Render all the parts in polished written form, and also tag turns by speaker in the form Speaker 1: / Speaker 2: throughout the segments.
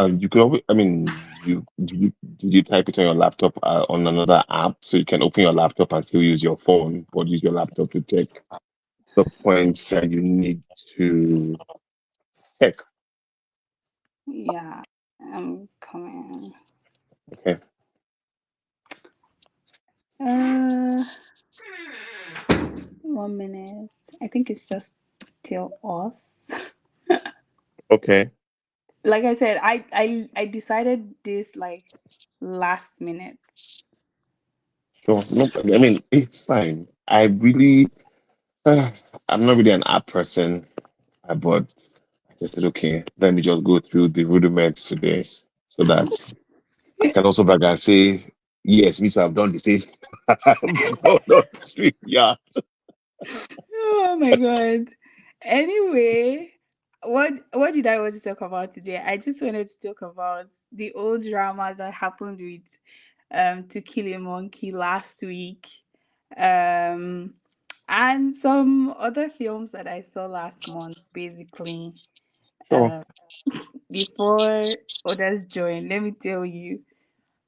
Speaker 1: You could always, I mean, did you type it on your laptop on another app so you can open your laptop and still use your phone, but use your laptop to check the points that you need to check.
Speaker 2: Yeah, I'm coming.
Speaker 1: Okay.
Speaker 2: 1 minute. I think it's just till us.
Speaker 1: Okay.
Speaker 2: Like I said, I decided this like last minute.
Speaker 1: Sure. No, I mean, it's fine. Uh, I'm not really an app person, but I just said, okay, let me just go through the rudiments today so that I can also back and say, yes, me too, I've done the same. No, no, yeah.
Speaker 2: Oh my god. Anyway, what did I want to talk about today? I just wanted to talk about the old drama that happened with To Kill a Monkey last week. Um and some other films that I saw last month, basically.
Speaker 1: Sure.
Speaker 2: Um before others join, let me tell you,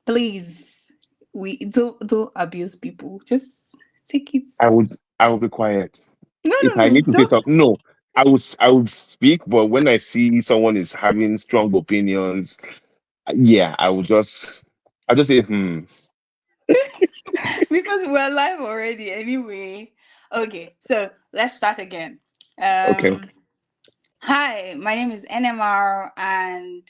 Speaker 2: please, we don't abuse people. Just take it.
Speaker 1: I would be quiet.
Speaker 2: No,
Speaker 1: If
Speaker 2: no,
Speaker 1: I
Speaker 2: no.
Speaker 1: need to say
Speaker 2: Don't.
Speaker 1: something, no, I would speak, but when I see someone is having strong opinions, yeah, I'll just say, hmm.
Speaker 2: Because we're live already anyway. Okay, so let's start again.
Speaker 1: Okay.
Speaker 2: Um, Hi, my name is NMR, and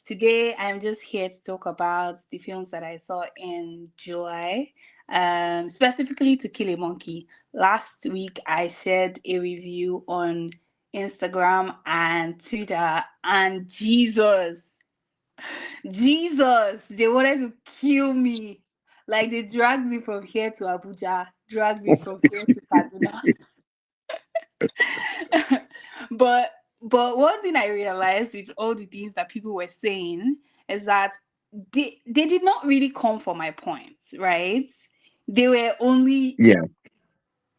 Speaker 2: today I'm just here to talk about the films that I saw in July, specifically To Kill a Monkey. Last week, I shared a review on Instagram and Twitter, and Jesus, they wanted to kill me. Like they dragged me from here to Abuja, dragged me from here to Kaduna. but but one thing I realized with all the things that people were saying is that they did not really come for my points, right? They were only
Speaker 1: Yeah,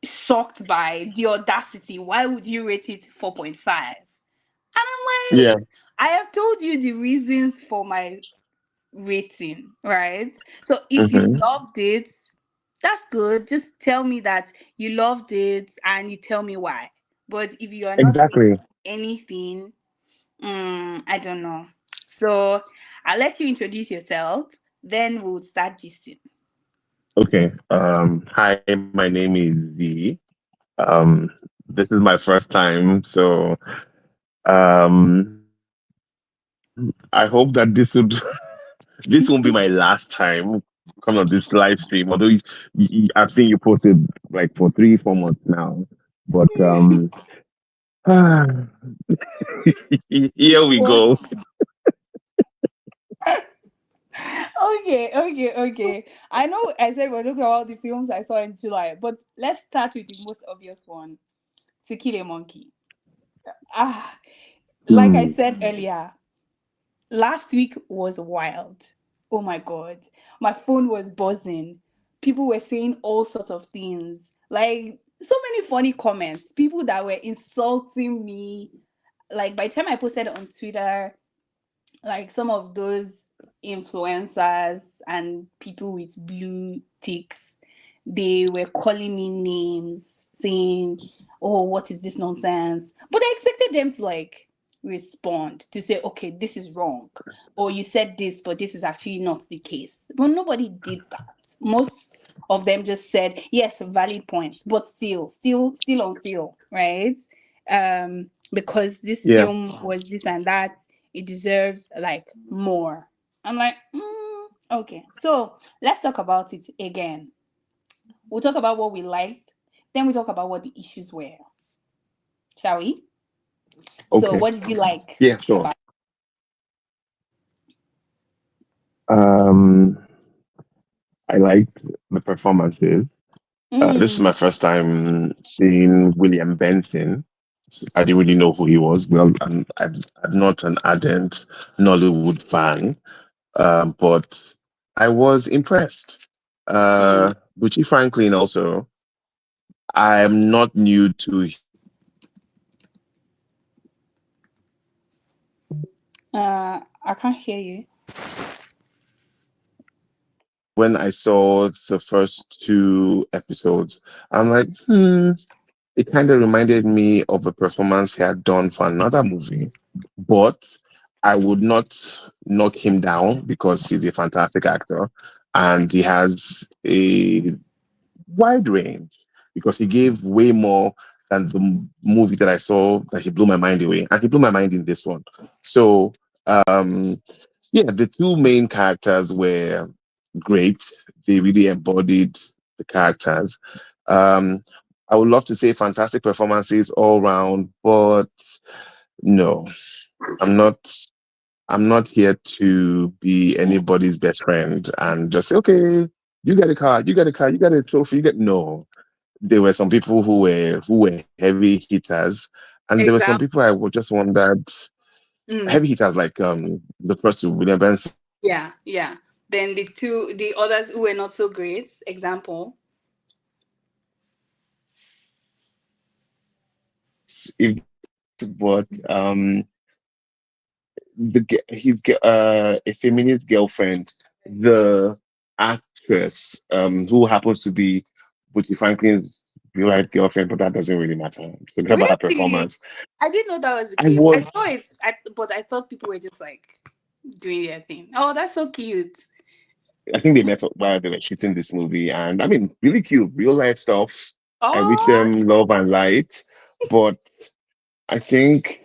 Speaker 2: shocked by the audacity. Why would you rate it 4.5? And I'm like,
Speaker 1: yeah.
Speaker 2: I have told you the reasons for my rating, right? So if you
Speaker 1: Hmm.
Speaker 2: loved it, that's good. Just tell me that you loved it and you tell me why. But if you are not saying
Speaker 1: Exactly.
Speaker 2: anything, I don't know. So I'll let you introduce yourself, then we'll start gisting.
Speaker 1: Okay. Hi, my name is Z. Um, this is my first time, so I hope that this won't be my last time come on this live stream. Although I've seen you posted like for 3, 4 months now, but here we
Speaker 2: What?
Speaker 1: go.
Speaker 2: Okay. I know I said we're talking about the films I saw in July, but let's start with the most obvious one, To Kill a Monkey. Ah, like I
Speaker 1: Hmm.
Speaker 2: said earlier, last week was wild. Oh my god. My phone was buzzing. People were saying all sorts of things. Like so many funny comments. People that were insulting me. Like by the time I posted on Twitter, like some of those influencers and people with blue ticks, they were calling me names, saying, "Oh, what is this nonsense?" But I expected them to like respond to say, "Okay, this is wrong," or "You said this, but this is actually not the case." But nobody did that. Most of them just said, "Yes, valid points," but still on still, right? Because this
Speaker 1: Yeah.
Speaker 2: film was this and that, it deserves like more. I'm like, okay. So let's talk about it again. We'll talk about what we liked, then we talk about what the issues were. Shall we? So
Speaker 1: Okay.
Speaker 2: what did you like
Speaker 1: Yeah, sure.
Speaker 2: about
Speaker 1: Um, I liked the performances. This is
Speaker 2: mm,
Speaker 1: my first time seeing William Benson. I didn't really know who he was. Well, I'm not an ardent Nollywood fan, but I was impressed.
Speaker 2: mm,
Speaker 1: Bucci Franklin also. I am not new to his performances.
Speaker 2: uh I can't hear you.
Speaker 1: When I saw the first two episodes, I'm like, it kind of reminded me of a performance he had done for another movie, but I would not knock him down because he's a fantastic actor and he has a wide range because he gave way more than the movie that I saw that he blew my mind away, and he blew my mind in this one. So, um, yeah, the two main characters were great. They really embodied the characters. Um, I would love to say fantastic performances all round, but no, I'm not. I'm not here to be anybody's best friend and just say, okay, you get a car, you get a car, you get a trophy, you get no. There were some people who were heavy hitters, and there were some people I
Speaker 2: Example.
Speaker 1: would just wondered heavy
Speaker 2: Mm,
Speaker 1: hitters like the first two, William Benson.
Speaker 2: yeah, yeah. Then the others who were not so great. Example.
Speaker 1: Yes, if but a feminist girlfriend, the actress who happens to be Butchie Franklin's real life girlfriend, but that doesn't really matter. It's about her
Speaker 2: Really?
Speaker 1: performance.
Speaker 2: I didn't know that was the
Speaker 1: I
Speaker 2: case. I
Speaker 1: was
Speaker 2: saw it, but I thought people were just like doing their thing. Oh, that's so cute.
Speaker 1: I think they met up while they were shooting this movie, and I mean, really cute, real life stuff. I wish
Speaker 2: Oh,
Speaker 1: them love and light, but I think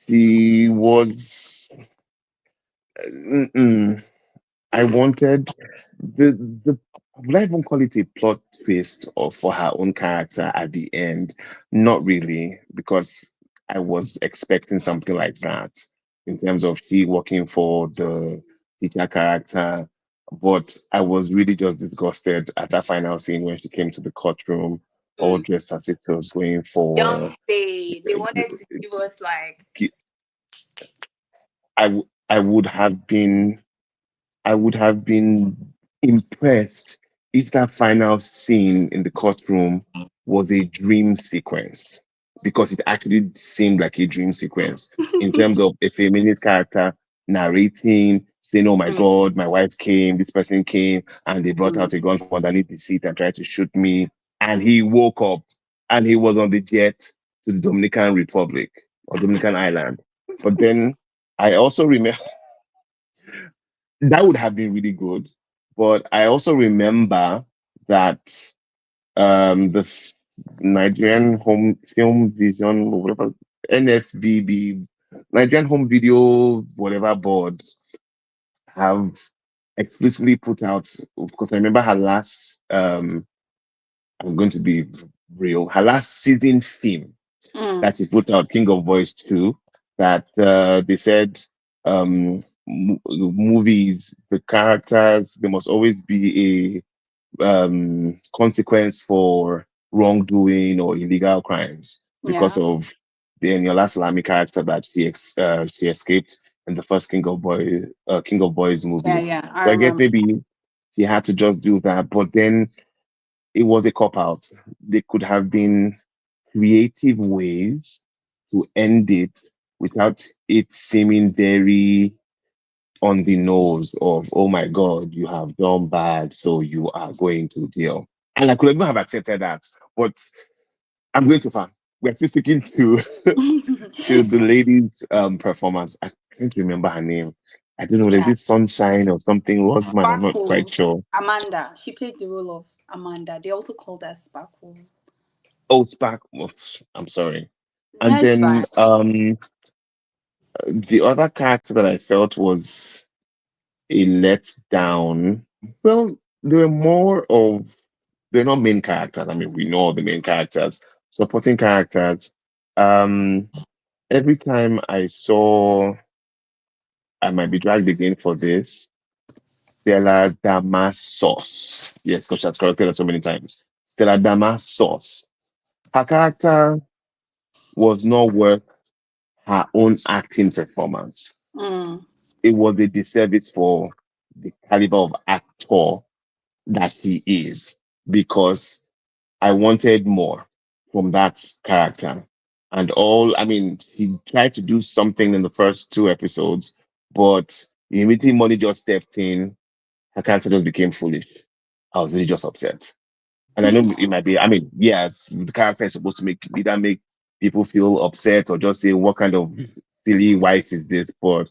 Speaker 1: she was. Mm-mm. I wanted the would I even call it a plot twist or for her own character at the end? Not really, because I was expecting something like that in terms of she working for the teacher character. But I was really just disgusted at that final scene when she came to the courtroom, all
Speaker 2: mm.
Speaker 1: dressed as if she was going for.
Speaker 2: Beyonce. They wanted to give us like,
Speaker 1: I would have been I would have been impressed if that final scene in the courtroom was a dream sequence, because it actually seemed like a dream sequence in terms of a feminist character narrating, saying, "Oh my
Speaker 2: mm,
Speaker 1: God, my wife came, this person came, and they brought
Speaker 2: mm.
Speaker 1: out a gun from underneath the seat and tried to shoot me." And he woke up and he was on the jet to the Dominican Republic or Dominican Island. But then I also remember that would have been really good. But I also remember that the Nigerian Home Film Vision, or whatever, NFVB, Nigerian Home Video, whatever board, have explicitly put out, because I remember her last, I'm going to be real, her last season film
Speaker 2: Mm.
Speaker 1: that she put out, King of Boys 2, that they said movies, the characters, there must always be a consequence for wrongdoing or illegal crimes because
Speaker 2: Yeah,
Speaker 1: of the Eniola Salami character that she escaped in the first King of Boys
Speaker 2: yeah,
Speaker 1: movie.
Speaker 2: yeah. I
Speaker 1: So I guess
Speaker 2: remember.
Speaker 1: maybe she had to just do that, but then it was a cop out. They could have been creative ways to end it without it seeming very on the nose of, oh my God, you have done bad, so you are going to deal. And I could even have accepted that, but I'm going too far. We're still sticking to to the lady's performance. I can't remember her name. I don't know, is
Speaker 2: Yeah,
Speaker 1: it Sunshine or something? Rosman, I'm not quite
Speaker 2: Sparkles.
Speaker 1: sure.
Speaker 2: Amanda. She played the role of Amanda. They also called her Sparkles.
Speaker 1: Oh, Spark. Oof, I'm sorry. And
Speaker 2: Yeah, it's
Speaker 1: then
Speaker 2: fine.
Speaker 1: the other character that I felt was a letdown. Well, they were more of they're not main characters. I mean, we know all the main characters, supporting characters. Um, every time I saw, I might be dragged again for this, Stella Damasos. Yes, because that's corrected her so many times. Stella Damasos. Her character was not worth her own acting performance.
Speaker 2: Mm.
Speaker 1: It was a disservice for the caliber of actor that she is, because I wanted more from that character. and all. I mean, he tried to do something in the first two episodes, but immediately money just stepped in. Her character just became foolish. I was really just upset. And I know it might be, I mean, yes, the character is supposed to make either make people feel upset or just say, what kind of silly wife is this? But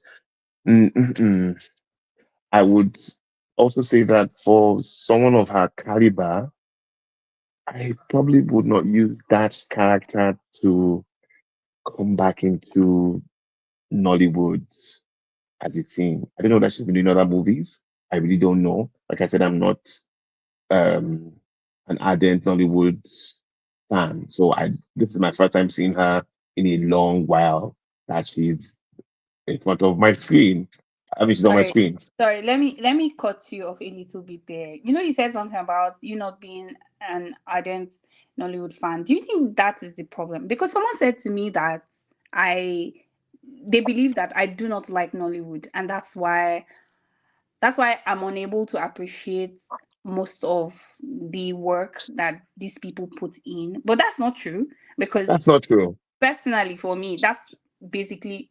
Speaker 1: mm, mm, mm. I would also say that for someone of her caliber, I probably would not use that character to come back into Nollywood as it seems. I don't know that she's been doing other movies. I really don't know. Like I said, I'm not um an ardent Nollywood fan. So I this is my first time seeing her in a long while that she's in front of my screen. I mean she's on my
Speaker 2: Sorry,
Speaker 1: screen.
Speaker 2: sorry. Let me cut you off a little bit there. You know, you said something about you not being an ardent Nollywood fan. Do you think that is the problem? Because someone said to me that I they believe that I do not like Nollywood, and that's why I'm unable to appreciate most of the work that these people put in. But that's not true
Speaker 1: That's
Speaker 2: because
Speaker 1: not true.
Speaker 2: personally for me that's basically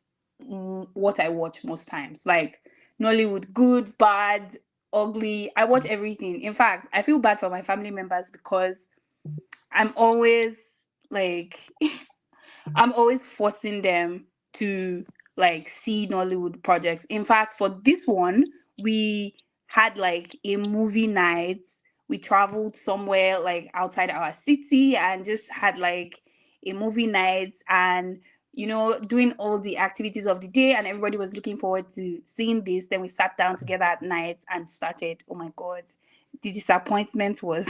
Speaker 2: what I watch most times, like Nollywood, good, bad, ugly. I watch everything. In fact, I feel bad for my family members because I'm always like I'm always forcing them to like see Nollywood projects. In fact, for this one, we had like a movie night. We traveled somewhere like outside our city and just had like a movie night and doing all the activities of the day, and everybody was looking forward to seeing this. Then we sat down together at night and started. Oh my god, the disappointment was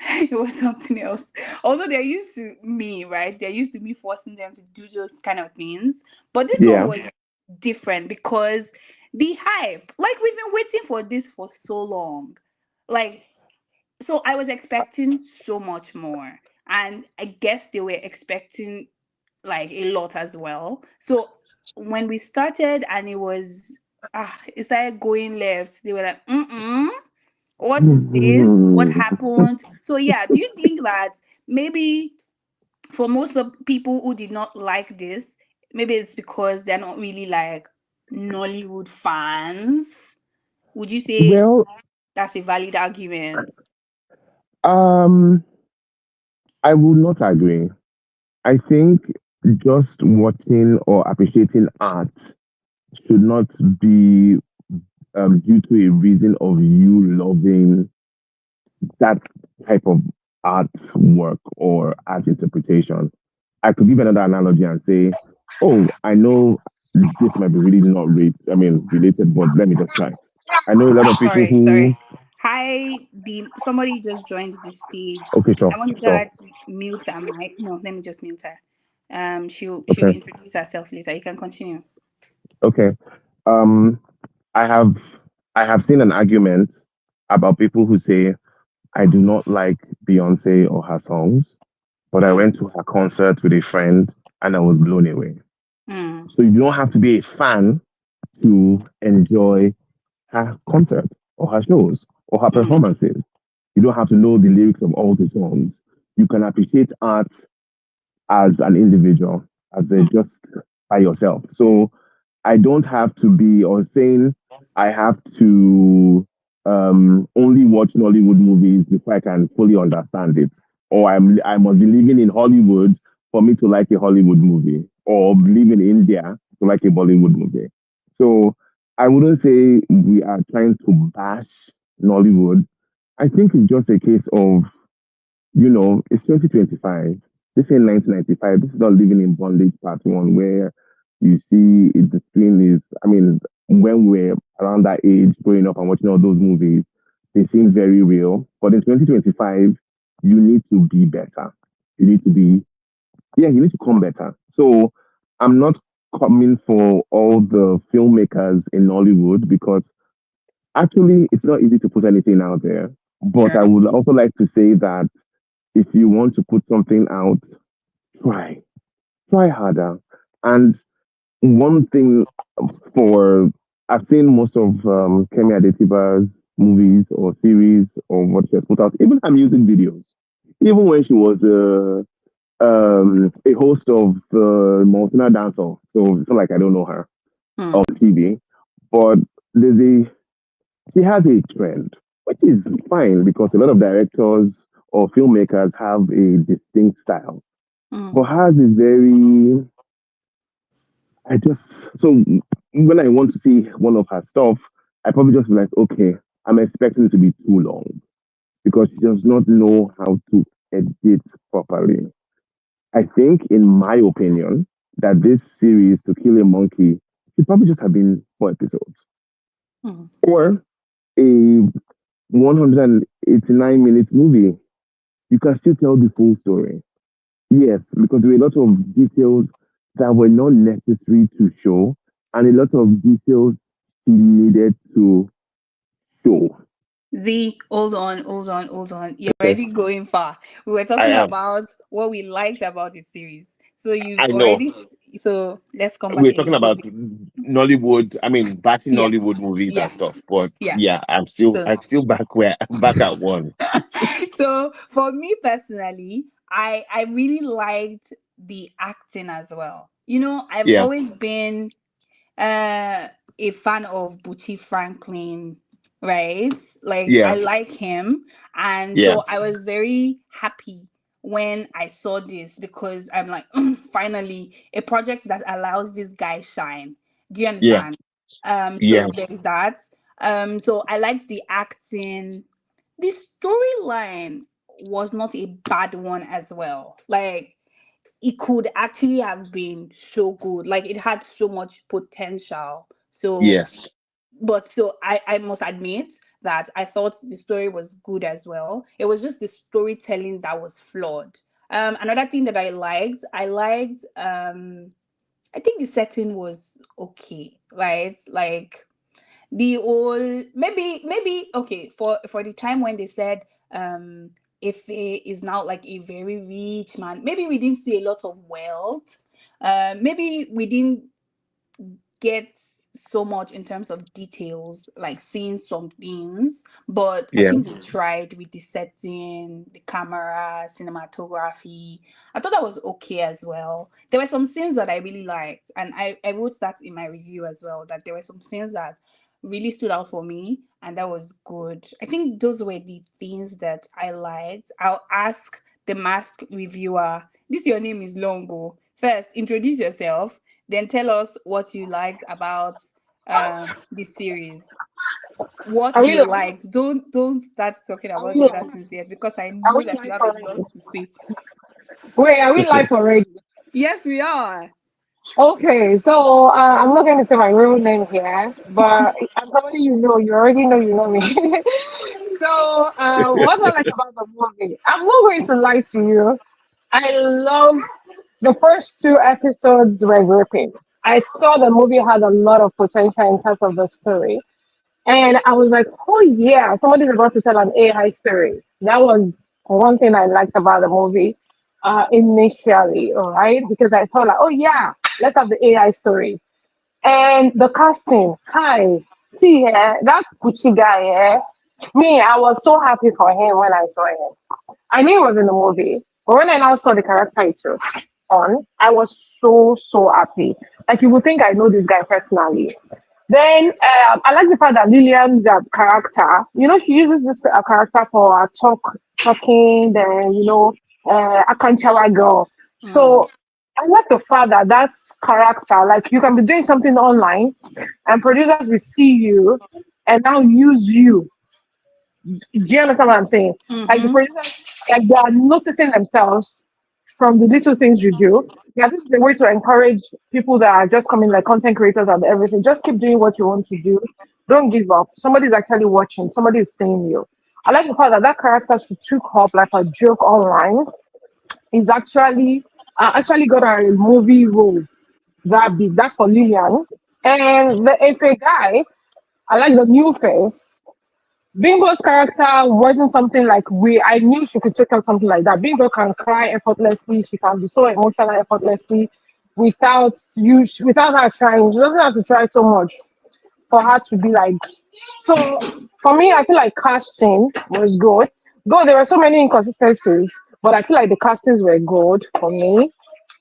Speaker 2: it was something else. Although they're used to me, right? They're used to me forcing them to do those kind of things. But this one
Speaker 1: Yeah.
Speaker 2: was different because the hype, like we've been waiting for this for so long. Like, so I was expecting so much more. And I guess they were expecting like a lot as well. So when we started and it started going left, they were like, what is this? What happened? So yeah, do you think that maybe for most of people who did not like this, maybe it's because they're not really like Nollywood fans? Would you say
Speaker 1: Well,
Speaker 2: that's a valid argument?
Speaker 1: um, I would not agree. I think just watching or appreciating art should not be due to a reason of you loving that type of artwork or art interpretation. I could give another analogy and say, oh, I know this might be really not related, but let me just try. I know a lot of people
Speaker 2: Sorry,
Speaker 1: who,
Speaker 2: sorry. Hi, the somebody just joined the stage.
Speaker 1: okay,
Speaker 2: I
Speaker 1: sure,
Speaker 2: want to tell
Speaker 1: sure,
Speaker 2: her to mute her mic. No, let me just mute her. She'll
Speaker 1: okay,
Speaker 2: introduce herself later. You can continue.
Speaker 1: okay. Um, I have I have seen an argument about people who say I do not like Beyonce or her songs, but I
Speaker 2: Mm,
Speaker 1: went to her concert with a friend and I was blown away.
Speaker 2: mm,
Speaker 1: So you don't have to be a fan to enjoy her concert or her shows or her
Speaker 2: mm,
Speaker 1: performances. You don't have to know the lyrics of all the songs. You can appreciate art as an individual, as a
Speaker 2: mm,
Speaker 1: just by yourself. So I don't have to be or saying I have to only watch Nollywood movies before I can fully understand it, or I must be living in Hollywood for me to like a Hollywood movie, or live in India to like a Bollywood movie. So I wouldn't say we are trying to bash Nollywood. I think it's just a case of it's 2025. This ain't 1995. This is not living in bondage part one where you see the screen is, when we're around that age, growing up and watching all those movies, they seem very real. But in 2025, you need to be better. You need to be, yeah, you need to come better. So I'm not coming for all the filmmakers in Hollywood because actually it's not easy to put anything out there. But I
Speaker 2: true.
Speaker 1: would also like to say that if you want to put something out, try, try harder. And one thing for I've seen most of Kemi Adetiba's movies or series or what she has put out, even her music videos. Even when she was a host of Mountain Dancer. So it's not like I don't know her on
Speaker 2: Mm,
Speaker 1: TV, but there's a she has a trend, which is fine because a lot of directors or filmmakers have a distinct style.
Speaker 2: mm,
Speaker 1: But hers is very. I just so when I want to see one of her stuff, I probably just be like, okay, I'm expecting it to be too long because she does not know how to edit properly. I think, in my opinion, that this series, To Kill a Monkey, should probably just have been 4 episodes
Speaker 2: mm.
Speaker 1: or a 189-minute movie. You can still tell the full story. Yes, because there were a lot of details that were not necessary to show, and a lot of details she needed to show.
Speaker 2: Z, hold on, hold on, hold on. You're
Speaker 1: Okay,
Speaker 2: already going far. We were
Speaker 1: I
Speaker 2: talking
Speaker 1: am.
Speaker 2: about what we liked about the series. So you've
Speaker 1: I know.
Speaker 2: already. So let's come back
Speaker 1: We're
Speaker 2: a
Speaker 1: talking
Speaker 2: little
Speaker 1: about
Speaker 2: bit.
Speaker 1: Nollywood. I mean, back in
Speaker 2: Yeah,
Speaker 1: Nollywood movies and
Speaker 2: yeah,
Speaker 1: stuff. But
Speaker 2: yeah.
Speaker 1: yeah,
Speaker 2: So,
Speaker 1: I'm still back where I'm back at one.
Speaker 2: so for me personally, I really liked the acting as well. I've
Speaker 1: Yeah,
Speaker 2: always been uh a fan of Bucci Franklin, right? Like I
Speaker 1: yeah,
Speaker 2: like him, and
Speaker 1: yeah,
Speaker 2: so I was very happy when I saw this because I'm like, finally a project that allows this guy shine. Do you
Speaker 1: yeah,
Speaker 2: understand?
Speaker 1: yeah,
Speaker 2: So there's that. So I liked the acting. The storyline was not a bad one as well. Like it could actually have been so good. Like it had so much potential. So,
Speaker 1: yes,
Speaker 2: but so I must admit that I thought the story was good as well. It was just the storytelling that was flawed. Another thing that I liked I think the setting was okay, right? Like the old maybe okay for the time when they said if it is now like a very rich man, maybe we didn't see a lot of wealth, maybe we didn't get so much in terms of details, like seeing some things, but I
Speaker 1: yeah,
Speaker 2: think they tried with the setting, the camera, cinematography. I thought that was okay as well. There were some scenes that I really liked, and I wrote that in my review as well, that there were some scenes that really stood out for me, and that was good. I think those were the things that I liked. I'll ask the mask reviewer. This your name is Longo. First, introduce yourself, then tell us what you liked about this series. What
Speaker 3: Are
Speaker 2: you
Speaker 3: you
Speaker 2: liked. Don't start talking
Speaker 3: are
Speaker 2: about
Speaker 3: we
Speaker 2: the other
Speaker 3: live?
Speaker 2: things yet because I
Speaker 3: Are
Speaker 2: know
Speaker 3: we
Speaker 2: that you
Speaker 3: live
Speaker 2: have a lot
Speaker 3: already?
Speaker 2: to say.
Speaker 3: Wait, are we live already?
Speaker 2: Yes, we are.
Speaker 3: Okay, so I'm not going to say my real name here, but I'm somebody you know. You already know you know me. So, what I like about the movie, I'm not going to lie to you. I loved the first two episodes were gripping. I thought the movie had a lot of potential in terms of the story. And I was like, oh yeah, somebody's about to tell an AI story. That was one thing I liked about the movie initially, all right? Because I thought like, oh yeah, let's have the AI story. And the casting, hi, see, that Gucci guy, me, I was so happy for him when I saw him. I knew he was in the movie, but when I now saw the character it took on, I was so happy. Like you would think I know this guy personally. Then I like the fact that Lillian's character, she uses this character for talking, then a Kanchawa girl.
Speaker 2: Mm,
Speaker 3: So I like the fact that that's character. Like you can be doing something online, and producers will see you and now use you. Do you understand what I'm saying? Like the
Speaker 2: mm-hmm.
Speaker 3: producers, like they are noticing themselves from the little things you do. Yeah, this is a way to encourage people that are just coming like content creators and everything. Just keep doing what you want to do. Don't give up. Somebody's actually watching. Somebody is seeing you. I like the fact that that character she took up like a joke online is actually got a movie role that big. That's for Lillian. And the FA guy, I like the new face. Bingo's character wasn't something like we. I knew she could take on something like that. Bingo can cry effortlessly. She can be so emotional effortlessly, without her trying. She doesn't have to try so much for her to be like. So for me, I feel like casting was good. Though there were so many inconsistencies, but I feel like the castings were good for me.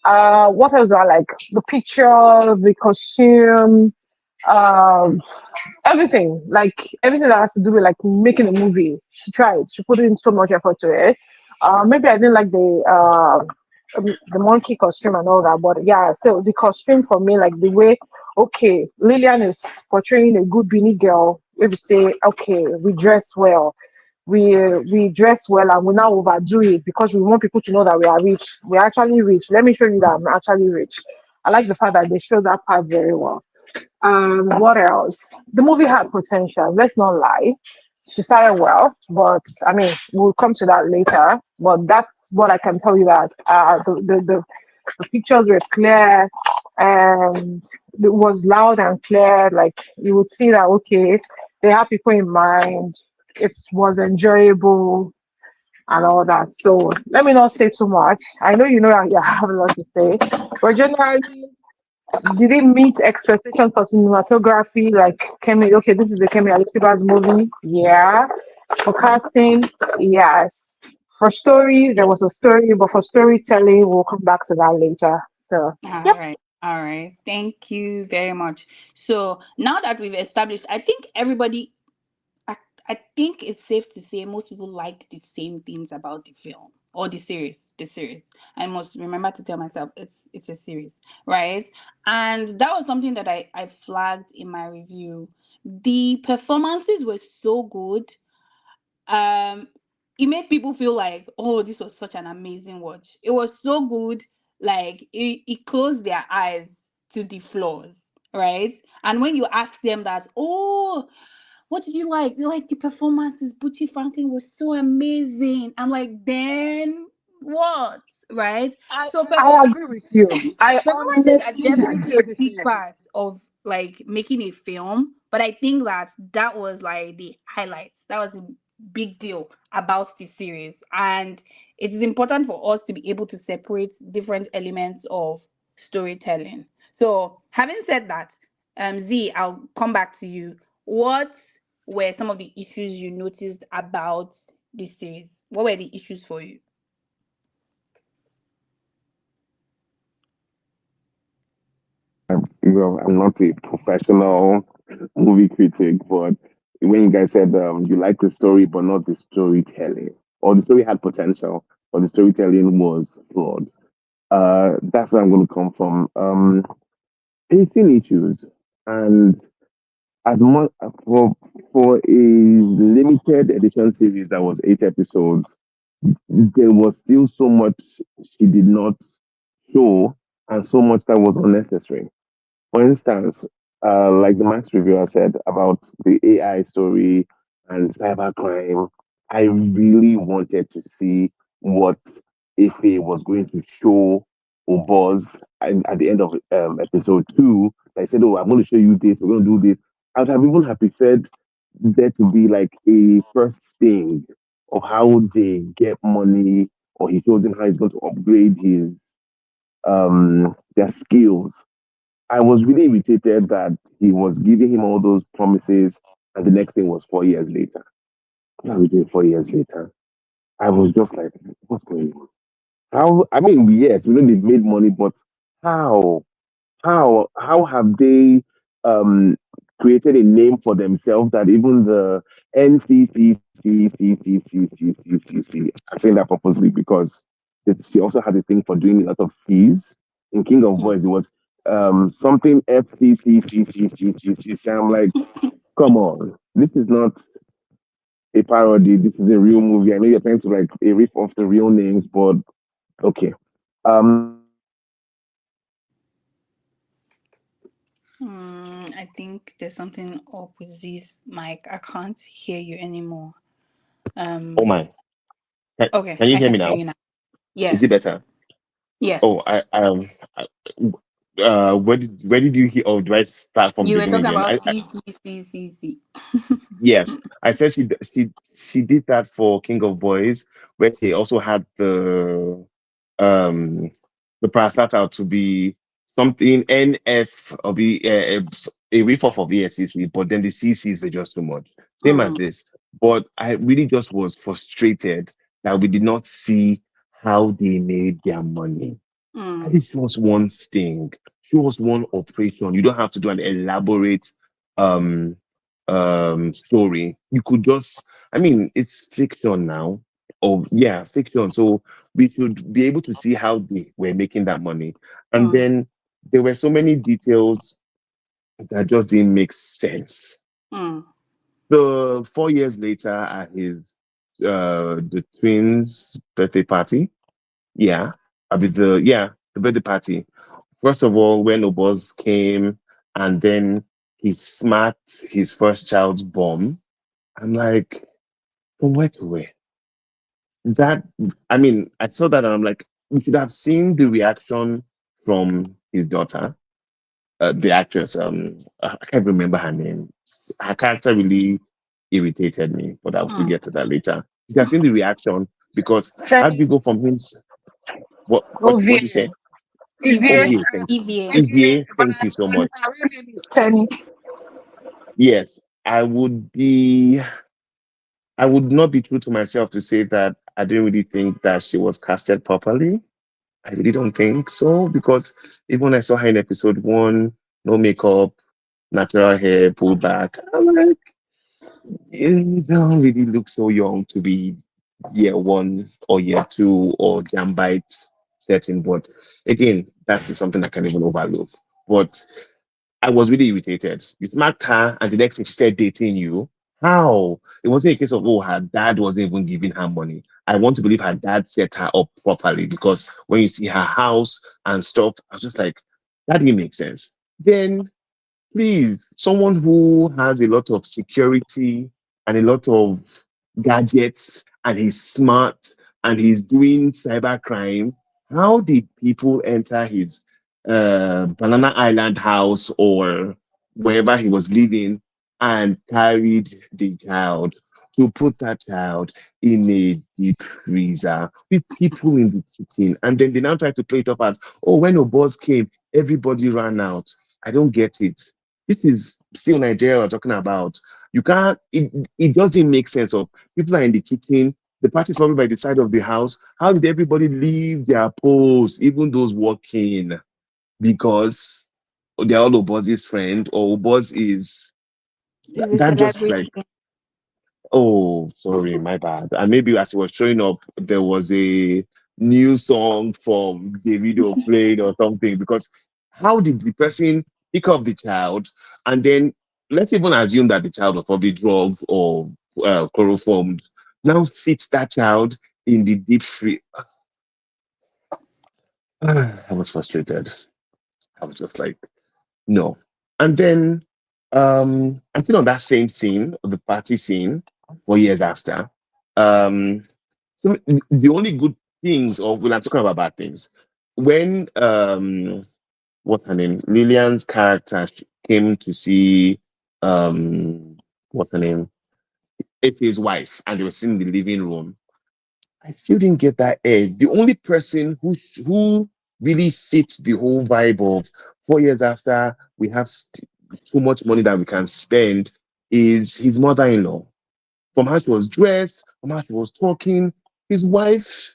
Speaker 3: What else do I like? The picture, the costume, um, everything. Like everything that has to do with like making a movie. She tried. She put in so much effort to it. Maybe I didn't like the monkey costume and all that, but yeah. So the costume for me, like the way, okay, Lillian is portraying a good Beanie girl. Maybe say, okay, we dress well, we dress well, and we now overdo it because we want people to know that we are rich. We're actually rich. Let me show you that I'm actually rich. I like the fact that they show that part very well. What else? The movie had potential. Let's not lie. She started well, but I mean, we'll come to that later. But that's what I can tell you that the pictures were clear and it was loud and clear. Like you would see that okay, they have people in mind. It was enjoyable and all that. So let me not say too much. I know you know I have a lot to say, but generally did it meet expectations for cinematography? Like Kemi, okay, this is the Kemi Alitiba's movie. Yeah. For casting, yes. For story, there was a story, but for storytelling, we'll come back to that later. So,
Speaker 2: All
Speaker 3: yep.
Speaker 2: right. All right. Thank you very much. So now that we've established, I think everybody, I, I think it's safe to say most people like the same things about the film or the series. The series. I must remember to tell myself it's a series, right? And that was something that I flagged in my review. The performances were so good. um it made people feel like, oh, this was such an amazing watch. It was so good, like it closed their eyes to the flaws, right? And when you ask them that, oh, what did you like? They're like, the performances, Butchie Franklin was so amazing. I'm like, then what? Right?
Speaker 3: I,
Speaker 2: So
Speaker 3: I agree with you. I
Speaker 2: performances are
Speaker 3: honestly
Speaker 2: definitely
Speaker 3: agree
Speaker 2: a
Speaker 3: with
Speaker 2: big
Speaker 3: you.
Speaker 2: part of like making a film, but I think that that was like the highlights. That was a big deal about the series, and it is important for us to be able to separate different elements of storytelling. So, having said that, Z, I'll come back to you. What were some of the issues you noticed about this series? What were the issues for you?
Speaker 1: Well, I'm not a professional movie critic, but when you guys said you like the story but not the storytelling, or the story had potential, but the storytelling was flawed, that's where I'm going to come from. Pacing issues, and as much for a limited edition series that was 8 episodes, there was still so much she did not show, and so much that was unnecessary. For instance, like the Max reviewer said about the AI story and cybercrime, I really wanted to see what Ife was going to show Oboz at the end of episode 2. I said, "Oh, I'm going to show you this. We're going to do this." I would have even have preferred there to be like a first sting of how they get money, or he shows them how he's going to upgrade his their skills. I was really irritated that he was giving him all those promises, and the next thing was 4 years later. What are we doing 4 years later? I was just like, what's going on? How? I mean, yes, we know they've made money, but how? How have they um, created a name for themselves that even the NCCCCCCCCCC, I'm saying that purposely because she also had a thing for doing a lot of C's. In King of Boys, it was something FCCCCCCC. I'm like, come on, this is not a parody. This is a real movie. I know you're trying to like a riff off the real names, but okay. Number two,
Speaker 2: I think there's something up with this mic. I can't hear you anymore.
Speaker 1: oh
Speaker 2: Um,
Speaker 1: my,
Speaker 2: okay,
Speaker 1: can you
Speaker 2: I
Speaker 1: hear
Speaker 2: can
Speaker 1: me
Speaker 2: hear
Speaker 1: now?
Speaker 2: you now.
Speaker 1: Is it
Speaker 2: Yes,
Speaker 1: better?
Speaker 2: yes.
Speaker 1: Oh, I where did you hear? Oh, do I start from the
Speaker 2: You were
Speaker 1: beginning
Speaker 2: talking
Speaker 1: again?
Speaker 2: about C.
Speaker 1: Yes, I said she did that for King of Boys, where she also had um the parastatal to be something NF or be a riff-off of EFCC, but then the CCs were just too much. Same as
Speaker 2: Mm,
Speaker 1: this, but I really just was frustrated that we did not see how they made their money. I
Speaker 2: Mm.
Speaker 1: think she was one sting. She was one operation. You don't have to do an elaborate um story. You could just, I mean, it's fiction now. Oh yeah, fiction. So we should be able to see how they were making that money. And
Speaker 2: Mm.
Speaker 1: then there were so many details that just didn't make sense.
Speaker 2: Mm.
Speaker 1: So 4 years later at his the twins' birthday party, yeah, I mean the birthday party. First of all, when Obos came and then he smacked his first child's bomb, I'm like, from where to where? That I mean, I saw that and I'm like, we should have seen the reaction from his daughter, the actress. I can't remember her name. Her character really irritated me, but I'll still
Speaker 2: Mm.
Speaker 1: get to that later. You can see the reaction because how did we
Speaker 3: Tenny,
Speaker 1: go from him? What do you
Speaker 3: Ovie,
Speaker 1: say?
Speaker 3: Evie,
Speaker 2: EVA.
Speaker 1: OVA, thank you.
Speaker 2: EVA.
Speaker 3: Evie,
Speaker 1: EVA,
Speaker 3: but
Speaker 1: thank you so
Speaker 3: her
Speaker 1: much.
Speaker 3: real name is Tenny.
Speaker 1: Yes, I would not be true to myself to say that I didn't really think that she was casted properly. I really don't think so because even when I saw her in episode one, no makeup, natural hair pulled back, I'm like, you don't really look so young to be year one or year two or Jambite setting. But again, that is something I can even overlook. But I was really irritated. You smacked her, and the next thing she said, dating you. How? It wasn't a case of, oh, her dad wasn't even giving her money. I want to believe her dad set her up properly because when you see her house and stuff, I was just like, that didn't make sense. Then please, someone who has a lot of security and a lot of gadgets and he's smart and he's doing cybercrime. How did people enter his Banana Island house or wherever he was living and carried the child to put that child in a deep freezer with people in the kitchen? And then they now try to play it up as, oh, when a boss came, everybody ran out. I don't get it. This is still Nigeria we're talking about. You can't, it doesn't make sense of people are in the kitchen, the party is probably by the side of the house. How did everybody leave their posts, even those working? Because they're all Oboz's friend or Oboz is
Speaker 2: Is a
Speaker 1: that just like,
Speaker 2: celebrity.
Speaker 1: oh, sorry, my bad. And maybe as it was showing up, there was a new song from the video playing or something. Because how did the person pick up the child and then let's even assume that the child was probably drugged or chloroformed. Now fits that child in the deep free. I was frustrated. I was just like, no. And then I'm still on that same scene, the party scene, 4 years after. Um, so the only good things, or when I'm talking about bad things, when what's her name, Lillian's character came to see what's her name, Ife's wife, and they were sitting in the living room. I still didn't get that edge. The only person who really fits the whole vibe of 4 years after we have too much money that we can spend is his mother-in-law. From how she was dressed, from how she was talking, his wife.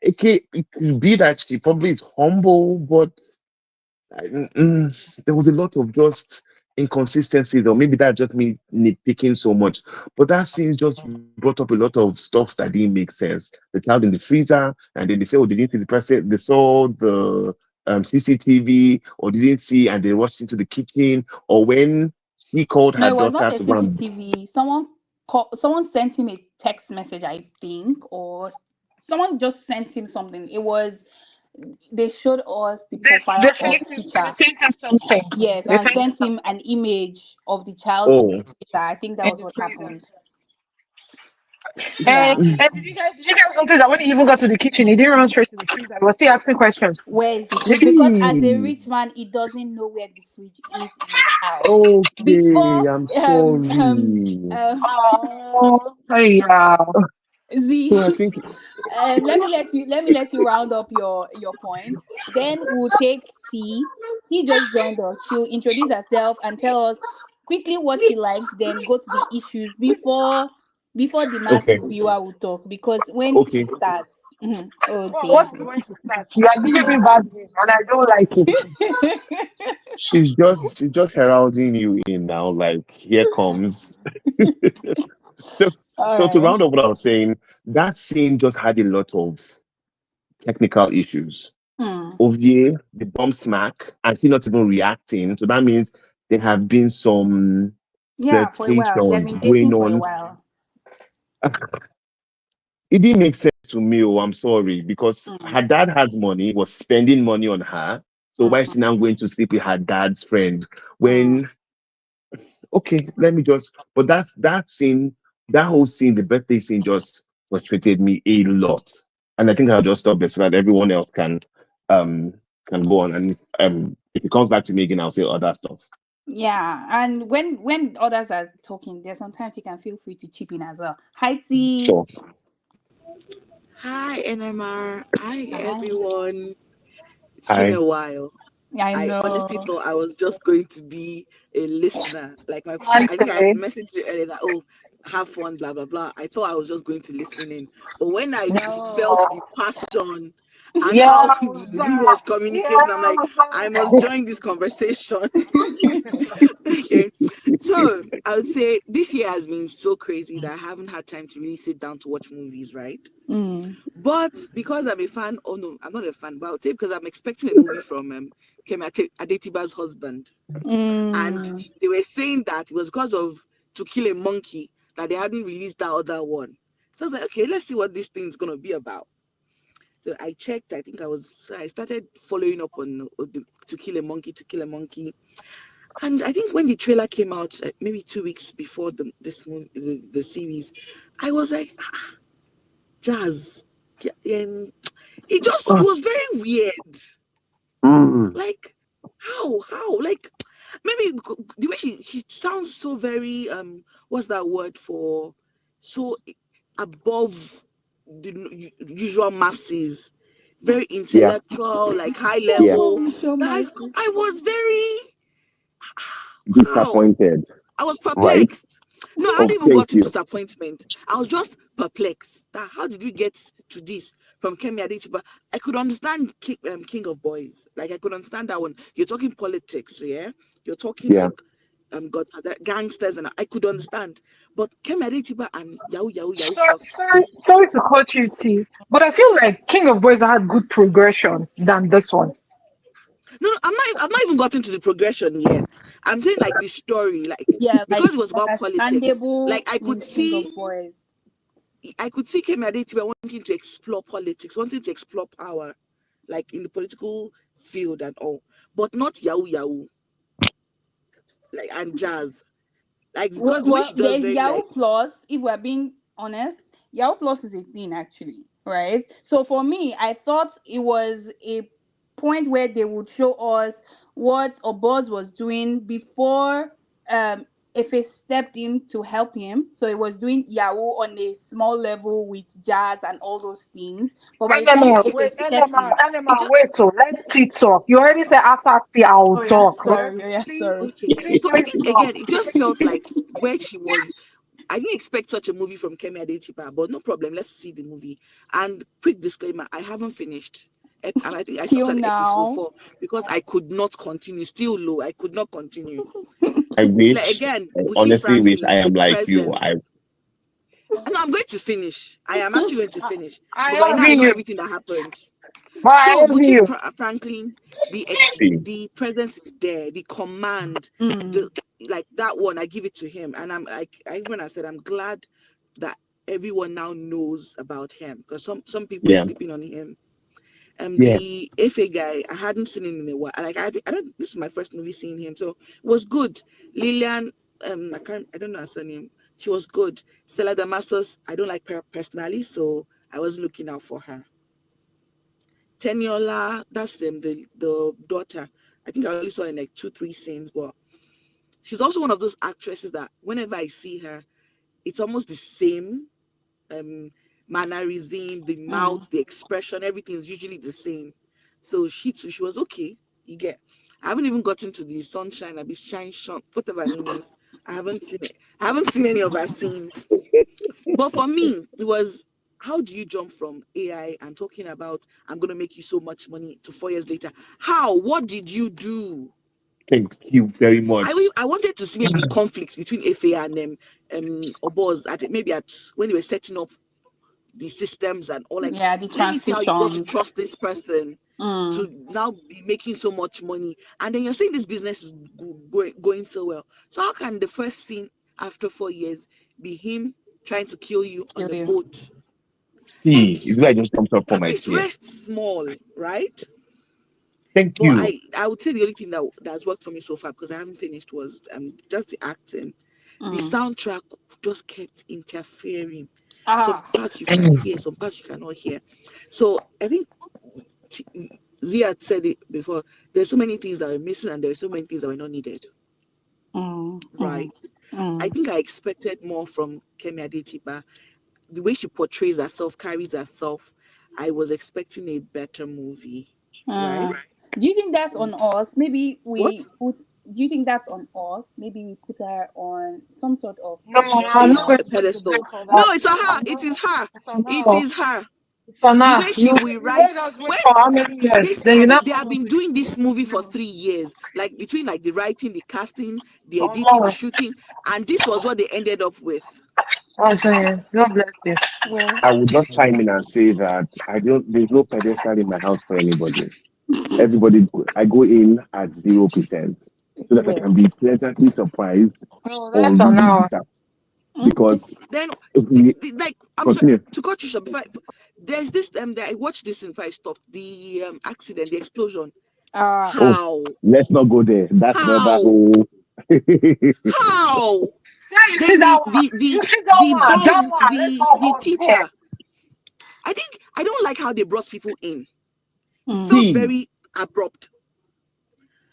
Speaker 1: It could be that she probably is humble, but there was a lot of just inconsistencies, or maybe that's just me nitpicking so much. But that scene just brought up a lot of stuff that didn't make sense. The child in the freezer, and then they say, oh, they didn't see the person, they saw the CCTV, or they didn't see, and they rushed into the kitchen, or when she called
Speaker 2: No,
Speaker 1: her
Speaker 2: it was not
Speaker 1: daughter
Speaker 2: a
Speaker 1: to go and,
Speaker 2: CCTV. Someone sent him a text message, I think, or someone just sent him something. It was they showed us the profile of
Speaker 3: They
Speaker 2: teacher.
Speaker 3: sent him something.
Speaker 2: Yes,
Speaker 3: They
Speaker 2: and
Speaker 3: sent him
Speaker 2: sent him
Speaker 3: something.
Speaker 2: an image of the child in the
Speaker 1: oh,
Speaker 2: freezer. I think that
Speaker 3: In
Speaker 2: was
Speaker 3: the
Speaker 2: what
Speaker 3: freezer.
Speaker 2: happened.
Speaker 3: And,
Speaker 2: Yeah.
Speaker 3: did you guys notice that when he even got to the kitchen, he didn't run straight to the freezer. He was still asking questions.
Speaker 2: Where is the
Speaker 3: The
Speaker 2: fridge?
Speaker 3: ki-
Speaker 2: Because as a
Speaker 1: hey,
Speaker 2: rich man, he doesn't know where the fridge is in his house. Before
Speaker 1: okay, I'm
Speaker 2: um um
Speaker 1: sorry.
Speaker 2: um
Speaker 3: Oh, yeah.
Speaker 1: So I
Speaker 2: Z,
Speaker 1: think
Speaker 2: let me let you round up your points. Then we'll take T. T just joined us. She'll introduce herself and tell us quickly what she likes, then go to the issues before the mass
Speaker 1: okay,
Speaker 2: viewer will talk. Because when she
Speaker 1: okay.
Speaker 2: starts, Oh,
Speaker 3: Well, what is
Speaker 2: Jesus.
Speaker 3: going to start? You are giving me bad name, and I don't like it.
Speaker 1: She's just heralding you in now, like here comes. So
Speaker 2: All
Speaker 1: so to
Speaker 2: right.
Speaker 1: round up what I was saying, that scene just had a lot of technical issues.
Speaker 2: Mm.
Speaker 1: Ovie, the bomb smack, and he not even reacting. So that means there have been some
Speaker 2: Yeah, for a while. They've
Speaker 1: flirtations
Speaker 2: been
Speaker 1: going
Speaker 2: dating for a
Speaker 1: on.
Speaker 2: while.
Speaker 1: It didn't make sense to me. Oh, I'm sorry, because
Speaker 2: Mm.
Speaker 1: her dad has money, was spending money on her. So why is
Speaker 2: Mm.
Speaker 1: she now going to sleep with her dad's friend?
Speaker 2: Mm.
Speaker 1: When okay, let me just. But that scene, that whole scene, the birthday scene, just frustrated me a lot. And I think I'll just stop there so that everyone else um can go on. And if it comes back to me again, I'll say other stuff.
Speaker 2: Yeah, and when others are talking, there's sometimes you can feel free to chip in as well. Hi T.
Speaker 1: Sure.
Speaker 4: Hi, NMR. Hi,
Speaker 2: Hi.
Speaker 4: everyone. It's been
Speaker 1: I
Speaker 4: a while.
Speaker 2: I
Speaker 4: I honestly
Speaker 2: know.
Speaker 4: thought I was just going to be a listener. Like I think I
Speaker 3: Honestly,
Speaker 4: messaged you earlier that have fun, blah blah blah. I thought I was just going to listen in, but when I felt
Speaker 3: no.
Speaker 4: the passion and
Speaker 3: Yeah,
Speaker 4: how
Speaker 3: I was
Speaker 4: Z was
Speaker 3: Yeah,
Speaker 4: communicating, I'm
Speaker 3: I
Speaker 4: like,
Speaker 3: was
Speaker 4: I must
Speaker 3: there.
Speaker 4: join this conversation. Okay, so I would say this year has been so crazy that I haven't had time to really sit down to watch movies, right?
Speaker 2: Mm.
Speaker 4: But because I'm a fan, oh no, I'm not a fan, but I'll say because I'm expecting a movie from Kemi Adetiba's husband. And
Speaker 2: Mm.
Speaker 4: they were saying that it was because of To Kill a Monkey that they hadn't released that other one. So I was like, okay, let's see what this thing's gonna be about. So I checked, I started following up on To Kill a Monkey, To Kill a Monkey. And I think when the trailer came out, maybe 2 weeks before the series, I was like, Jazz. Yeah, it was very weird.
Speaker 1: Mm.
Speaker 4: Like, like maybe the way she sounds so very what's that word for, so above the usual masses, very
Speaker 1: Yeah,
Speaker 4: intellectual, like high
Speaker 1: yeah.
Speaker 4: level,
Speaker 2: Visual
Speaker 4: that
Speaker 2: masses.
Speaker 4: I was very, how
Speaker 1: Disappointed,
Speaker 4: I was
Speaker 1: right?
Speaker 4: perplexed. No, I
Speaker 1: Oh,
Speaker 4: hadn't even
Speaker 1: thank
Speaker 4: got to
Speaker 1: you.
Speaker 4: disappointment. I was just perplexed. That how did we get to this from Kemi Adetiba? I could understand King of Boys. Like I could understand that one. You're talking politics, yeah. You're talking
Speaker 1: Yeah.
Speaker 4: like Godfather gangsters, and I could understand. But Kemi Adetiba and Yahoo Yahoo Yahoo Plus.
Speaker 3: Sorry to cut you, T, but I feel like King of Boys had good progression than this one.
Speaker 4: No, no, I've not even gotten to the progression yet. I'm saying like the story, like
Speaker 2: Yeah, like
Speaker 4: because it was about politics. Like
Speaker 2: understandable in King of Boys.
Speaker 4: I could see Kemi Adetiba wanting to explore politics, wanting to explore power, like in the political field and all, but not Yahoo Yahoo, like and jazz, like because the way
Speaker 2: Well,
Speaker 4: she does
Speaker 2: there's
Speaker 4: very
Speaker 2: Yahoo
Speaker 4: like
Speaker 2: Plus. If we're being honest, Yahoo Plus is a thing actually, right? So for me, I thought it was a point where they would show us what Oboz was doing before Efe stepped in to help him. So it was doing Yahoo on a small level with jazz and all those things. But by the time
Speaker 3: NMR,
Speaker 2: Efe
Speaker 3: wait,
Speaker 2: stepped in, it
Speaker 3: NMR,
Speaker 2: just
Speaker 3: wait, so let T talk. You already said after T, I will
Speaker 2: oh yeah,
Speaker 3: talk.
Speaker 2: sorry, oh yeah, sorry.
Speaker 4: okay. So I
Speaker 3: Please
Speaker 4: think
Speaker 3: talk.
Speaker 4: again, it just felt like where she was. I didn't expect such a movie from Kemi Adetiba, but no problem. Let's see the movie. And quick disclaimer: I haven't finished. I think I stopped
Speaker 2: Till
Speaker 4: at episode
Speaker 2: now.
Speaker 4: 4 because I could not continue. Still low. I could not continue.
Speaker 1: I
Speaker 4: Like
Speaker 1: wish,
Speaker 4: again,
Speaker 1: I
Speaker 4: Buchi
Speaker 1: honestly wish I
Speaker 4: Franklin, the
Speaker 1: am like you. I
Speaker 4: presence. And I'm going to finish. I am actually going to
Speaker 3: I,
Speaker 4: finish.
Speaker 3: I
Speaker 4: But by now I
Speaker 3: envy
Speaker 4: know
Speaker 3: you,
Speaker 4: everything that happened.
Speaker 3: but I
Speaker 4: So
Speaker 3: envy
Speaker 4: Buchi
Speaker 3: you.
Speaker 4: Franklin,
Speaker 1: see.
Speaker 4: the presence is there, the command, the
Speaker 2: Mm,
Speaker 4: like that one. I give it to him, and I'm like, I said, I'm glad that everyone now knows about him because some people were
Speaker 1: Yeah.
Speaker 4: sleeping on him.
Speaker 1: Yes.
Speaker 4: The FA guy, I hadn't seen him in a while. Like I don't. This is my first movie seeing him, so it was good. Lillian, I don't know her surname. She was good. Stella Damasos, I don't like her personally, so I was looking out for her. Teniola, that's the daughter. I think I only saw her in like 2 3 scenes, but she's also one of those actresses that whenever I see her, it's almost the same um mannerism, the
Speaker 2: mm.
Speaker 4: mouth, the expression, everything's usually the same. So she too, she was okay. You get. I haven't even gotten to the sunshine, I'll be shine, whatever her name is. I haven't seen it. I haven't seen any of her scenes. But for me, it was how do you jump from AI and talking about I'm gonna make you so much money to 4 years later? How? What did you do?
Speaker 1: Thank you very much.
Speaker 4: I wanted to see maybe the conflicts between FA and Obos at maybe at when they were setting up the systems and all. Like,
Speaker 2: Yeah, the
Speaker 4: let me see how you got to
Speaker 2: transitions.
Speaker 4: trust this person
Speaker 2: Mm,
Speaker 4: to now be making so much money, and then you're saying this business is going so well. So how can the first scene after 4 years be him trying to kill you on
Speaker 2: kill
Speaker 4: the
Speaker 2: you.
Speaker 4: boat?
Speaker 1: See,
Speaker 4: Like,
Speaker 1: it's where I just jumped up for
Speaker 4: at
Speaker 1: my
Speaker 4: least
Speaker 1: chair.
Speaker 4: rest small, right?
Speaker 1: Thank
Speaker 4: But
Speaker 1: you.
Speaker 4: I would say the only thing that has worked for me so far, because I haven't finished, was just the acting. The
Speaker 2: Mm.
Speaker 4: soundtrack just kept interfering. Some
Speaker 2: Ah,
Speaker 4: parts you can hear, some parts you cannot hear. So I think Zia had said it before. There's so many things that were missing, and there's so many things that were not needed.
Speaker 2: mm, mm,
Speaker 4: Right? I
Speaker 2: mm,
Speaker 4: think I expected more from Kemi Adetiba. The way she portrays herself, carries herself. I was expecting a better movie.
Speaker 2: mm.
Speaker 4: Right?
Speaker 2: Do you think that's on
Speaker 4: And
Speaker 2: us? Maybe
Speaker 4: what?
Speaker 2: we put. Do you think that's on us? Maybe we put her on some sort of
Speaker 3: No, I'm not
Speaker 2: pedestal.
Speaker 3: going
Speaker 4: A
Speaker 3: to take the blame
Speaker 4: pedestal.
Speaker 3: for
Speaker 4: No,
Speaker 3: that.
Speaker 4: it's on her.
Speaker 3: I'm
Speaker 4: It
Speaker 3: not.
Speaker 4: is her.
Speaker 3: It's on
Speaker 4: It
Speaker 3: now.
Speaker 4: is her.
Speaker 3: It's on
Speaker 4: The
Speaker 3: now.
Speaker 4: way she will
Speaker 3: You made
Speaker 4: write.
Speaker 3: us wait
Speaker 4: When
Speaker 3: for how many years?
Speaker 4: they
Speaker 3: Then you
Speaker 4: said
Speaker 3: now
Speaker 4: they
Speaker 3: come
Speaker 4: have
Speaker 3: up
Speaker 4: been
Speaker 3: with
Speaker 4: doing this movie for
Speaker 3: no.
Speaker 4: 3 years, like between like the writing, the casting, the editing, the
Speaker 3: Oh,
Speaker 4: shooting, and this was what they ended up with.
Speaker 3: I'm saying, God bless you.
Speaker 2: Well,
Speaker 1: I would just chime in and say that I don't. There's no pedestal in my house for anybody. Everybody, I go in at 0% so that I
Speaker 2: well.
Speaker 1: can be pleasantly surprised
Speaker 3: Oh,
Speaker 1: or
Speaker 3: that's on
Speaker 1: really
Speaker 3: now.
Speaker 1: bitter.
Speaker 2: Okay.
Speaker 1: Because
Speaker 4: Then,
Speaker 1: if we
Speaker 4: like, I'm sorry
Speaker 1: continue,
Speaker 4: to cut you short. Before there's this that I watched this before I stopped the accident, the explosion.
Speaker 2: Ah,
Speaker 1: oh,
Speaker 4: How?
Speaker 1: let's not go there. That's another
Speaker 4: How?
Speaker 1: whole.
Speaker 4: How?
Speaker 3: Yeah, you see
Speaker 4: Then
Speaker 3: that one. You see that
Speaker 4: the
Speaker 3: one. That
Speaker 4: bald
Speaker 3: one. Let's all
Speaker 4: the
Speaker 3: go there.
Speaker 4: teacher. I don't like how they brought people in. It
Speaker 2: mm,
Speaker 4: felt
Speaker 1: See,
Speaker 4: very abrupt.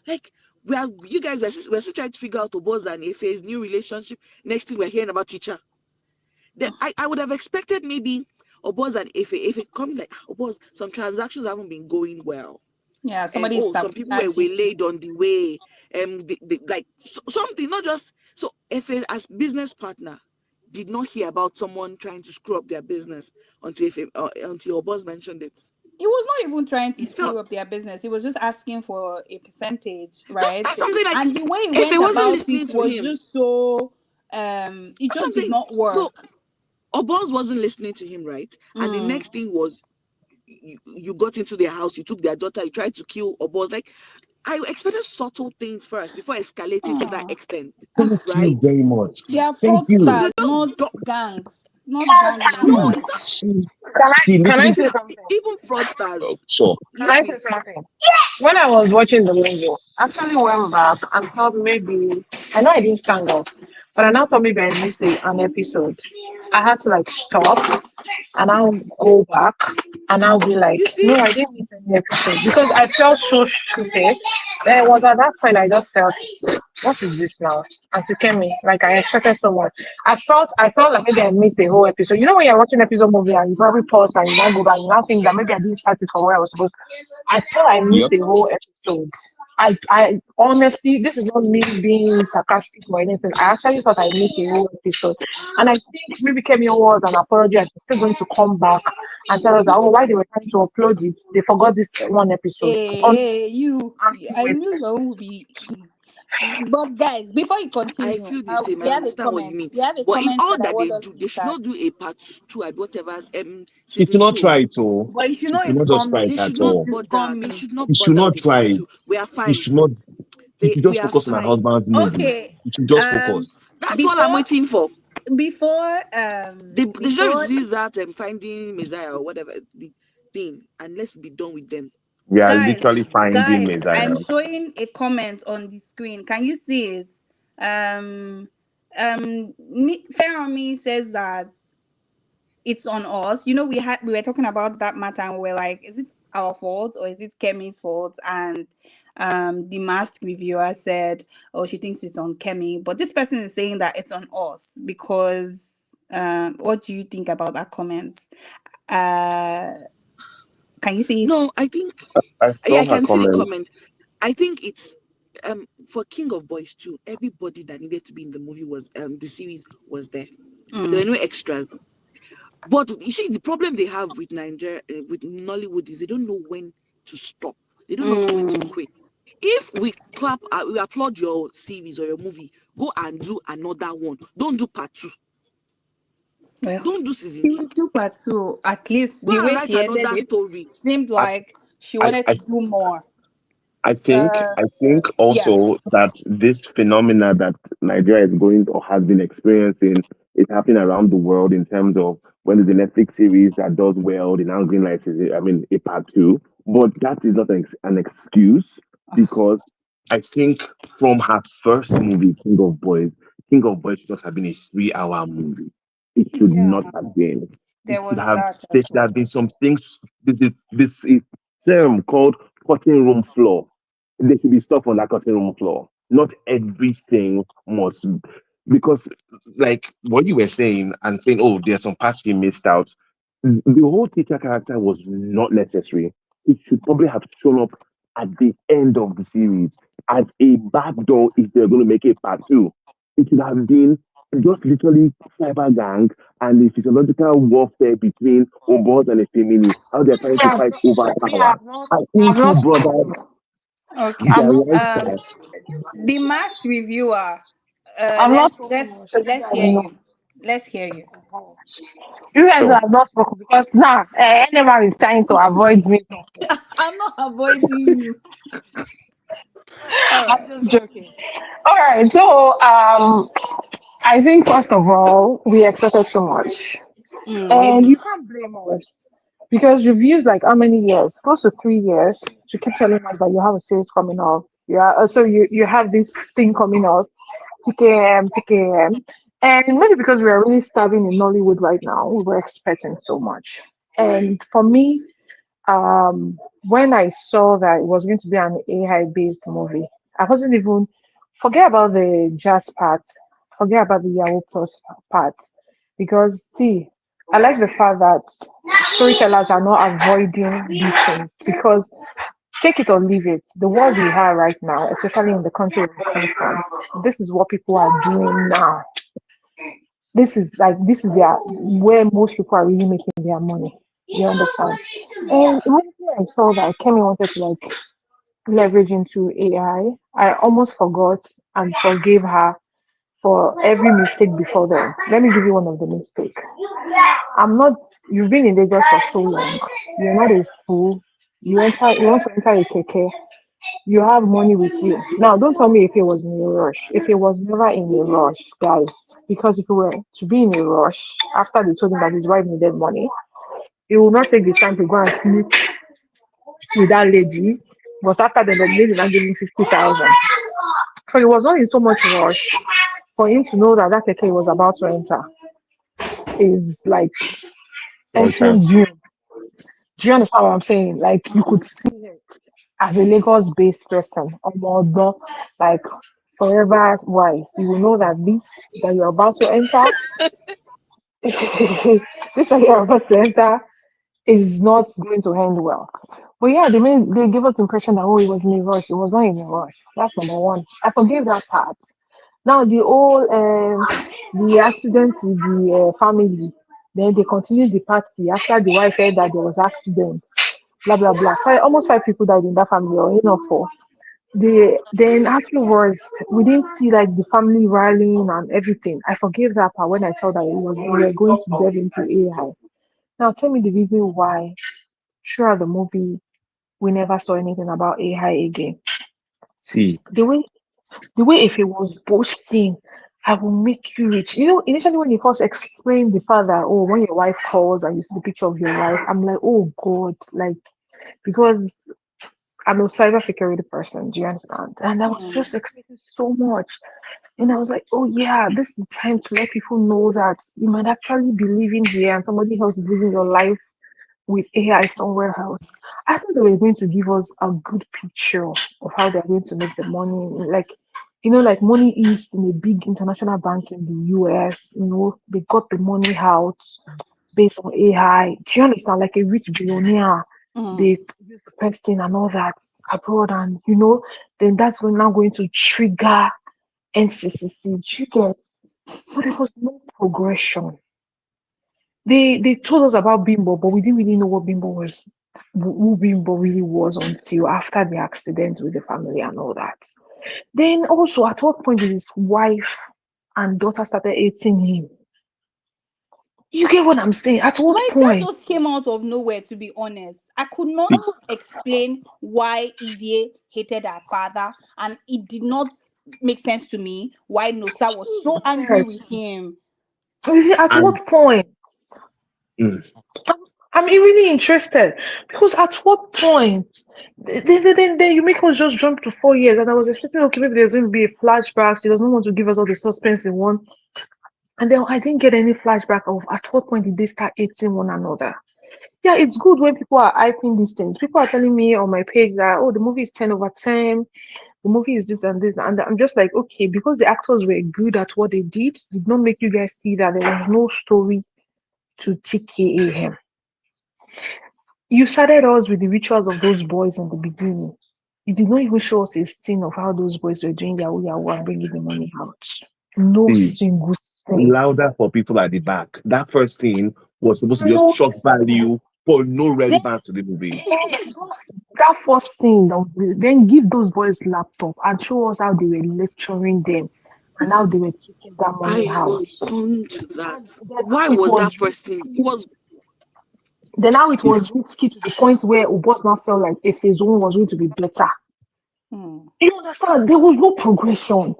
Speaker 4: Like, well, you guys we're still trying to figure out Oboz and Efe's new relationship. Next thing we're hearing about teacher. Then I would have expected maybe Oboz and Efe come like, Oboz, some transactions haven't been going well.
Speaker 2: yeah, somebody is
Speaker 4: Some people were
Speaker 2: sabotaging.
Speaker 4: waylaid on the way. Like something, not just so. Efe as business partner did not hear about someone trying to screw up their business until Oboz mentioned it.
Speaker 2: He was not even trying to
Speaker 4: It felt
Speaker 2: screw up their business. He was just asking for a percentage, right?
Speaker 4: that's something like
Speaker 2: And the way he
Speaker 4: Efe
Speaker 2: went
Speaker 4: wasn't
Speaker 2: about it
Speaker 4: listening to
Speaker 2: was
Speaker 4: him.
Speaker 2: just so it
Speaker 4: That's
Speaker 2: just did
Speaker 4: something.
Speaker 2: not
Speaker 4: So
Speaker 2: work.
Speaker 4: Oboz wasn't listening to him, right? And the
Speaker 2: Mm,
Speaker 4: next thing was you got into their house, you took their daughter, you tried to kill Oboz. Like, I expected subtle things first before escalating to that
Speaker 2: mm.
Speaker 4: extent,
Speaker 1: thank you
Speaker 4: right?
Speaker 1: very much.
Speaker 2: They are
Speaker 1: Thank
Speaker 4: So
Speaker 1: you.
Speaker 4: they
Speaker 2: fraudsters,
Speaker 4: just
Speaker 2: not
Speaker 4: ducked.
Speaker 2: gangs, not gang
Speaker 1: See,
Speaker 4: No,
Speaker 2: members.
Speaker 4: it's not.
Speaker 1: see,
Speaker 3: Can I
Speaker 1: see,
Speaker 3: can I
Speaker 1: literally,
Speaker 3: say
Speaker 4: See,
Speaker 3: something?
Speaker 4: even fraudsters.
Speaker 1: sure.
Speaker 3: Can
Speaker 4: Yeah,
Speaker 3: I say
Speaker 4: please.
Speaker 3: something? When I was watching the movie, I actually went back and thought maybe I know I didn't stand up, but I now thought maybe I missed an episode. I had to like stop and I'll go back and I'll be like,
Speaker 4: You see,
Speaker 3: no, I didn't miss any episode because I felt so stupid. Then it was at that point I just felt, what is this now? Auntie Kemi, like I expected so much. I felt like maybe I missed the whole episode. You know when you're watching episode movie and you probably pause and you now go back, you now think that maybe I didn't start it from where I was supposed to. I felt I missed
Speaker 1: Yep.
Speaker 3: the whole episode. I honestly, this is not me being sarcastic or anything. I actually thought I missed the whole episode. And I think maybe Kemi was an apology and she's still going to come back and tell us that, oh, why they were trying to upload it, they forgot this one episode.
Speaker 2: Hey,
Speaker 3: Honestly,
Speaker 2: you.
Speaker 3: I'm still
Speaker 2: I knew
Speaker 3: waiting.
Speaker 2: someone would be. But guys, before you
Speaker 4: I
Speaker 2: continue,
Speaker 4: feel the same. I
Speaker 2: we have a
Speaker 4: understand what you
Speaker 2: comment.
Speaker 4: mean.
Speaker 2: We have a
Speaker 4: But in
Speaker 2: comment
Speaker 4: all
Speaker 2: that I
Speaker 4: that they
Speaker 2: want us
Speaker 4: do,
Speaker 2: to
Speaker 4: they
Speaker 2: look
Speaker 4: should
Speaker 2: at.
Speaker 4: not do a part two, whatever's
Speaker 1: She should
Speaker 4: season
Speaker 1: not
Speaker 4: two.
Speaker 1: try it, oh.
Speaker 2: But you should
Speaker 1: She
Speaker 2: know
Speaker 1: should
Speaker 2: it's
Speaker 1: not just try it
Speaker 4: They
Speaker 2: coming.
Speaker 4: should
Speaker 1: at
Speaker 4: not
Speaker 1: all.
Speaker 2: It's
Speaker 4: bother. They
Speaker 2: coming.
Speaker 4: should not
Speaker 1: She should
Speaker 4: bother with
Speaker 1: not
Speaker 4: the
Speaker 1: try
Speaker 4: season
Speaker 1: it.
Speaker 4: two. We are
Speaker 1: She
Speaker 4: fine.
Speaker 1: should not. She should
Speaker 4: We
Speaker 1: just
Speaker 4: are
Speaker 1: focus on her
Speaker 4: fine.
Speaker 1: husband's movie.
Speaker 2: Okay.
Speaker 1: She should just
Speaker 2: Um.
Speaker 1: focus.
Speaker 4: That's all I'm
Speaker 2: Before
Speaker 4: waiting for.
Speaker 2: before
Speaker 4: They should
Speaker 2: before
Speaker 4: release that finding Messiah or whatever the thing, and let's be done with them.
Speaker 1: We are literally
Speaker 2: guys
Speaker 1: finding
Speaker 2: guys I'm
Speaker 1: Messiah.
Speaker 2: showing a comment on the screen. Can you see it? Um. Ferromi says that it's on us. You know, we were talking about that matter and we are like, is it our fault or is it Kemi's fault? And the mask reviewer said, oh, she thinks it's on Kemi, but this person is saying that it's on us because what do you think about that comment? Uh can you see it?
Speaker 4: No, I think
Speaker 1: I
Speaker 4: yeah, I
Speaker 1: saw her
Speaker 4: can see the
Speaker 1: comment.
Speaker 4: comment. I think it's for King of Boys too. Everybody that needed to be in the movie was the series was there. There
Speaker 2: Mm,
Speaker 4: were no extras. But you see, the problem they have with Nigeria, with Nollywood, is they don't know when to stop. They don't know when to
Speaker 2: Mm.
Speaker 4: quit. If we clap, we applaud your series or your movie, go and do another one. Don't do part two.
Speaker 2: Well,
Speaker 4: Don't do season
Speaker 2: she
Speaker 4: two.
Speaker 2: will do part two. At least
Speaker 4: Go
Speaker 2: the
Speaker 4: and
Speaker 2: way
Speaker 4: write
Speaker 2: she ended
Speaker 4: another
Speaker 2: it
Speaker 4: story.
Speaker 2: seemed
Speaker 1: I,
Speaker 2: like she
Speaker 1: I,
Speaker 2: wanted
Speaker 1: I
Speaker 2: to do more. Uh,
Speaker 1: I think
Speaker 2: yeah.
Speaker 1: also that this phenomena that Nigeria is going or has been experiencing is happening around the world in terms of when there's a Netflix series that does well, the now green lights is, I mean, a part two. But that is not an excuse because I think from her first movie, King of Boys should just have been a 3 hour movie. It should
Speaker 2: Yeah,
Speaker 1: not have been. It
Speaker 2: there
Speaker 1: should
Speaker 2: was
Speaker 1: have,
Speaker 2: that as
Speaker 1: there have
Speaker 2: well.
Speaker 1: been some things, this is term called cutting room floor. There should be stuff on that cutting room floor. Not everything must, because like what you were saying and saying, oh, there's some parts you missed out. The whole teacher character was not necessary. It should probably have shown up at the end of the series as a backdoor if they're going to make a part two. It should have been just literally cyber gang and the physiological warfare between Obos and Efemini, how they're trying to
Speaker 3: Yeah,
Speaker 1: fight over
Speaker 3: me,
Speaker 1: power. And
Speaker 3: I've
Speaker 1: in
Speaker 3: not
Speaker 1: two
Speaker 3: spoken.
Speaker 1: brothers,
Speaker 2: Okay.
Speaker 3: I've
Speaker 1: their
Speaker 3: not
Speaker 1: right
Speaker 3: spoken.
Speaker 2: Um, the masked reviewer.
Speaker 3: I've not
Speaker 2: Let's
Speaker 3: spoken.
Speaker 2: let's
Speaker 3: So you
Speaker 2: let's
Speaker 3: guys
Speaker 2: hear
Speaker 3: know.
Speaker 2: you. Let's hear you.
Speaker 3: You guys
Speaker 1: sure.
Speaker 3: have not spoken because now anyone is trying to avoid me talking.
Speaker 2: I'm not avoiding you. All
Speaker 3: I'm
Speaker 2: right.
Speaker 3: just joking. All right. So I think first of all, we expected so much. And
Speaker 2: Maybe.
Speaker 3: you can't blame us because you've used like how many years? Close to 3 years to keep telling us that you have a series coming up. Yeah, so you have this thing coming up, TKM, TKM. And maybe because we are really starving in Nollywood right now, we were expecting so much. And for me, when I saw that it was going to be an AI based movie, I wasn't even forget about the jazz part, forget about the Yahoo Plus part, because see, I like the fact that storytellers are not avoiding these things because take it or leave it, the world we have right now, especially in the country we come from, this is what people are doing now. This is their where most people are really making their money. You understand? And immediately I saw that Kemi wanted to like leverage into AI, I almost forgot and forgave her for every mistake before then. Let me give you one of the mistakes. I'm not you've been in Lagos for so long. You're not a fool. You want to enter a keke, you have money with you. Now, don't tell me if it was in a rush. If it was never in a rush, guys, because if it were to be in a rush after they told him that his wife needed money, he will not take the time to go and sleep with that lady. But after the lady now gave him 50,000. So it was not in so much rush for him to know that that keke was about to enter is like entering
Speaker 1: Nonsense.
Speaker 3: June. Do you understand what I'm saying? Like you could see it as a Lagos-based person, or like forever wise. You will know that this that you're about to enter, this that you're about to enter is not going to end well. But yeah, they give us the impression that oh, it was in a rush. It was not in a rush. That's number one. I forgave that part. Now the accident with the family. Then they continued the party after the wife heard that there was accident. Blah blah blah. Almost five people died in that family, or enough for. Then afterwards, we didn't see like the family rallying and everything. I forgave that part when I saw that it was we were going to delve into AI. Now tell me the reason why throughout the movie we never saw anything about AI again.
Speaker 1: See,
Speaker 3: The way the way if it was boasting, I will make you rich. You know, initially when he first explained the fact that oh, when your wife calls and you see the picture of your wife, I'm like, oh God, like because I'm a cybersecurity person, do you understand? And I was just expecting so much. And I was like, oh yeah, this is the time to let people know that you might actually be living here and somebody else is living your life with AI somewhere else. I thought they were going to give us a good picture of how they're going to make the money. Like, like money is in a big international bank in the US, they got the money out based on AI. Do you understand? Like a rich billionaire,
Speaker 2: Mm.
Speaker 3: they use the person and all that abroad, and then that's when now going to trigger NCCC. Do you get? But there was no progression. They told us about Bimbo, but we didn't really know what Bimbo was, who Bimbo really was until after the accident with the family and all that. Then also, at what point did his wife and daughter started hating him? You get what I'm saying? At what
Speaker 2: Like that
Speaker 3: point?
Speaker 2: just came out of nowhere, to be honest. I could not
Speaker 1: See,
Speaker 2: explain why Evie hated her father, and it did not make sense to me why Nosa was so angry with
Speaker 3: Yes.
Speaker 2: him.
Speaker 3: So you see, at
Speaker 1: and
Speaker 3: what point?
Speaker 1: mm,
Speaker 3: I'm, I'm really interested because at what point? Then you make us just jump to 4 years, and I was expecting, okay, maybe there's going to be a flashback. She doesn't want to give us all the suspense in one, and then I didn't get any flashback of at what point did they start hating one another. Yeah, it's good when people are hyping these things. People are telling me on my page that, oh, the movie is 10/10, the movie is this and this, and I'm just like, okay, because the actors were good at what they did not make you guys see that there was no story to TKAM. You started us with the rituals of those boys in the beginning. You did not even show us a scene of how those boys were doing Yahoo Yahoo and bringing the money out. No
Speaker 1: see,
Speaker 3: single scene.
Speaker 1: louder for people at the back. That first scene was supposed to just
Speaker 3: No
Speaker 1: shock
Speaker 3: scene.
Speaker 1: value for no
Speaker 3: Then,
Speaker 1: relevance to the movie.
Speaker 3: that first scene, then give those boys laptop and show us how they were lecturing them and how they were taking that money
Speaker 4: I
Speaker 3: out.
Speaker 4: was come to that.
Speaker 3: Then
Speaker 4: Why
Speaker 3: how it
Speaker 4: was that
Speaker 3: was
Speaker 4: first thing? It was
Speaker 3: then how it
Speaker 1: If
Speaker 3: was risky to the point where Ubos now felt like if his own was going to be better.
Speaker 2: Hmm.
Speaker 3: You understand? There was no progression.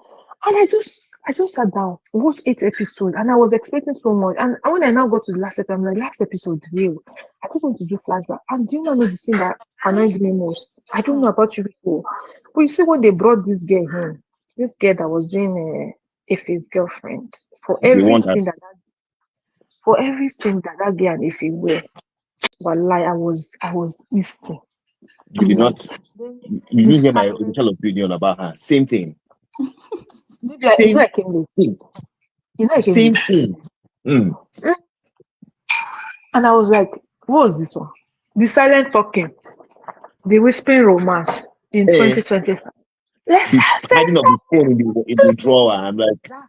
Speaker 3: And I just sat down, watched 8 episodes, and I was expecting so much. And when I now got to the last episode, I'm like, last episode, real. I just want to do flashback. And do you know the scene that annoyed me most? I don't know
Speaker 2: Hmm.
Speaker 3: about you before. But you see when they brought this girl that was doing Ife's girlfriend, for
Speaker 1: they
Speaker 3: every
Speaker 1: want that,
Speaker 3: scene that girl and Ife were, wallahi, I was missing.
Speaker 1: you did not,
Speaker 3: Then
Speaker 1: you
Speaker 3: the
Speaker 1: didn't hear my initial
Speaker 3: silence.
Speaker 1: opinion about her. Same thing.
Speaker 3: Maybe
Speaker 1: Same
Speaker 3: I came late.
Speaker 1: thing.
Speaker 3: I came
Speaker 1: Same
Speaker 3: late.
Speaker 1: thing. Mm.
Speaker 3: And I was like, what was this one? The silent talking, the whispering romance in
Speaker 1: Eh,
Speaker 3: 2025. Let's
Speaker 1: the
Speaker 3: have
Speaker 1: hiding
Speaker 3: sex.
Speaker 1: of the phone in the drawer. I'm like,
Speaker 3: That,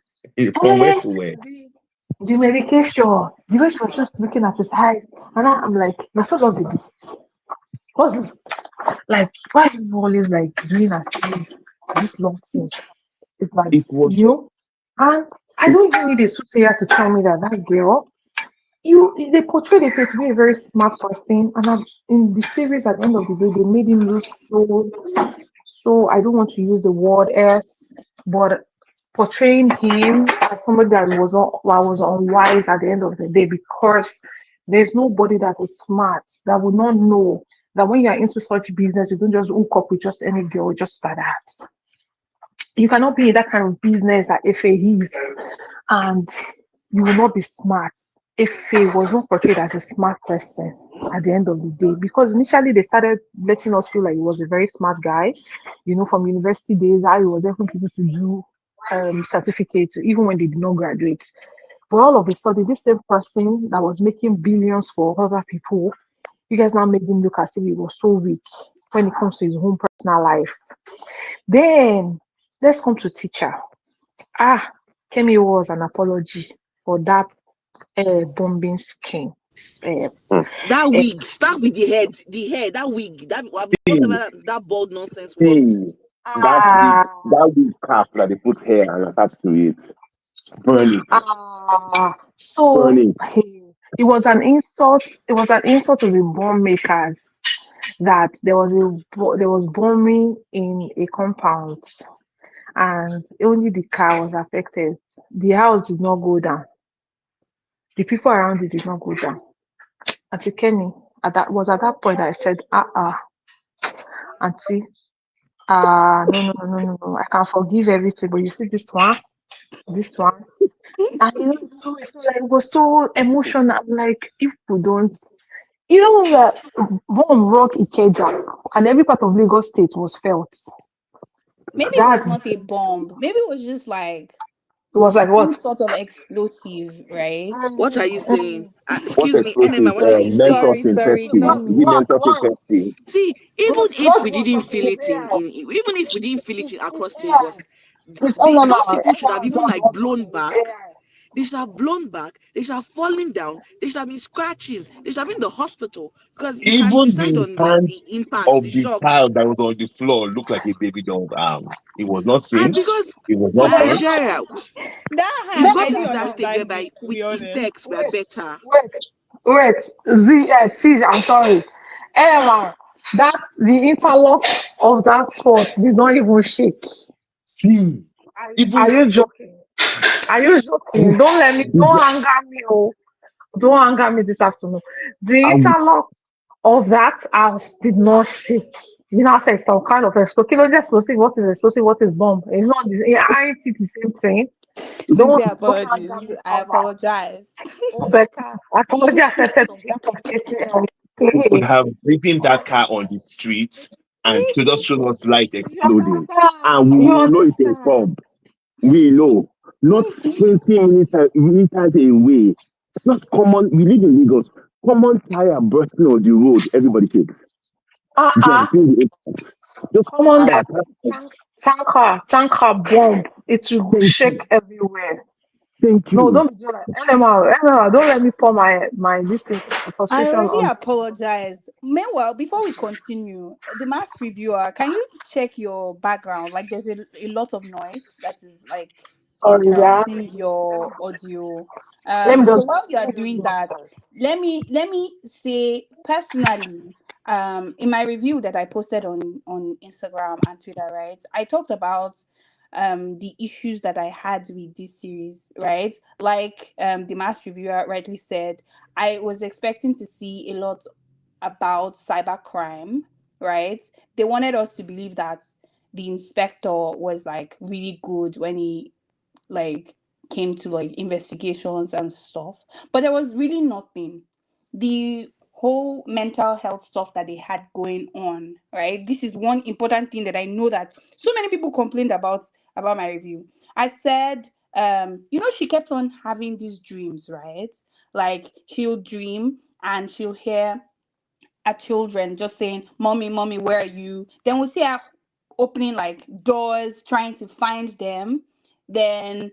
Speaker 1: from where
Speaker 3: eh,
Speaker 1: to where?
Speaker 3: the medication, the way she was just looking at his eye. And I'm like, my son just baby. What's this? Like, why are you always like doing as if this long thing? It's like,
Speaker 1: It was,
Speaker 3: and I
Speaker 1: it,
Speaker 3: don't even need a soothsayer to tell me that that girl, they portrayed him to be a very smart person, and in the series at the end of the day, they made him look so I don't want to use the word S, but portraying him as somebody that was unwise at the end of the day because there's nobody that is smart that would not know that when you're into such business, you don't just hook up with just any girl just like that. You cannot be in that kind of business that Ife is, and you will not be smart. Ife was not portrayed as a smart person at the end of the day because initially they started letting us feel like he was a very smart guy, from university days, how he was helping people to do certificates even when they did not graduate. But all of a sudden, this same person that was making billions for other people, you guys now made him look as if he was so weak when it comes to his own personal life. Then let's come to teacher. Kemi was an apology for that bombing scheme. Uh,
Speaker 1: mm.
Speaker 4: that
Speaker 3: uh,
Speaker 4: wig. Start with the head. The hair, that wig, that whatever
Speaker 1: See,
Speaker 4: that bald nonsense was.
Speaker 1: see,
Speaker 3: ah,
Speaker 1: that big cap that they put here and attached to it. Burn it. Burn
Speaker 3: so
Speaker 1: it.
Speaker 3: it was an insult. It was an insult to the bomb makers that there was bombing in a compound and only the car was affected. The house did not go down. The people around it did not go down. Auntie Kenny, at that point I said, Auntie, no, no, no, no, no. I can forgive everything, but you see this one, and it was so emotional. I'm like, if we don't, that bomb rock Ikeja, and every part of Lagos State was felt.
Speaker 2: Maybe it was
Speaker 3: That
Speaker 2: not a bomb. Maybe it was just like
Speaker 3: it was like
Speaker 2: some
Speaker 3: what?
Speaker 2: sort of explosive, right?
Speaker 4: What are you saying?
Speaker 1: What
Speaker 4: Excuse me, Enema,
Speaker 1: explosive?
Speaker 4: what are you saying?
Speaker 2: Sorry,
Speaker 1: Mentos in
Speaker 2: sorry,
Speaker 1: Pepsi.
Speaker 2: not
Speaker 3: Not
Speaker 1: Is it
Speaker 2: me.
Speaker 3: not
Speaker 1: Mentos in
Speaker 3: once.
Speaker 1: Pepsi?
Speaker 4: See, even if
Speaker 3: Not
Speaker 4: we
Speaker 3: once
Speaker 4: didn't
Speaker 3: was
Speaker 4: feel
Speaker 3: in
Speaker 4: it
Speaker 3: there.
Speaker 4: even if we didn't feel it
Speaker 3: It's
Speaker 4: across
Speaker 3: there.
Speaker 4: Lagos,
Speaker 3: It's NMR.
Speaker 4: those people should have
Speaker 3: NMR is
Speaker 4: even
Speaker 3: not
Speaker 4: like
Speaker 3: bomb
Speaker 4: blown
Speaker 3: in
Speaker 4: back.
Speaker 3: there.
Speaker 4: They should have blown back. They should have fallen down. They should have been scratches. They should have been in the hospital because you can
Speaker 1: Even
Speaker 4: decide
Speaker 1: the
Speaker 4: on the
Speaker 1: hands
Speaker 4: impact, the
Speaker 1: of the
Speaker 4: shock.
Speaker 1: child that was on the floor looked like a baby doll's arms. It was not
Speaker 4: And
Speaker 1: singed.
Speaker 4: because
Speaker 1: It was
Speaker 4: for
Speaker 1: not
Speaker 3: Wait,
Speaker 1: burnt.
Speaker 4: Nigeria,
Speaker 2: That
Speaker 4: we've
Speaker 2: hand, I
Speaker 4: gotten
Speaker 3: no,
Speaker 2: didn't
Speaker 4: to that
Speaker 3: no.
Speaker 4: stage
Speaker 2: understand
Speaker 4: whereby
Speaker 2: it, to be
Speaker 4: with
Speaker 2: honest.
Speaker 4: effects we are
Speaker 3: Wait,
Speaker 4: better.
Speaker 3: wait, wait. See, I'm sorry. Emma, that's the interlock of that spot did not even shake.
Speaker 1: See,
Speaker 3: Are
Speaker 1: even
Speaker 3: you joking? Are you joking? Don't anger me, oh. Don't anger me this afternoon. The
Speaker 1: I would,
Speaker 3: interlock of that house did not shake. You know, I said some kind of explosive. Kilo explosive. What is explosive? What is bomb? It's not this. Aren't it the same thing?
Speaker 2: Sincere
Speaker 3: Don't anger
Speaker 2: apologies.
Speaker 3: me
Speaker 2: I
Speaker 3: for that.
Speaker 2: apologize.
Speaker 3: Oh, Becca, apology accepted on behalf of ATL.
Speaker 1: could
Speaker 3: Hey,
Speaker 1: have driven that car on the street and just showed us light
Speaker 3: you
Speaker 1: exploding.
Speaker 3: understand?
Speaker 1: And we
Speaker 3: You
Speaker 1: will know it's a
Speaker 3: understand?
Speaker 1: bomb. We know. Not 20 meters away. It's not common. We live in Lagos. Common tire bursting on the road. Everybody takes.
Speaker 3: Uh-uh.
Speaker 1: Then feel the impact. Just
Speaker 3: Come on,
Speaker 1: tire.
Speaker 3: that tanker bomb. It will
Speaker 1: Thank you.
Speaker 3: shake everywhere.
Speaker 1: Thank
Speaker 3: No,
Speaker 1: you.
Speaker 3: don't be doing that. Animal, don't let me pour my this thing,
Speaker 2: I
Speaker 3: frustration
Speaker 2: already
Speaker 3: on.
Speaker 2: apologized. Meanwhile, before we continue, the mass reviewer, can you check your background? Like, there's a lot of noise that is like
Speaker 3: Sorry, yeah.
Speaker 2: interrupting your audio. So while you
Speaker 3: Let
Speaker 2: are
Speaker 3: me just
Speaker 2: doing
Speaker 3: go
Speaker 2: that,
Speaker 3: upstairs.
Speaker 2: let me say personally, in my review that I posted on Instagram and Twitter, right? I talked about the issues that I had with this series, right? Like the mass reviewer rightly said, I was expecting to see a lot about cybercrime, right? They wanted us to believe that the inspector was like really good when he like came to like investigations and stuff, but there was really nothing. The whole mental health stuff that they had going on, right? This is one important thing that I know that so many people complained about my review. I said, she kept on having these dreams, right? Like she'll dream and she'll hear her children just saying, "Mommy, mommy, where are you?" Then we'll see her opening like doors, trying to find them. Then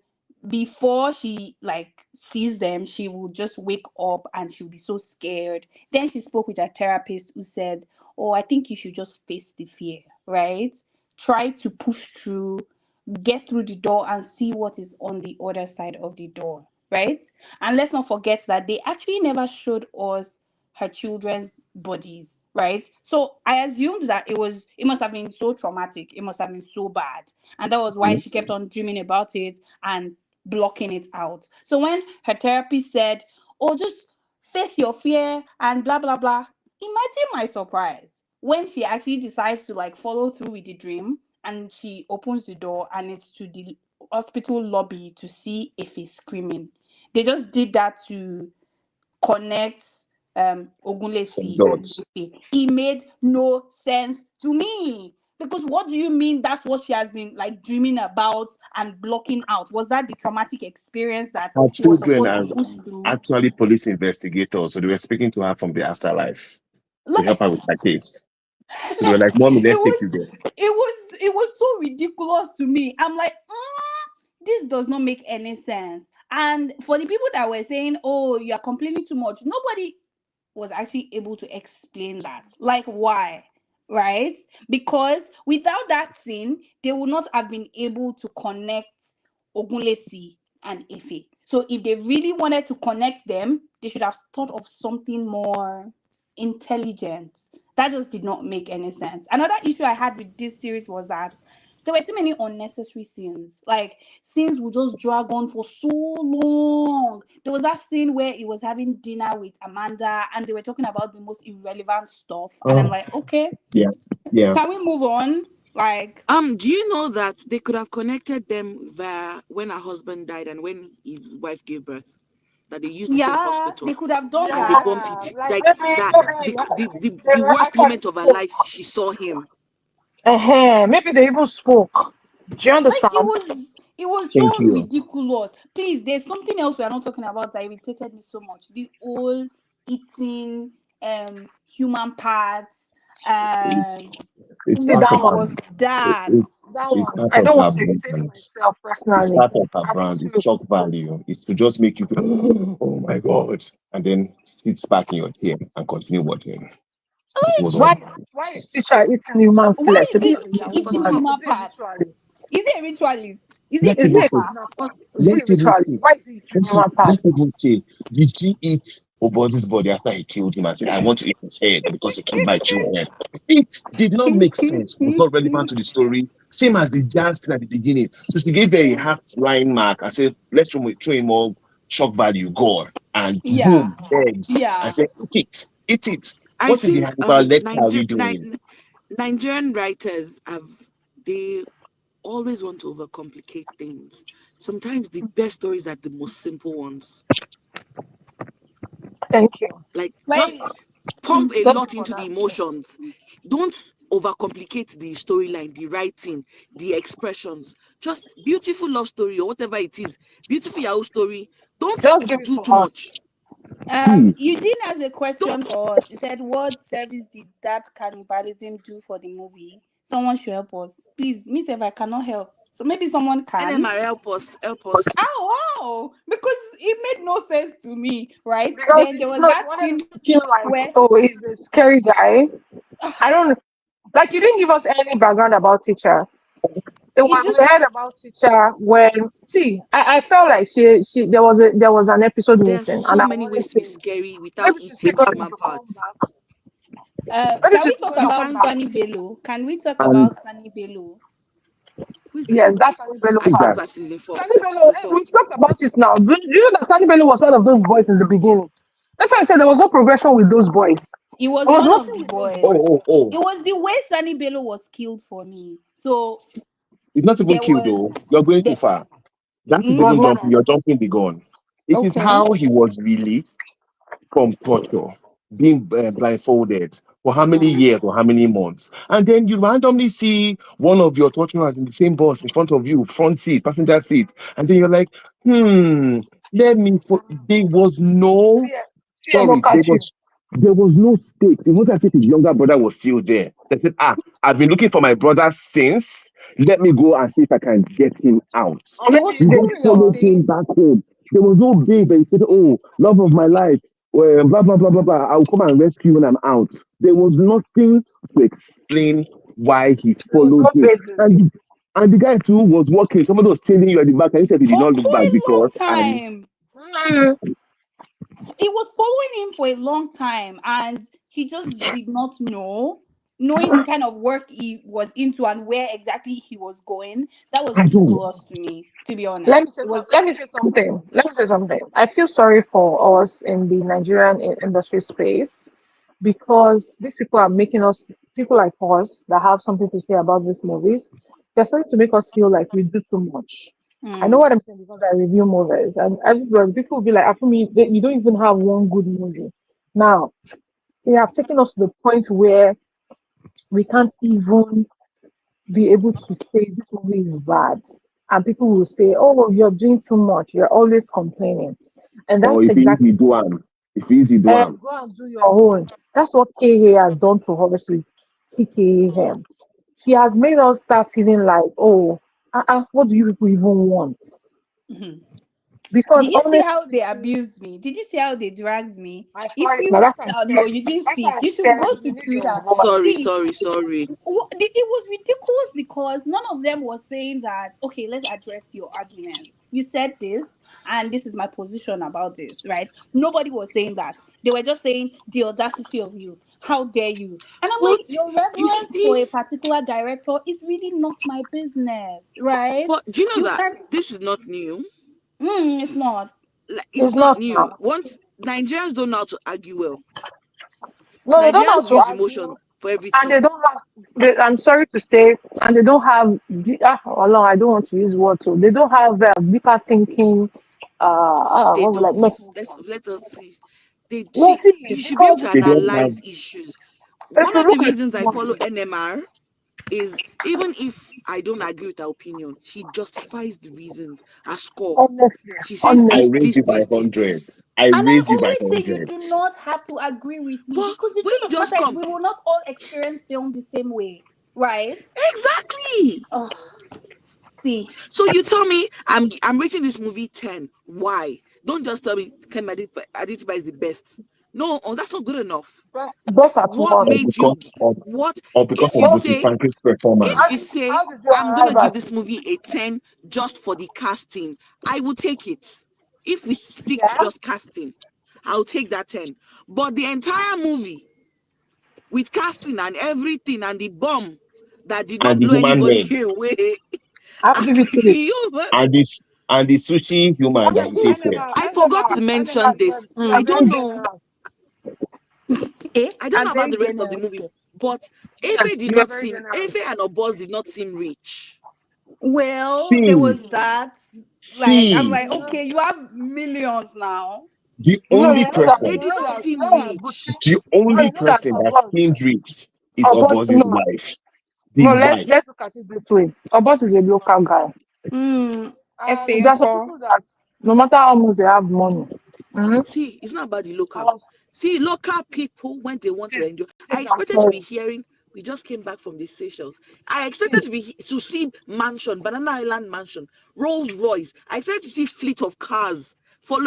Speaker 2: before she like sees them, she will just wake up and she'll be so scared. Then she spoke with her therapist who said, "Oh, I think you should just face the fear, right? Try to push through, get through the door and see what is on the other side of the door." Right? And let's not forget that they actually never showed us her children's bodies, right? So I assumed that it must have been so traumatic, it must have been so bad. And that was why
Speaker 1: Mhm.
Speaker 2: she kept on dreaming about it and blocking it out. So when her therapist said, "Oh, just face your fear and blah blah blah," imagine my surprise when she actually decides to like follow through with the dream and she opens the door and it's to the hospital lobby to see if he's screaming. They just did that to connect
Speaker 1: Some
Speaker 2: Ogunlesi and
Speaker 1: dogs.
Speaker 2: Ife. It made no sense to me. Because what do you mean that's what she has been like dreaming about and blocking out? Was that the traumatic experience that
Speaker 1: Her
Speaker 2: she was
Speaker 1: children
Speaker 2: supposed
Speaker 1: are
Speaker 2: to push through?
Speaker 1: actually police investigators, so they were speaking to her from the afterlife to
Speaker 2: Like,
Speaker 1: help her with her case. So they were
Speaker 2: like
Speaker 1: like, "Mommy,
Speaker 2: it
Speaker 1: let's take
Speaker 2: was
Speaker 1: you there."
Speaker 2: it was so ridiculous to me. I'm like, this does not make any sense. And for the people that were saying, "Oh, you are complaining too much," nobody was actually able to explain that. Like, why? Right? Because without that scene, they would not have been able to connect Ogunlesi and Ife. So, if they really wanted to connect them, they should have thought of something more intelligent. That just did not make any sense. Another issue I had with this series was that there were too many unnecessary scenes. Like scenes would just drag on for so long. There was that scene where he was having dinner with Amanda and they were talking about the most irrelevant stuff. And I'm
Speaker 1: Oh,
Speaker 2: like, okay,
Speaker 1: yeah, yeah.
Speaker 2: can we move on? Like,
Speaker 4: Do you know that they could have connected them via when her husband died and when his wife gave birth? That they used the same
Speaker 2: yeah,
Speaker 4: hospital
Speaker 2: they could have done
Speaker 4: and they
Speaker 2: that.
Speaker 4: bumped
Speaker 3: Yeah,
Speaker 4: it.
Speaker 3: like
Speaker 4: Like that, the
Speaker 3: they
Speaker 4: worst
Speaker 3: actually
Speaker 4: moment of her life,
Speaker 3: spoke.
Speaker 4: she saw him.
Speaker 3: Maybe they even spoke. Do you
Speaker 2: Like
Speaker 3: understand?
Speaker 2: it was
Speaker 1: Thank
Speaker 2: so
Speaker 1: you.
Speaker 2: ridiculous. Please, there's something else we are not talking about that irritated me so much. The whole eating human parts.
Speaker 1: It's
Speaker 2: Um
Speaker 1: it's
Speaker 3: See
Speaker 1: part
Speaker 3: that
Speaker 2: what
Speaker 1: of
Speaker 3: one.
Speaker 2: was that?
Speaker 3: That
Speaker 1: It's
Speaker 3: one.
Speaker 1: part
Speaker 3: I
Speaker 1: of
Speaker 3: don't
Speaker 1: her
Speaker 3: want to irritate
Speaker 1: brand.
Speaker 3: myself
Speaker 1: It's
Speaker 3: personally.
Speaker 1: part of her
Speaker 3: I
Speaker 1: brand. It's
Speaker 3: refuse.
Speaker 1: shock value. It's to just make you feel, oh my God, and then sit back in your chair and continue watching. It was
Speaker 2: Like,
Speaker 3: Why
Speaker 1: all.
Speaker 3: why is teacher eating human
Speaker 2: why
Speaker 3: flesh?
Speaker 2: is
Speaker 3: Maybe
Speaker 2: he
Speaker 3: he's a
Speaker 4: Okay,
Speaker 3: Yahoo
Speaker 4: first
Speaker 2: eating
Speaker 4: of
Speaker 3: man.
Speaker 4: all,
Speaker 3: Is
Speaker 2: human
Speaker 3: he a
Speaker 2: parts?
Speaker 3: ritualist?
Speaker 2: Is he a ritualist? Is he a
Speaker 1: Let's
Speaker 3: Is he
Speaker 1: even
Speaker 3: a
Speaker 1: say,
Speaker 2: kidnapper?
Speaker 3: kidnapper? Is he a
Speaker 1: let's even
Speaker 3: ritualist?
Speaker 1: say,
Speaker 3: Why is he eating human
Speaker 1: let's
Speaker 3: parts?
Speaker 1: even say, did she eat Obozi's body after he killed him and said, I want to eat his head because he killed my children? It did not make sense. It was not relevant to the story. Same as the jazz thing at the beginning. So she gave her a half line mark and said, let's throw him all shock value, gore, and
Speaker 2: Yeah,
Speaker 1: boom, eggs. And
Speaker 2: yeah.
Speaker 1: said, eat it, eat it.
Speaker 4: I
Speaker 1: What is the
Speaker 4: think
Speaker 1: Hannibal lecture are we doing?
Speaker 4: Nigerian writers they always want to overcomplicate things. Sometimes the best stories are the most simple ones.
Speaker 3: Thank you.
Speaker 4: Like just
Speaker 2: Like,
Speaker 4: pump a
Speaker 3: Thank you
Speaker 4: lot
Speaker 3: for
Speaker 4: into the
Speaker 3: that.
Speaker 4: emotions. Don't overcomplicate the storyline, the writing, the expressions. Just beautiful love story or whatever it is. Beautiful Yahoo story. Don't
Speaker 3: Just give it
Speaker 4: do
Speaker 3: to
Speaker 4: too
Speaker 3: us.
Speaker 4: much.
Speaker 1: See,
Speaker 2: Eugene has a question
Speaker 4: Don't
Speaker 2: for us. He said, "What service did that cannibalism do for the movie? Someone should help us, please. Me, if I cannot help, so maybe someone can."
Speaker 4: NMR help us, help us.
Speaker 2: Oh, wow! Because it made no sense to me, right?
Speaker 3: Because
Speaker 2: Then there was
Speaker 3: no, you
Speaker 2: that
Speaker 3: wanted
Speaker 2: scene
Speaker 3: us to feel like,
Speaker 2: where,
Speaker 3: oh, he's a scary guy. I don't like you didn't give us any background about teacher.
Speaker 2: it
Speaker 3: We
Speaker 2: just
Speaker 3: heard about teacher when see, I felt like she there was an episode
Speaker 4: There are
Speaker 3: missing, and
Speaker 4: so
Speaker 3: I
Speaker 4: many
Speaker 3: was
Speaker 4: ways to be
Speaker 3: saying
Speaker 4: scary without
Speaker 3: maybe she's still
Speaker 4: eating
Speaker 3: going
Speaker 4: human
Speaker 3: to come
Speaker 4: parts.
Speaker 3: back. Maybe
Speaker 2: can
Speaker 3: she's
Speaker 2: we
Speaker 3: still
Speaker 2: talk
Speaker 3: going to
Speaker 4: You
Speaker 2: about
Speaker 3: come
Speaker 4: can't.
Speaker 3: back.
Speaker 2: Sunny Bello? Can we talk
Speaker 1: and
Speaker 2: about Sunny Bello?
Speaker 4: Who is that?
Speaker 3: Yes,
Speaker 4: Okay,
Speaker 3: that's Sunny Bello
Speaker 4: I
Speaker 1: who's
Speaker 3: part.
Speaker 4: stopped
Speaker 1: that?
Speaker 4: at
Speaker 3: Sunny Bello,
Speaker 4: season four.
Speaker 3: we've talked about this now. Do you know that Sunny Bello was one of those boys in the beginning? That's why I said there was no progression with those boys.
Speaker 2: It was
Speaker 3: There was
Speaker 2: one of
Speaker 3: nothing
Speaker 2: the
Speaker 3: with those
Speaker 2: boys.
Speaker 3: boys.
Speaker 2: It
Speaker 1: Oh.
Speaker 2: was the way Sunny Bello was killed for me. So
Speaker 1: It's not even
Speaker 2: there
Speaker 1: killed
Speaker 2: was
Speaker 1: though. You're going too
Speaker 2: the
Speaker 1: far. That is
Speaker 3: It was
Speaker 1: even
Speaker 2: mm,
Speaker 3: more
Speaker 1: jumping. You're
Speaker 3: than
Speaker 1: jumping the gun. It is
Speaker 2: okay.
Speaker 1: how he was released from torture, being blindfolded for how many
Speaker 2: Mm.
Speaker 1: years or how many months. And then you randomly see one of your torturers in the same bus in front of you, front seat, passenger seat. And then you're like, let me. There was no,
Speaker 3: fear. Fear no
Speaker 1: sorry,
Speaker 3: catch you.
Speaker 1: there was no stakes. It was as if his younger brother was still there. They said, I've been looking for my brother since. Let me go and see if I can get him out.
Speaker 3: Or
Speaker 2: It
Speaker 3: maybe
Speaker 2: was
Speaker 1: You
Speaker 3: they
Speaker 1: just
Speaker 3: did
Speaker 1: followed
Speaker 2: curious.
Speaker 3: something.
Speaker 1: him back home. There was no babe that said, oh, love of my life, blah, blah, blah, blah, blah. I'll come and rescue when I'm out. There was nothing to explain why he
Speaker 3: There was
Speaker 1: followed
Speaker 3: no
Speaker 1: him.
Speaker 3: basis.
Speaker 1: And the guy too was walking. Somebody was chasing you at the back, and he said he did not look
Speaker 2: For
Speaker 1: back
Speaker 2: a long
Speaker 1: because and
Speaker 2: time.
Speaker 3: Mm,
Speaker 2: It was following him for a long time, and he just did not know. Knowing the kind of work he was into and where exactly he was going, that was
Speaker 1: I don't.
Speaker 2: ridiculous to me, to be honest. It was
Speaker 3: let me say something. Let me say something. I feel sorry for us in the Nigerian industry space because these people are making us people like us that have something to say about these movies. They're starting to make us feel like we do too much. I know
Speaker 2: mm,
Speaker 3: what I'm saying because I review movies, and everybody people will be like, "For me, you don't even have one good movie." Now they have taken us to the point where we can't even be able to say this movie is bad. And people will say, oh, you're doing too much. You're always complaining. And
Speaker 1: Or
Speaker 3: that's
Speaker 1: if he's
Speaker 3: exactly
Speaker 1: the
Speaker 3: what,
Speaker 1: Duan, if he's the Duan,
Speaker 3: go and do your own. That's what KA has done to us with TKAM. She has made us start feeling like, oh, what do you people even want?
Speaker 2: mhm.
Speaker 3: Because
Speaker 2: Did you see
Speaker 3: honestly
Speaker 2: how they
Speaker 3: speaking,
Speaker 2: abused me? Did you see how they dragged me?
Speaker 3: I
Speaker 2: If
Speaker 3: saw it now.
Speaker 2: you,
Speaker 3: That's why I'm
Speaker 2: no,
Speaker 3: scared.
Speaker 2: you didn't
Speaker 3: That's
Speaker 2: see
Speaker 3: why
Speaker 2: it.
Speaker 3: I'm
Speaker 2: You should
Speaker 3: scared
Speaker 2: go
Speaker 3: to
Speaker 2: to
Speaker 3: believe you're a
Speaker 2: Twitter.
Speaker 3: woman.
Speaker 2: See,
Speaker 4: Sorry.
Speaker 2: it was ridiculous because none of them was saying that, okay, let's address your arguments. You said this, and this is my position about this, right? Nobody was saying that. They were just saying the audacity of you. How dare you? And I'm like,
Speaker 4: But
Speaker 2: your
Speaker 4: you
Speaker 2: reverence for
Speaker 4: see,
Speaker 2: a particular director is really not my business, right?
Speaker 4: but do you know
Speaker 2: You
Speaker 4: that
Speaker 2: can,
Speaker 4: this is not new?
Speaker 2: it's not.
Speaker 4: Like, it's
Speaker 3: It's
Speaker 4: not
Speaker 3: not
Speaker 4: new.
Speaker 3: now.
Speaker 4: Once Nigerians don't know how to argue well.
Speaker 3: No, they don't know how
Speaker 4: Nigerians
Speaker 3: to
Speaker 4: use emotion
Speaker 3: argue.
Speaker 4: for
Speaker 3: And they
Speaker 4: everything.
Speaker 3: don't have I'm sorry to say, and they don't have I don't want to use word too. They don't have deeper thinking
Speaker 4: They
Speaker 3: what would I
Speaker 4: don't.
Speaker 3: make
Speaker 4: Let us see. They
Speaker 3: no
Speaker 4: see
Speaker 3: see
Speaker 4: you should be able
Speaker 3: because
Speaker 4: to
Speaker 1: they don't have.
Speaker 4: analyze issues.
Speaker 3: if
Speaker 4: One
Speaker 3: you
Speaker 4: of the
Speaker 3: look at
Speaker 4: reasons
Speaker 3: this
Speaker 4: I follow
Speaker 3: movie,
Speaker 4: NMR is even if I don't agree with her opinion, she justifies the reasons. Her score.
Speaker 3: honestly,
Speaker 4: She says
Speaker 1: I
Speaker 4: this,
Speaker 3: honestly,
Speaker 1: raise
Speaker 4: this,
Speaker 1: you by
Speaker 4: this, this,
Speaker 1: 100.
Speaker 4: this.
Speaker 1: I
Speaker 2: And I
Speaker 1: raise you by
Speaker 2: always say you
Speaker 1: 100.
Speaker 2: do not have to agree with me
Speaker 4: But
Speaker 2: because the
Speaker 4: when
Speaker 2: truth
Speaker 4: you
Speaker 2: of the
Speaker 4: just
Speaker 2: matter is
Speaker 4: come,
Speaker 2: we will not all experience film the same way, right?
Speaker 4: Exactly.
Speaker 2: Oh, see,
Speaker 4: So you tell me I'm rating this movie 10. Why? Don't just tell me Ken Aditiba is the best. No, oh, that's not good enough.
Speaker 3: Best at
Speaker 4: What
Speaker 3: what?
Speaker 1: or
Speaker 4: made
Speaker 1: because
Speaker 4: you
Speaker 1: of
Speaker 4: what
Speaker 1: or because
Speaker 4: if
Speaker 1: of
Speaker 4: you
Speaker 3: Best.
Speaker 1: Buki
Speaker 4: say
Speaker 1: Franklin's
Speaker 4: if
Speaker 3: How
Speaker 1: performance.
Speaker 4: you
Speaker 3: did
Speaker 4: say
Speaker 3: how did you
Speaker 4: I'm gonna
Speaker 3: arrive
Speaker 4: give
Speaker 3: at
Speaker 4: this movie a 10 just for the casting, I will take it. If we stick to
Speaker 3: yeah?
Speaker 4: just casting, I'll take that 10. But the entire movie with casting and everything and the bomb that did
Speaker 1: And
Speaker 4: not
Speaker 1: the
Speaker 4: blow
Speaker 1: human
Speaker 4: anybody
Speaker 1: head
Speaker 4: away.
Speaker 3: I have to give it to you.
Speaker 1: and this and the sushi human
Speaker 3: I
Speaker 1: that
Speaker 4: who,
Speaker 1: he
Speaker 4: who
Speaker 1: takes
Speaker 3: I
Speaker 1: care.
Speaker 3: never
Speaker 4: I
Speaker 3: I
Speaker 4: forgot to
Speaker 3: never I never
Speaker 4: mention
Speaker 3: said
Speaker 4: this.
Speaker 3: I'm
Speaker 4: I
Speaker 2: mm,
Speaker 3: very
Speaker 4: don't know.
Speaker 3: generous.
Speaker 2: eh,
Speaker 4: I don't know
Speaker 2: I'm
Speaker 4: about
Speaker 2: very
Speaker 4: the rest of the
Speaker 2: generous.
Speaker 4: movie,
Speaker 2: Okay.
Speaker 4: but
Speaker 3: Yes, you are very generous.
Speaker 4: Efe and Obos did not seem rich.
Speaker 2: Well, there
Speaker 1: See,
Speaker 2: was that. Like, I'm
Speaker 1: see,
Speaker 2: like, okay, you have millions now.
Speaker 1: the
Speaker 3: No,
Speaker 1: only
Speaker 3: you know that
Speaker 4: They
Speaker 1: person,
Speaker 4: did not
Speaker 3: you
Speaker 4: seem
Speaker 3: know that
Speaker 4: rich.
Speaker 3: Gucci.
Speaker 1: the
Speaker 3: No,
Speaker 1: only
Speaker 3: you know that
Speaker 1: person that
Speaker 3: Obos.
Speaker 1: seemed rich is
Speaker 3: Obos
Speaker 1: Obozi's
Speaker 3: no.
Speaker 1: wife. The
Speaker 3: No,
Speaker 1: wife.
Speaker 3: let's look at it this way. Obos is a local guy.
Speaker 2: Hmm.
Speaker 3: And there are some
Speaker 2: Efenko.
Speaker 3: people that no matter how much they have money. Mm-hmm.
Speaker 4: See, it's not about the local.
Speaker 3: Oh,
Speaker 4: See, local people when they want to
Speaker 3: see,
Speaker 4: enjoy.
Speaker 3: see,
Speaker 4: I
Speaker 3: I'm
Speaker 4: expected to be
Speaker 3: sorry.
Speaker 4: hearing. We just came back from the Seychelles. I expected
Speaker 3: See,
Speaker 4: to see mansion, Banana Island mansion, Rolls Royce. I expected to see fleet of cars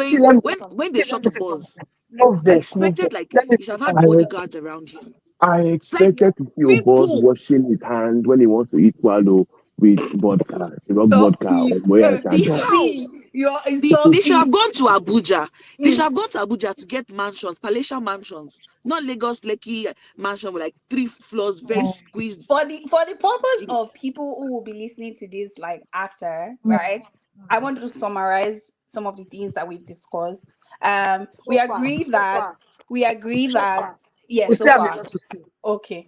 Speaker 3: see,
Speaker 4: following
Speaker 3: let me say something.
Speaker 4: when they
Speaker 3: See, let
Speaker 4: shot
Speaker 3: me
Speaker 4: a
Speaker 3: say
Speaker 4: bus.
Speaker 3: something. No
Speaker 4: I
Speaker 3: vex, no
Speaker 4: expected
Speaker 3: vex.
Speaker 4: like
Speaker 3: Let me
Speaker 4: he should
Speaker 3: say
Speaker 4: have had
Speaker 3: something.
Speaker 4: bodyguards around him.
Speaker 1: I
Speaker 4: Like
Speaker 1: expected to see Obos
Speaker 4: people,
Speaker 1: washing his hand when he wants to eat swallow with vodka, syrup
Speaker 2: Stop
Speaker 1: vodka or
Speaker 2: it.
Speaker 1: Moya
Speaker 4: the
Speaker 1: Shadon.
Speaker 4: house.
Speaker 2: See, you're
Speaker 4: They
Speaker 2: stop
Speaker 4: should have
Speaker 2: it.
Speaker 4: gone to Abuja. They should
Speaker 2: Mm.
Speaker 4: have gone to Abuja to get mansions, palatial mansions, not Lagos Lekki mansion with like 3 floors, very
Speaker 3: Mm,
Speaker 4: squeezed.
Speaker 2: For the purpose of people who will be listening to this like after,
Speaker 3: mm,
Speaker 2: right? I
Speaker 3: mm.
Speaker 2: want to summarize some of the things that we've discussed. We
Speaker 3: So far,
Speaker 2: agree
Speaker 3: so
Speaker 2: that
Speaker 3: far,
Speaker 2: we agree
Speaker 3: so
Speaker 2: that
Speaker 3: far.
Speaker 2: yeah,
Speaker 3: We
Speaker 2: so
Speaker 3: still have a
Speaker 2: far.
Speaker 3: lot to see.
Speaker 2: Okay.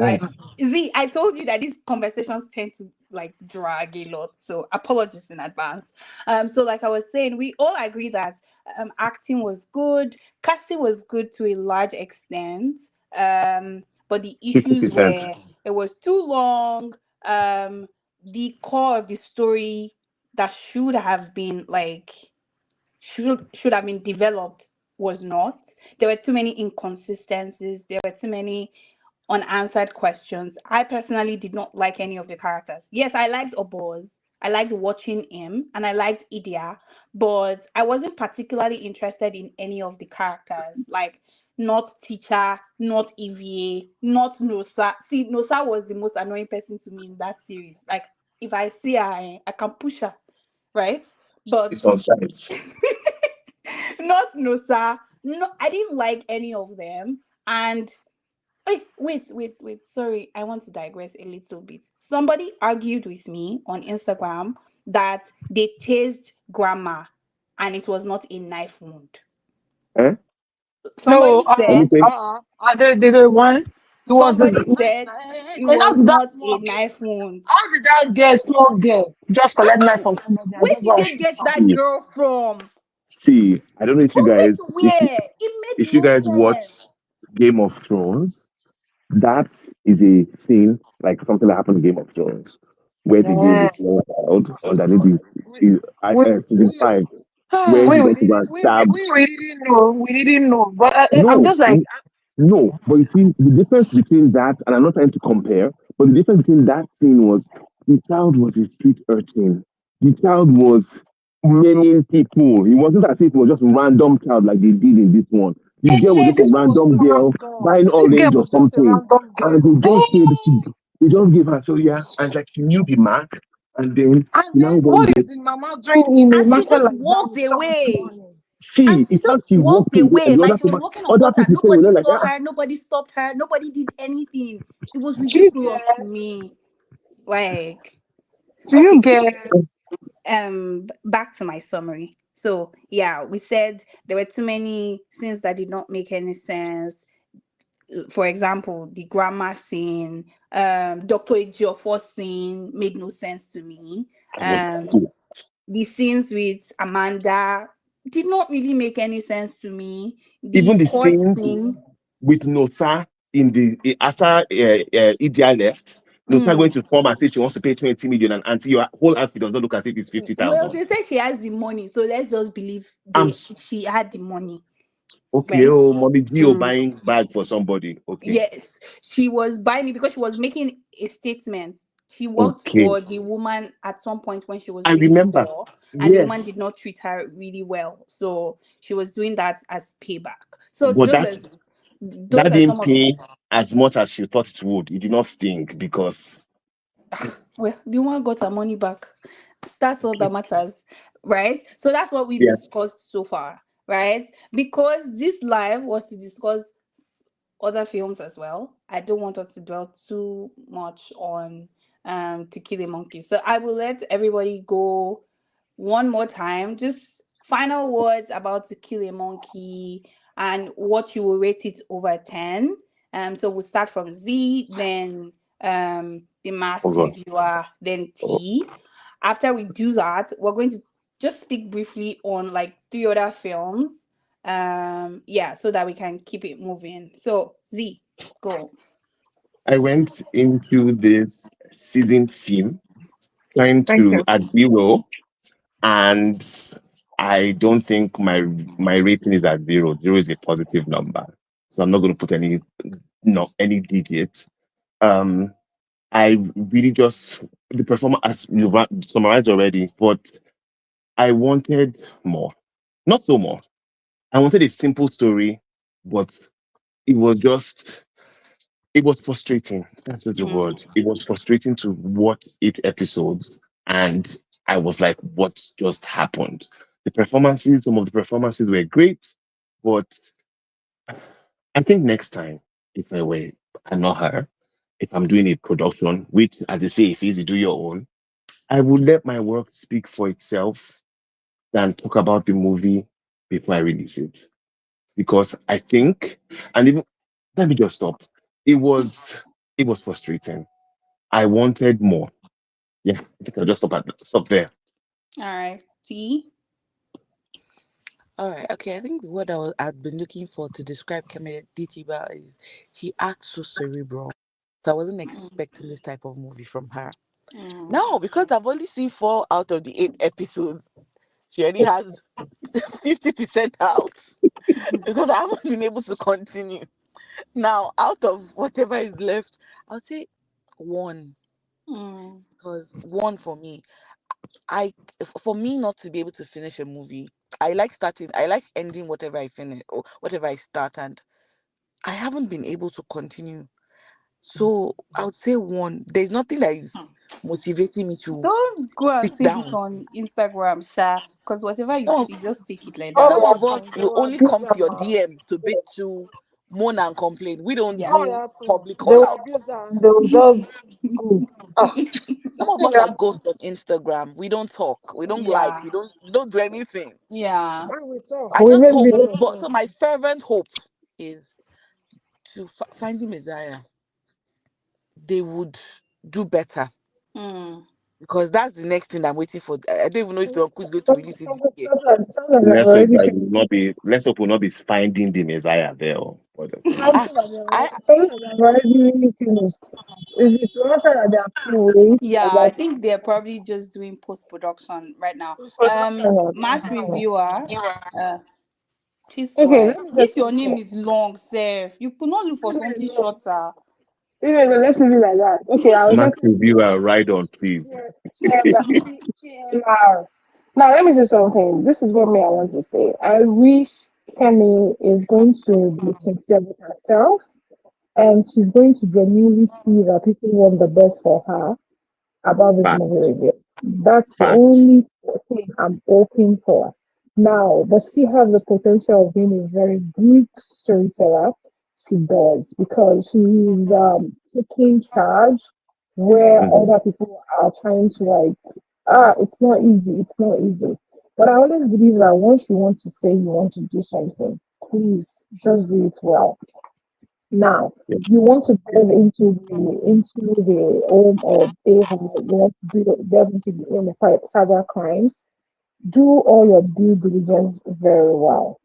Speaker 2: I see, I told you that these conversations tend to like drag a lot. So apologies in advance. So like I was saying, we all agree that acting was good, casting was good to a large extent. But the issues
Speaker 1: 50%.
Speaker 2: were it was too long. The core of the story that should have been like should have been developed was not. There were too many inconsistencies. There were too many unanswered questions. I personally did not like any of the characters. Yes, I liked Oboz. I liked watching him and I liked Idia, but I wasn't particularly interested in any of the characters. Like not teacher, not EVA, not Nosa. See, Nosa was the most annoying person to me in that series. Like if I see her, I can push her, right?
Speaker 1: It's
Speaker 2: But
Speaker 1: on site.
Speaker 2: not Nosa. No, I didn't like any of them. And wait. Sorry, I want to digress a little bit. Somebody argued with me on Instagram that they tased grandma and it was not a knife wound.
Speaker 1: Eh?
Speaker 3: No,
Speaker 2: Somebody said,
Speaker 1: Anything?
Speaker 3: the one. It was a
Speaker 2: somebody
Speaker 3: wait.
Speaker 2: said it
Speaker 3: And how
Speaker 2: was
Speaker 3: did that
Speaker 2: not a
Speaker 3: small girl?
Speaker 2: knife wound.
Speaker 3: How did that girl, small girl, just collect knife from somebody and
Speaker 2: Where
Speaker 3: just
Speaker 2: did
Speaker 3: go and
Speaker 2: they
Speaker 3: shoot
Speaker 2: get
Speaker 3: somebody?
Speaker 2: that
Speaker 1: See,
Speaker 2: girl from?
Speaker 1: see, I don't know if you
Speaker 2: From where
Speaker 1: guys,
Speaker 2: to where? It made
Speaker 1: if you
Speaker 2: no
Speaker 1: guys watch
Speaker 2: sense.
Speaker 1: Game of Thrones, that is a scene like something that happened in Game of Thrones, where they gave
Speaker 3: Yeah.
Speaker 1: a small child underneath
Speaker 3: We, we,
Speaker 1: season
Speaker 3: we,
Speaker 1: 5, where he
Speaker 3: we
Speaker 1: went to go
Speaker 3: didn't
Speaker 1: and stab.
Speaker 3: we didn't know. We didn't know. But I'm
Speaker 1: No,
Speaker 3: just like,
Speaker 1: no, but you see, the difference between that, and I'm not trying to compare, but the difference between that scene was the child was a street urchin. The child was many people. It wasn't as if it was just random child like they did in this one. The girl was
Speaker 3: hey,
Speaker 1: just a
Speaker 3: this one was so
Speaker 1: random girl
Speaker 3: random.
Speaker 1: buying
Speaker 3: This girl
Speaker 1: orange or
Speaker 3: was just a
Speaker 1: something.
Speaker 3: random
Speaker 1: And
Speaker 3: girl.
Speaker 1: they just gave her, so yeah, and like she knew the mark, and then
Speaker 3: And
Speaker 1: she now
Speaker 3: then
Speaker 1: went
Speaker 3: what
Speaker 1: there.
Speaker 3: is the mama doing in a
Speaker 2: And she
Speaker 3: market
Speaker 2: just
Speaker 3: like that
Speaker 2: walked
Speaker 3: with someone
Speaker 2: away.
Speaker 3: money?
Speaker 2: And
Speaker 1: See,
Speaker 2: she
Speaker 1: it's not
Speaker 2: just
Speaker 1: she walked
Speaker 2: walked
Speaker 1: away, and
Speaker 2: away.
Speaker 1: the
Speaker 2: Like
Speaker 1: other
Speaker 2: she was
Speaker 1: people,
Speaker 2: walking on
Speaker 1: other
Speaker 2: water.
Speaker 1: people saying,
Speaker 2: Nobody
Speaker 1: like,
Speaker 2: saw
Speaker 1: ah,
Speaker 2: her. Nobody stopped her. Nobody did anything. It was
Speaker 3: Do you
Speaker 2: ridiculous to
Speaker 3: get?
Speaker 2: me. Like,
Speaker 3: Do you
Speaker 2: okay,
Speaker 3: get?
Speaker 2: back to my summary. So yeah, we said there were too many scenes that did not make any sense. For example, the grammar scene, Dr. Ejiofor scene made no sense to me.
Speaker 1: I was
Speaker 2: Um, the scenes with Amanda did not really make any sense to me.
Speaker 1: even
Speaker 2: The
Speaker 1: the
Speaker 2: court
Speaker 1: scenes
Speaker 2: scene,
Speaker 1: with Nosa in the after Idia left, Nosa going
Speaker 2: mm,
Speaker 1: to form and say she wants to pay 20 million, and until your whole outfit does not look as if it's
Speaker 2: well,
Speaker 1: 50,000.
Speaker 2: they say she has the money, so let's just believe
Speaker 1: I'm
Speaker 2: she had the money.
Speaker 1: Okay,
Speaker 2: right?
Speaker 1: oh, mommy Gio
Speaker 4: Mm.
Speaker 1: buying bag for somebody. Okay,
Speaker 2: Yes, she was buying it because she was making a statement. She worked
Speaker 1: okay.
Speaker 2: for the woman at some point when she was
Speaker 1: I
Speaker 2: doing the
Speaker 1: remember.
Speaker 2: tour, and the woman
Speaker 1: Yes,
Speaker 2: did not treat her really well. So she was doing that as payback. So
Speaker 1: but
Speaker 2: those
Speaker 1: that
Speaker 2: are some
Speaker 1: didn't
Speaker 2: of the
Speaker 1: pay as much as she thought it would. It did not sting because
Speaker 2: well, the woman got her money back. That's all that matters, right? So that's what we've
Speaker 1: yeah.
Speaker 2: discussed so far, right? Because this live was to discuss other films as well. I don't want us to dwell too much on To Kill a Monkey. So I will let everybody go one more time. Just final words about To Kill a Monkey and what you will rate it over 10. So we'll start from Z, then the
Speaker 1: Oh
Speaker 2: masked
Speaker 1: God.
Speaker 2: reviewer, then
Speaker 1: Oh,
Speaker 2: T. After we do that, we're going to just speak briefly on like three other films, yeah, so that we can keep it moving. So Z, go.
Speaker 1: I went into this season theme trying
Speaker 3: Thank
Speaker 1: to
Speaker 3: you.
Speaker 1: add zero, and I don't think my rating is at zero. Zero is a positive number, so I'm not going to put any digits. Um, I really just the performance as you summarized already, but I wanted more, not so more. I wanted a simple story, but it was just it was frustrating. That's just the
Speaker 2: Mm,
Speaker 1: word. It was frustrating to watch 8 episodes, and I was like, what just happened? Some of the performances were great, but I think next time, if I were I'm not her, if I'm doing a production, which, as they say, if easy, do your own, I would let my work speak for itself than talk about the movie before I release it. Because I think, and even let me just stop. It was it was frustrating. I wanted more. Yeah, I think I'll just stop there.
Speaker 2: all right. T.
Speaker 4: All right, okay. I think the word I'd been looking for to describe Kemi Ditiba is she acts so cerebral. So I wasn't
Speaker 2: Mm,
Speaker 4: expecting this type of movie from her.
Speaker 2: mm,
Speaker 4: Now, because I've only seen 4 out of the 8 episodes, she already has 50% out because I haven't been able to continue. Now, out of whatever is left, I'll say one
Speaker 2: mm,
Speaker 4: because one for me, I for me not to be able to finish a movie, I like starting, I like ending whatever I finish or whatever I start, and I haven't been able to continue. So I would say one. There's nothing that
Speaker 2: mm.
Speaker 4: is motivating me to
Speaker 2: Don't go and
Speaker 4: sit
Speaker 2: say this
Speaker 4: down.
Speaker 2: on Instagram, Sha, because whatever you
Speaker 4: No,
Speaker 2: see, just take it like
Speaker 3: Oh
Speaker 2: that.
Speaker 4: some
Speaker 3: yeah,
Speaker 4: of us
Speaker 3: please, they
Speaker 4: will
Speaker 3: will
Speaker 4: only
Speaker 3: abuse
Speaker 4: come to
Speaker 3: them
Speaker 4: your
Speaker 3: now.
Speaker 4: DM to beg to moan and complain. We don't
Speaker 2: Yeah.
Speaker 3: What will
Speaker 4: do
Speaker 3: happen?
Speaker 4: public
Speaker 3: They
Speaker 4: call
Speaker 3: will
Speaker 4: outs.
Speaker 3: abuse them. They will just go. Ah,
Speaker 4: Some of
Speaker 3: nothing
Speaker 4: us
Speaker 3: will
Speaker 4: are
Speaker 3: happen.
Speaker 4: ghosts on Instagram. We don't talk. We don't like.
Speaker 2: Yeah.
Speaker 4: We don't do anything.
Speaker 2: Yeah.
Speaker 3: When we talk,
Speaker 4: I
Speaker 3: we
Speaker 4: just
Speaker 3: make
Speaker 4: hope.
Speaker 3: video
Speaker 4: But
Speaker 3: too.
Speaker 4: so my fervent hope is to finding Messiah. They would do better
Speaker 2: Mm.
Speaker 4: because that's the next thing I'm waiting for. I don't even know if the uncle is going to
Speaker 3: Some,
Speaker 4: release it
Speaker 3: some,
Speaker 4: this year.
Speaker 3: sometimes I've
Speaker 1: Let's hope
Speaker 3: already
Speaker 1: that
Speaker 3: finished.
Speaker 1: you will not be. Let's hope we'll not be finding the Messiah there. Or what does it mean?
Speaker 4: Ah, I
Speaker 3: Something that I've already really finished. It's the one side that they are still waiting.
Speaker 2: Yeah, I
Speaker 3: Like,
Speaker 2: think they're probably just doing post production right now.
Speaker 3: it's production.
Speaker 2: Match reviewer. Uh, please go
Speaker 3: Okay,
Speaker 2: ahead.
Speaker 3: let me say
Speaker 2: This your
Speaker 3: something.
Speaker 2: name is long, Seth. You could not look for something
Speaker 3: Even
Speaker 2: shorter.
Speaker 3: let's leave it like that. Okay, I was
Speaker 1: Max
Speaker 3: just
Speaker 1: reviewer, ride on, please.
Speaker 3: TMR. Now, let me say something. This is what me I want to say. I wish Kemi is going to be sincere with herself and she's going to genuinely see that people want the best for her about this movie
Speaker 1: Facts,
Speaker 3: review. That's the
Speaker 1: facts.
Speaker 3: only thing I'm hoping for. Now, does she have the potential of being a very good storyteller? She does because she's taking charge where
Speaker 1: Hmm.
Speaker 3: other people are trying to like, it's not easy, it's not easy. But I always believe that once you want to say you want to do something, please just do it well. Now,
Speaker 1: Yeah,
Speaker 3: you want to delve into the home of a-hole, you want to delve into the home of cyber crimes, do all your due diligence very well.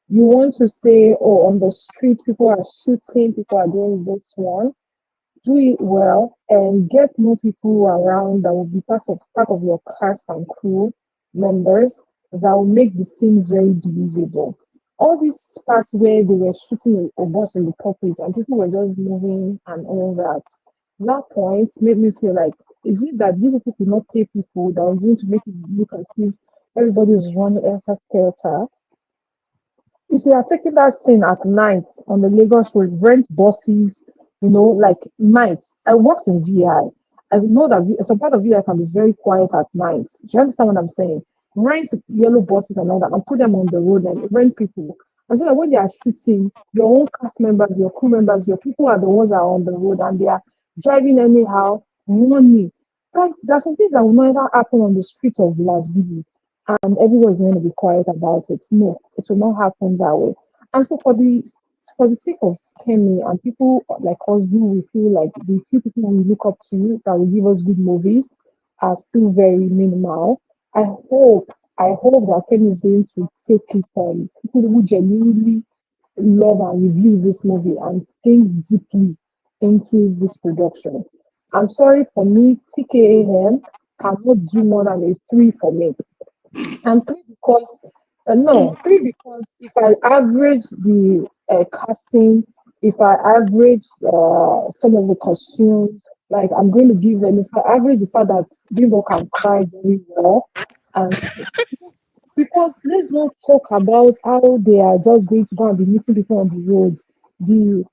Speaker 3: You want to say, oh, on the street, people are shooting, people are doing this one. Do it well and get more people around that will be part of your cast and crew members that will make the scene very believable. all these parts where they were shooting a bus in the pulpit and people were just moving and all that. That point made me feel like, is it that these people could not pay people that was going to make it look as if everybody is running elter skelter? If you are taking that scene at night on the Lagos road, rent buses, like night. I worked in VI. I know that some part of VI can be very quiet at night. Do you understand what I'm saying? Rent yellow buses and all that and put them on the road and rent people. And so that when they are shooting, your own cast members, your crew members, your people are the ones that are on the road and they are driving anyhow, running. Like, there are some things that will never happen on the street of Las Vegas and everyone is going to be quiet about it. No, it will not happen that way. And so for the sake of Kemi and people like us who we feel like the few people we look up to that will give us good movies are still very minimal. I hope that Kemi is going to take it from people who genuinely love and review this movie and think deeply into this production. I'm sorry for me, TKAM cannot do more than a three for me. And three because no, three because if I average the casting, if I average some of the costumes, like I'm going to give them. If I average the fact that Bimbo can cry very well, and because let's not talk about how they are just going to go and be meeting people on the roads. The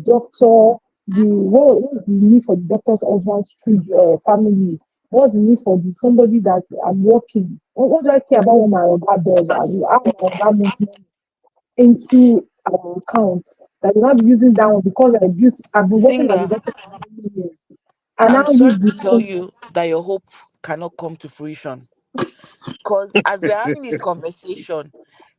Speaker 3: doctor, what's the need for the doctor's husband's family? What's the need for somebody that I'm working? What do I care about what my oga does and how my oga makes money into our account? That they not be using that one because I've been working as a
Speaker 4: Singer,
Speaker 3: doctor for many years. And
Speaker 4: I'm
Speaker 3: now
Speaker 4: sorry
Speaker 3: use the
Speaker 4: to tell
Speaker 3: money.
Speaker 4: you that your hope cannot come to fruition. Because as we're having this conversation,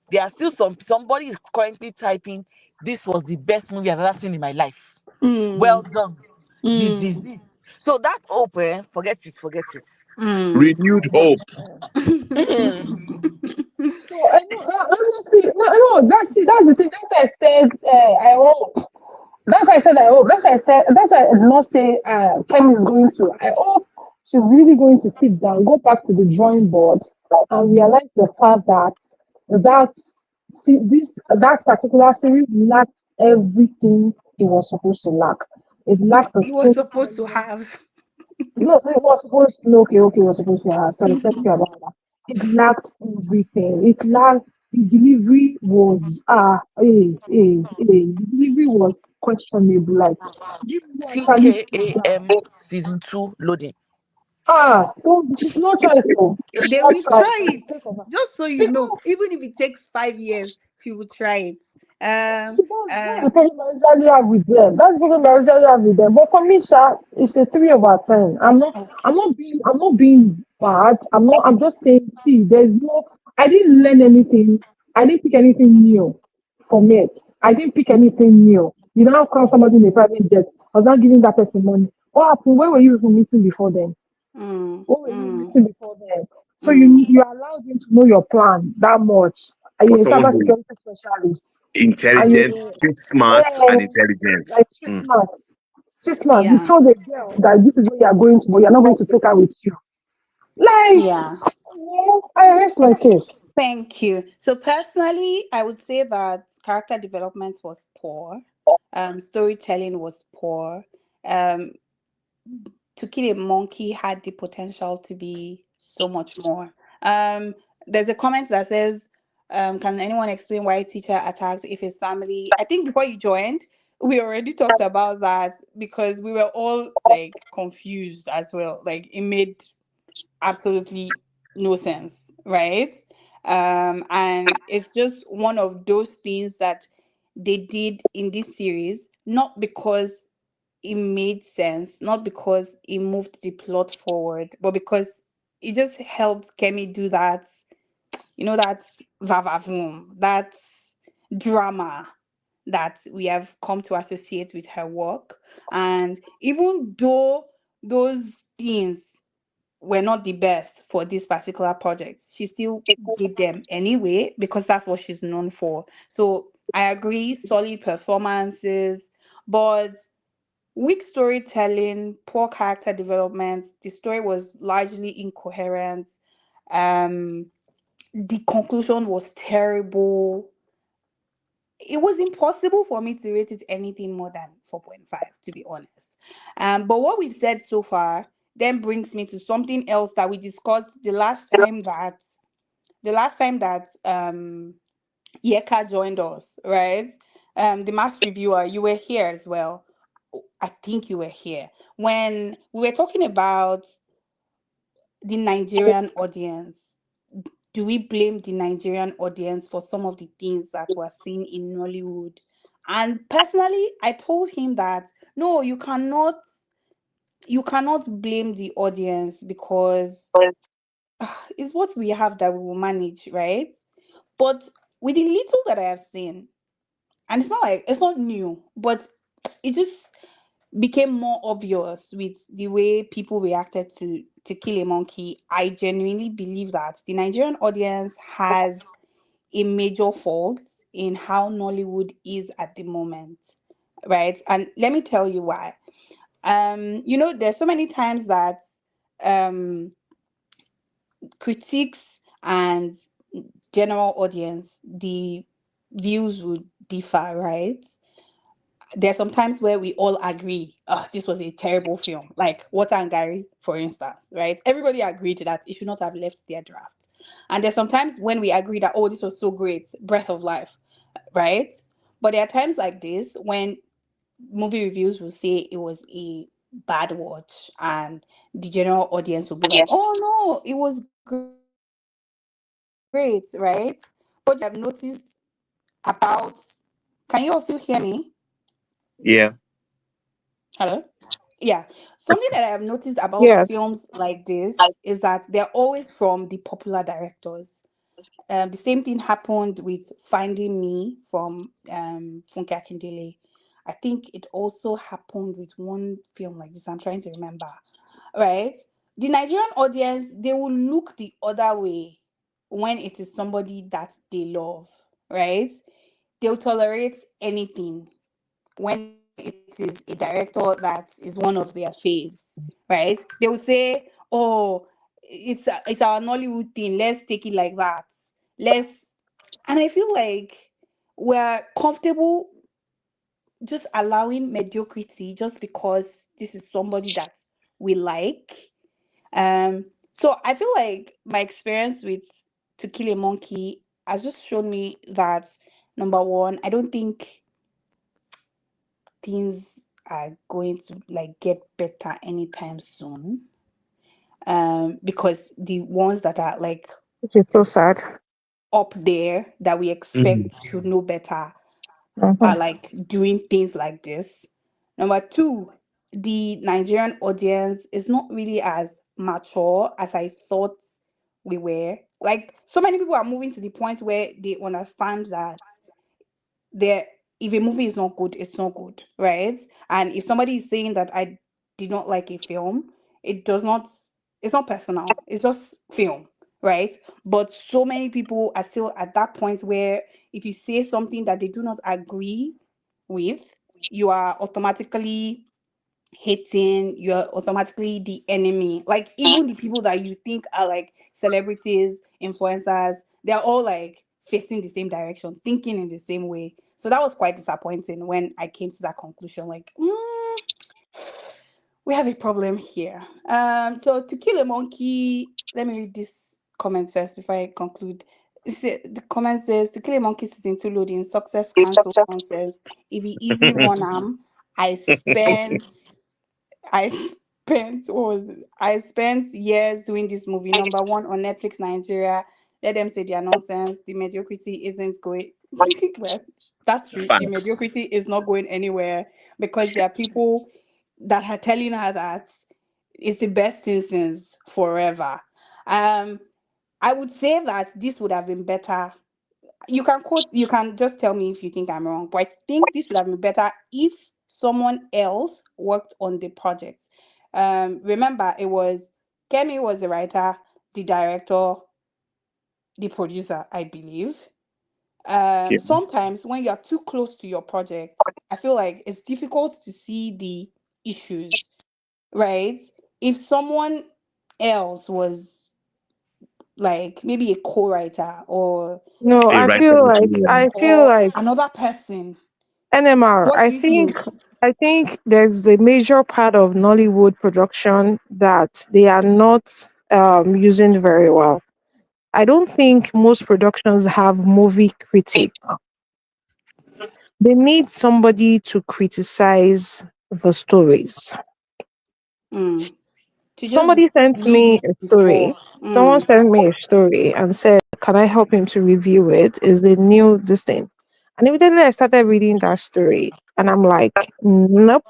Speaker 4: there are still somebody is currently typing, "This was the best movie I've ever seen in my life. Well
Speaker 2: Mm,
Speaker 4: done.
Speaker 2: mm,
Speaker 4: This." So that hope, forget it, forget it.
Speaker 2: mm.
Speaker 1: Renewed hope.
Speaker 4: Mhm.
Speaker 3: So I know honestly, no, that's the thing. That's why I said I hope. That's why I said I hope. That's why I said. That's why I did not say Kemi is going to. I hope she's really going to sit down, go back to the drawing board, and realize the fact that that particular series lacked everything it was supposed to lack. It lacked the
Speaker 2: He was supposed to
Speaker 3: storytelling.
Speaker 2: have.
Speaker 3: No, it was supposed no, okay, it was supposed to have. Sorry, thank you about that. It lacked everything. It lacked the delivery was the delivery was questionable. Like, give me who actually sit down.
Speaker 4: TKAM season 2 loading.
Speaker 3: Don't she's not trying to. She's
Speaker 2: They
Speaker 3: not
Speaker 2: will
Speaker 3: trying
Speaker 2: try
Speaker 3: for the
Speaker 2: it.
Speaker 3: sake of her.
Speaker 2: Just so you know,
Speaker 3: Because
Speaker 2: even if it takes 5 years, she will try it.
Speaker 3: so that's the
Speaker 2: Um,
Speaker 3: problem I usually have with them. That's the problem I usually have with them. But for me, Sha, it's a 3/10. I'm
Speaker 2: okay.
Speaker 3: not being bad. I'm just saying, see, there's no I didn't learn anything. I didn't pick anything new from it. I didn't pick anything new. You now call somebody in a private jet. I was not giving that person money. What happened? Where were you people meeting before then?
Speaker 2: Mm,
Speaker 3: What were you
Speaker 2: mm,
Speaker 3: meeting before then? So
Speaker 2: mm.
Speaker 3: you allowed him to know your plan that much. And
Speaker 1: For
Speaker 3: you're a
Speaker 1: someone who is
Speaker 3: cybersecurity specialist and
Speaker 1: intelligent,
Speaker 3: you
Speaker 1: street smart, and
Speaker 3: eh,
Speaker 1: intelligent.
Speaker 3: like street
Speaker 1: Mm.
Speaker 3: smart. Street smart. You
Speaker 2: Yeah,
Speaker 3: told the girl that this is where you are going to, but you're not going to take her with you. Like,
Speaker 2: yeah.
Speaker 3: I rest my case.
Speaker 2: Thank you. So personally, I would say that character development was poor. Storytelling was poor. Um, To Kill a Monkey had the potential to be so much more. Um, there's a comment that says, "Can anyone explain why teacher attacked if his family?" I think before you joined, we already talked about that because we were all like confused as well. Like it made absolutely no sense, right? And it's just one of those things that they did in this series, not because it made sense, not because it moved the plot forward, but because it just helped Kemi do that, that's vavavoom, that's drama that we have come to associate with her work. And even though those things were not the best for this particular project, she still did them anyway because that's what she's known for. So I agree, solid performances, but weak storytelling, poor character development. The story was largely incoherent. Um, The conclusion was terrible. It was impossible for me to rate it anything more than 4.5, to be honest. But what we've said so far then brings me to something else that we discussed the last time that Yeka joined us, right? The mass reviewer, you were here as well. I think you were here when we were talking about the Nigerian audience. Do we blame the Nigerian audience for some of the things that we're seeing in Nollywood? And personally, I told him that no, you cannot blame the audience because it's what we have that we will manage, right? But with the little that I have seen, and it's not new, but it just became more obvious with the way people reacted to Kill a Monkey. I genuinely believe that the Nigerian audience has a major fault in how Nollywood is at the moment, right? And let me tell you why. There's so many times that um critics and general audience, the views would differ, right? There's sometimes where we all agree, oh, this was a terrible film, like Water and Gary, for instance, right? Everybody agreed that it should not have left their draft. And there's sometimes when we agree that, oh, this was so great, Breath of Life, right? But there are times like this when movie reviews will say it was a bad watch, and the general audience will be like, oh no, it was great, right? But have noticed about, can you all still hear me?
Speaker 1: Yeah.
Speaker 2: Hello? Yeah. Something that I have noticed about
Speaker 3: Yes.
Speaker 2: films like this is that they're always from the popular directors. The same thing happened with Finding Me from Funke Akindele. I think it also happened with one film like this. I'm trying to remember. Right? The Nigerian audience, they will look the other way when it is somebody that they love. Right? They'll tolerate anything when it is a director that is one of their faves, right? They will say, "Oh, it's our Nollywood thing. Let's take it like that. Let's." And I feel like we're comfortable just allowing mediocrity just because this is somebody that we like. So I feel like my experience with To Kill a Monkey has just shown me that number one, I don't think things are going to like get better anytime soon. Because the ones that are like
Speaker 3: Which is so sad.
Speaker 2: up there that we
Speaker 1: Mhm.
Speaker 2: expect should know better are
Speaker 3: Mm-hmm.
Speaker 2: like doing things like this. Number two, the Nigerian audience is not really as mature as I thought we were. Like so many people are moving to the point where they understand that there if a movie is not good, it's not good, right? And if somebody is saying that I did not like a film, it does not it's not personal, it's just film, right? But so many people are still at that point where if you say something that they do not agree with, you are automatically hating, you're automatically the enemy. Like even the people that you think are like celebrities, influencers, they're all like facing the same direction, thinking in the same way. So that was quite disappointing when I came to that conclusion. Like, we have a problem here. So To Kill a Monkey, let me read this comment first before I conclude. The comment says To Kill a Monkey season 2 loading, success cancel nonsense. If he easy run I spent I spent what was it? I spent years doing this movie. Number one on Netflix Nigeria. Let them say their nonsense. The mediocrity isn't going. Well, that's true. The
Speaker 1: Facts.
Speaker 2: mediocrity is not going anywhere because there are people that are telling her that it's the best thing since forever. Um, I would say that this would have been better. You can just tell me if you think I'm wrong, but I think this would have been better if someone else worked on the project. Remember, it was Kemi was the writer, the director, the producer, I believe.
Speaker 1: Yeah.
Speaker 2: Sometimes when you're too close to your project, I feel like it's difficult to see the issues, right? If someone else was like maybe a co-writer
Speaker 3: No,
Speaker 1: A writer
Speaker 3: I
Speaker 1: material.
Speaker 3: feel like
Speaker 2: another person?
Speaker 3: NMR.
Speaker 2: What do you think?
Speaker 3: I think there's a major part of Nollywood production that they are not using very well. I don't think most productions have movie critic. They need somebody to criticize the stories.
Speaker 2: Mm. To just
Speaker 3: Somebody sent
Speaker 2: lead
Speaker 3: me
Speaker 2: it
Speaker 3: a story.
Speaker 2: before.
Speaker 3: Someone
Speaker 2: Mm.
Speaker 3: sent me a story and said, "Can I help him to review it? Is the new this thing?" And immediately I started reading that story, and I'm like, "Nope."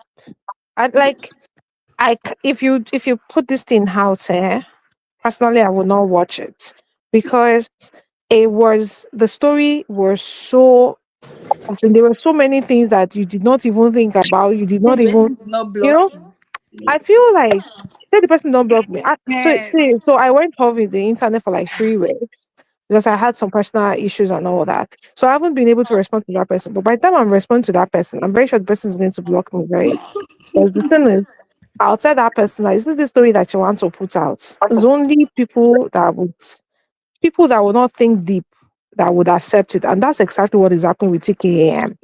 Speaker 3: I like if you put this thing out there, personally, I would not watch it because the story was so complex. There were so many things that you did not even think about. You did
Speaker 2: Then
Speaker 3: not
Speaker 2: the
Speaker 3: even,
Speaker 2: person did not
Speaker 3: you
Speaker 2: block
Speaker 3: know.
Speaker 2: you.
Speaker 3: I feel like say the person don't block me.
Speaker 2: Eh,
Speaker 3: So I went off with the internet for like 3 weeks because I had some personal issues and all that. So I haven't been able to respond to that person. But by the time I'm responding to that person, I'm very sure the person is going to block me, right? Because the thing is, I'll tell that person like, this is the story that you want to put out. It's only people that will not think deep that would accept it. And that's exactly what is happening with TKAM.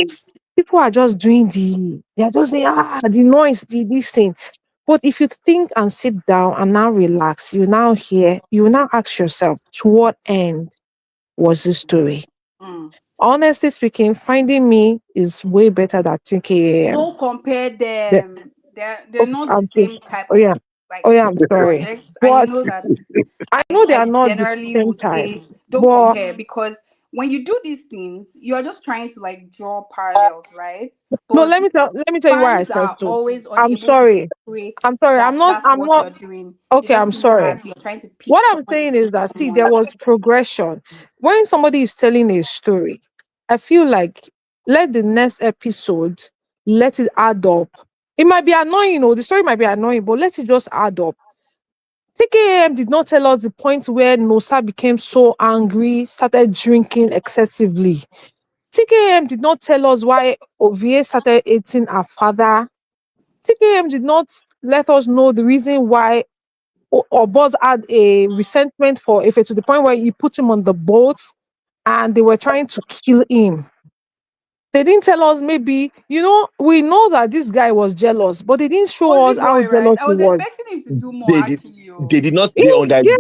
Speaker 3: People are just doing they are just saying, the noise, this thing. But if you think and sit down and now relax, you will now ask yourself, to what end was this story?
Speaker 2: mm.
Speaker 3: Honestly speaking, finding me is way better than TKAM.
Speaker 2: Don't compare
Speaker 3: The-
Speaker 2: them. They're
Speaker 3: oh,
Speaker 2: not the
Speaker 3: I'm so,
Speaker 2: same type
Speaker 3: oh
Speaker 2: of
Speaker 3: yeah,
Speaker 2: like
Speaker 3: oh yeah, I'm sorry.
Speaker 2: projects. And you
Speaker 3: But
Speaker 2: know that
Speaker 3: I know they
Speaker 2: I
Speaker 3: are not the
Speaker 2: generally
Speaker 3: same
Speaker 2: would
Speaker 3: type.
Speaker 2: say don't
Speaker 3: But
Speaker 2: compare, because when you do these things, you're just trying to like draw parallels, right?
Speaker 3: no,
Speaker 2: But
Speaker 3: let me tell you why I
Speaker 2: fans
Speaker 3: said
Speaker 2: are
Speaker 3: so.
Speaker 2: always
Speaker 3: I'm
Speaker 2: unable to
Speaker 3: sorry.
Speaker 2: separate
Speaker 3: I'm sorry.
Speaker 2: that that's
Speaker 3: I'm
Speaker 2: what
Speaker 3: not
Speaker 2: you're doing. They
Speaker 3: okay,
Speaker 2: just
Speaker 3: I'm
Speaker 2: see it
Speaker 3: sorry.
Speaker 2: as you're trying to pit
Speaker 3: What I'm
Speaker 2: someone
Speaker 3: saying is
Speaker 2: against
Speaker 3: that see, there
Speaker 2: someone.
Speaker 3: was progression. When somebody is telling a story, I feel like let the next episode let it add up. It might be annoying, the story might be annoying, but let it just add up. TKAM did not tell us the point where Nosa became so angry, started drinking excessively. TKM did not tell us why Ovie started hating her father. TKM did not let us know the reason why Obos had a resentment for Ife to the point where he put him on the boat and they were trying to kill him. They didn't tell us maybe, we know that this guy was jealous, but they didn't show
Speaker 2: Ozzy
Speaker 3: us how
Speaker 2: boy, right?
Speaker 3: jealous
Speaker 2: I
Speaker 3: he
Speaker 2: was
Speaker 3: was.
Speaker 2: expecting him to do more
Speaker 1: They did.
Speaker 2: actually.
Speaker 1: They
Speaker 2: Oh.
Speaker 1: did not. They
Speaker 3: Yes,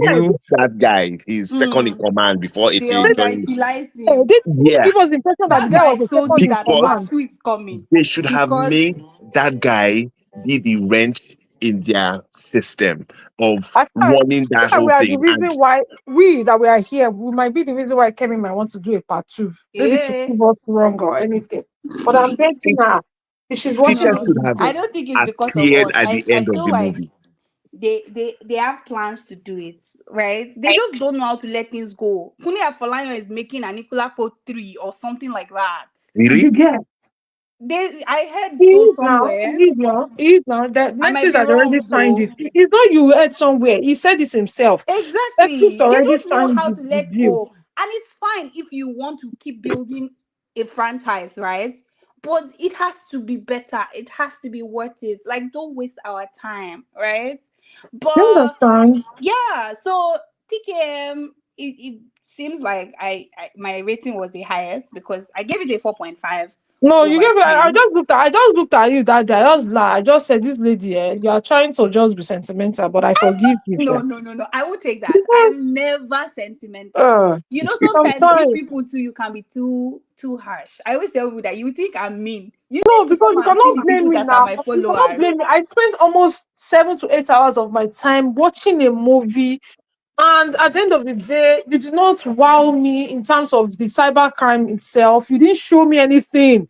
Speaker 1: underused that guy. He's second in
Speaker 2: Mm.
Speaker 1: command before
Speaker 2: They
Speaker 1: Ife joined.
Speaker 2: underutilized him.
Speaker 3: they didn't
Speaker 1: Yeah,
Speaker 3: give us the impression that the
Speaker 2: That's
Speaker 3: guy
Speaker 2: why
Speaker 3: was
Speaker 2: I
Speaker 3: the
Speaker 2: told you
Speaker 3: second in
Speaker 2: that
Speaker 1: because
Speaker 2: part
Speaker 3: command.
Speaker 2: two is coming.
Speaker 1: they should have
Speaker 2: Because
Speaker 1: made that guy be the wrench in their system of running
Speaker 3: I
Speaker 1: that
Speaker 3: feel like
Speaker 1: whole
Speaker 3: we are the
Speaker 1: thing.
Speaker 3: reason
Speaker 1: And
Speaker 3: why that we are here. We might be the reason why Kemi might want to do a part two, maybe to
Speaker 2: eh,
Speaker 3: prove us wrong or anything. But I'm betting her if she's watching
Speaker 1: TCM
Speaker 2: no,
Speaker 3: this
Speaker 1: should have
Speaker 2: I
Speaker 3: video.
Speaker 2: don't think it's because of
Speaker 1: appeared
Speaker 2: us.
Speaker 1: at the
Speaker 2: I
Speaker 1: end of
Speaker 2: feel
Speaker 1: the
Speaker 2: like
Speaker 1: movie.
Speaker 2: they have plans to do it, right? They just don't know how to let things go. Kunle Afolayan is making a Nicola Pot 3 or something like that.
Speaker 1: Really?
Speaker 3: You get
Speaker 2: I heard
Speaker 3: he
Speaker 2: so
Speaker 3: is now, he
Speaker 2: somewhere.
Speaker 3: is now, he is now. That
Speaker 2: I might
Speaker 3: Netflix
Speaker 2: be
Speaker 3: has already
Speaker 2: wrong
Speaker 3: signed
Speaker 2: though.
Speaker 3: it. It's not you heard somewhere. He said this himself. Netflix
Speaker 2: Exactly. They
Speaker 3: already
Speaker 2: don't know
Speaker 3: signed
Speaker 2: how to
Speaker 3: the
Speaker 2: let
Speaker 3: deal.
Speaker 2: go. And it's fine if you want to keep building a franchise, right? But it has to be better. It has to be worth it. Like, don't waste our time, right?
Speaker 3: You
Speaker 2: But
Speaker 3: understand?
Speaker 2: yeah, so TKM, it seems like I my rating was the highest because I gave it a 4.5
Speaker 3: No, you
Speaker 2: over
Speaker 3: gave.
Speaker 2: ten.
Speaker 3: I just looked at you that day. I just lie. I just said, this lady, you are trying to just be sentimental, but I forgive you,
Speaker 2: No,
Speaker 3: sha.
Speaker 2: no, no, no. I will take that.
Speaker 3: Because
Speaker 2: I'm never sentimental.
Speaker 3: uh,
Speaker 2: You know, sometimes you
Speaker 3: sometimes
Speaker 2: people too, you can be too harsh. I always tell people that you think I'm mean. You
Speaker 3: no,
Speaker 2: need to
Speaker 3: because
Speaker 2: come
Speaker 3: you
Speaker 2: and see
Speaker 3: cannot
Speaker 2: the
Speaker 3: blame
Speaker 2: people
Speaker 3: me
Speaker 2: that are
Speaker 3: now.
Speaker 2: my
Speaker 3: You cannot
Speaker 2: followers.
Speaker 3: blame me. I spent almost 7 to 8 hours of my time watching a movie, and at the end of the day, you did not wow me in terms of the cybercrime itself. You didn't show me anything.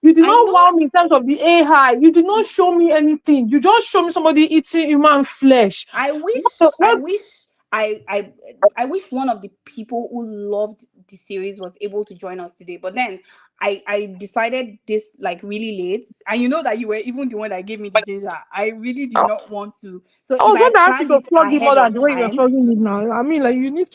Speaker 3: You did
Speaker 2: I
Speaker 3: not
Speaker 2: know.
Speaker 3: wow me in terms of the AI. You did not show me anything. You just show me somebody eating human flesh.
Speaker 2: I wish, I
Speaker 3: What
Speaker 2: wish, I, I, I wish one of the people who loved the series was able to join us today. But then I decided this like really late, and you know that you were even the one that gave me the ginger. I really did not want to. So
Speaker 3: I
Speaker 2: if
Speaker 3: was
Speaker 2: I
Speaker 3: not
Speaker 2: had
Speaker 3: asking
Speaker 2: planned
Speaker 3: to
Speaker 2: it
Speaker 3: flog it more
Speaker 2: ahead
Speaker 3: than
Speaker 2: of
Speaker 3: the way you were
Speaker 2: time,
Speaker 3: flogging it now. I mean, like you need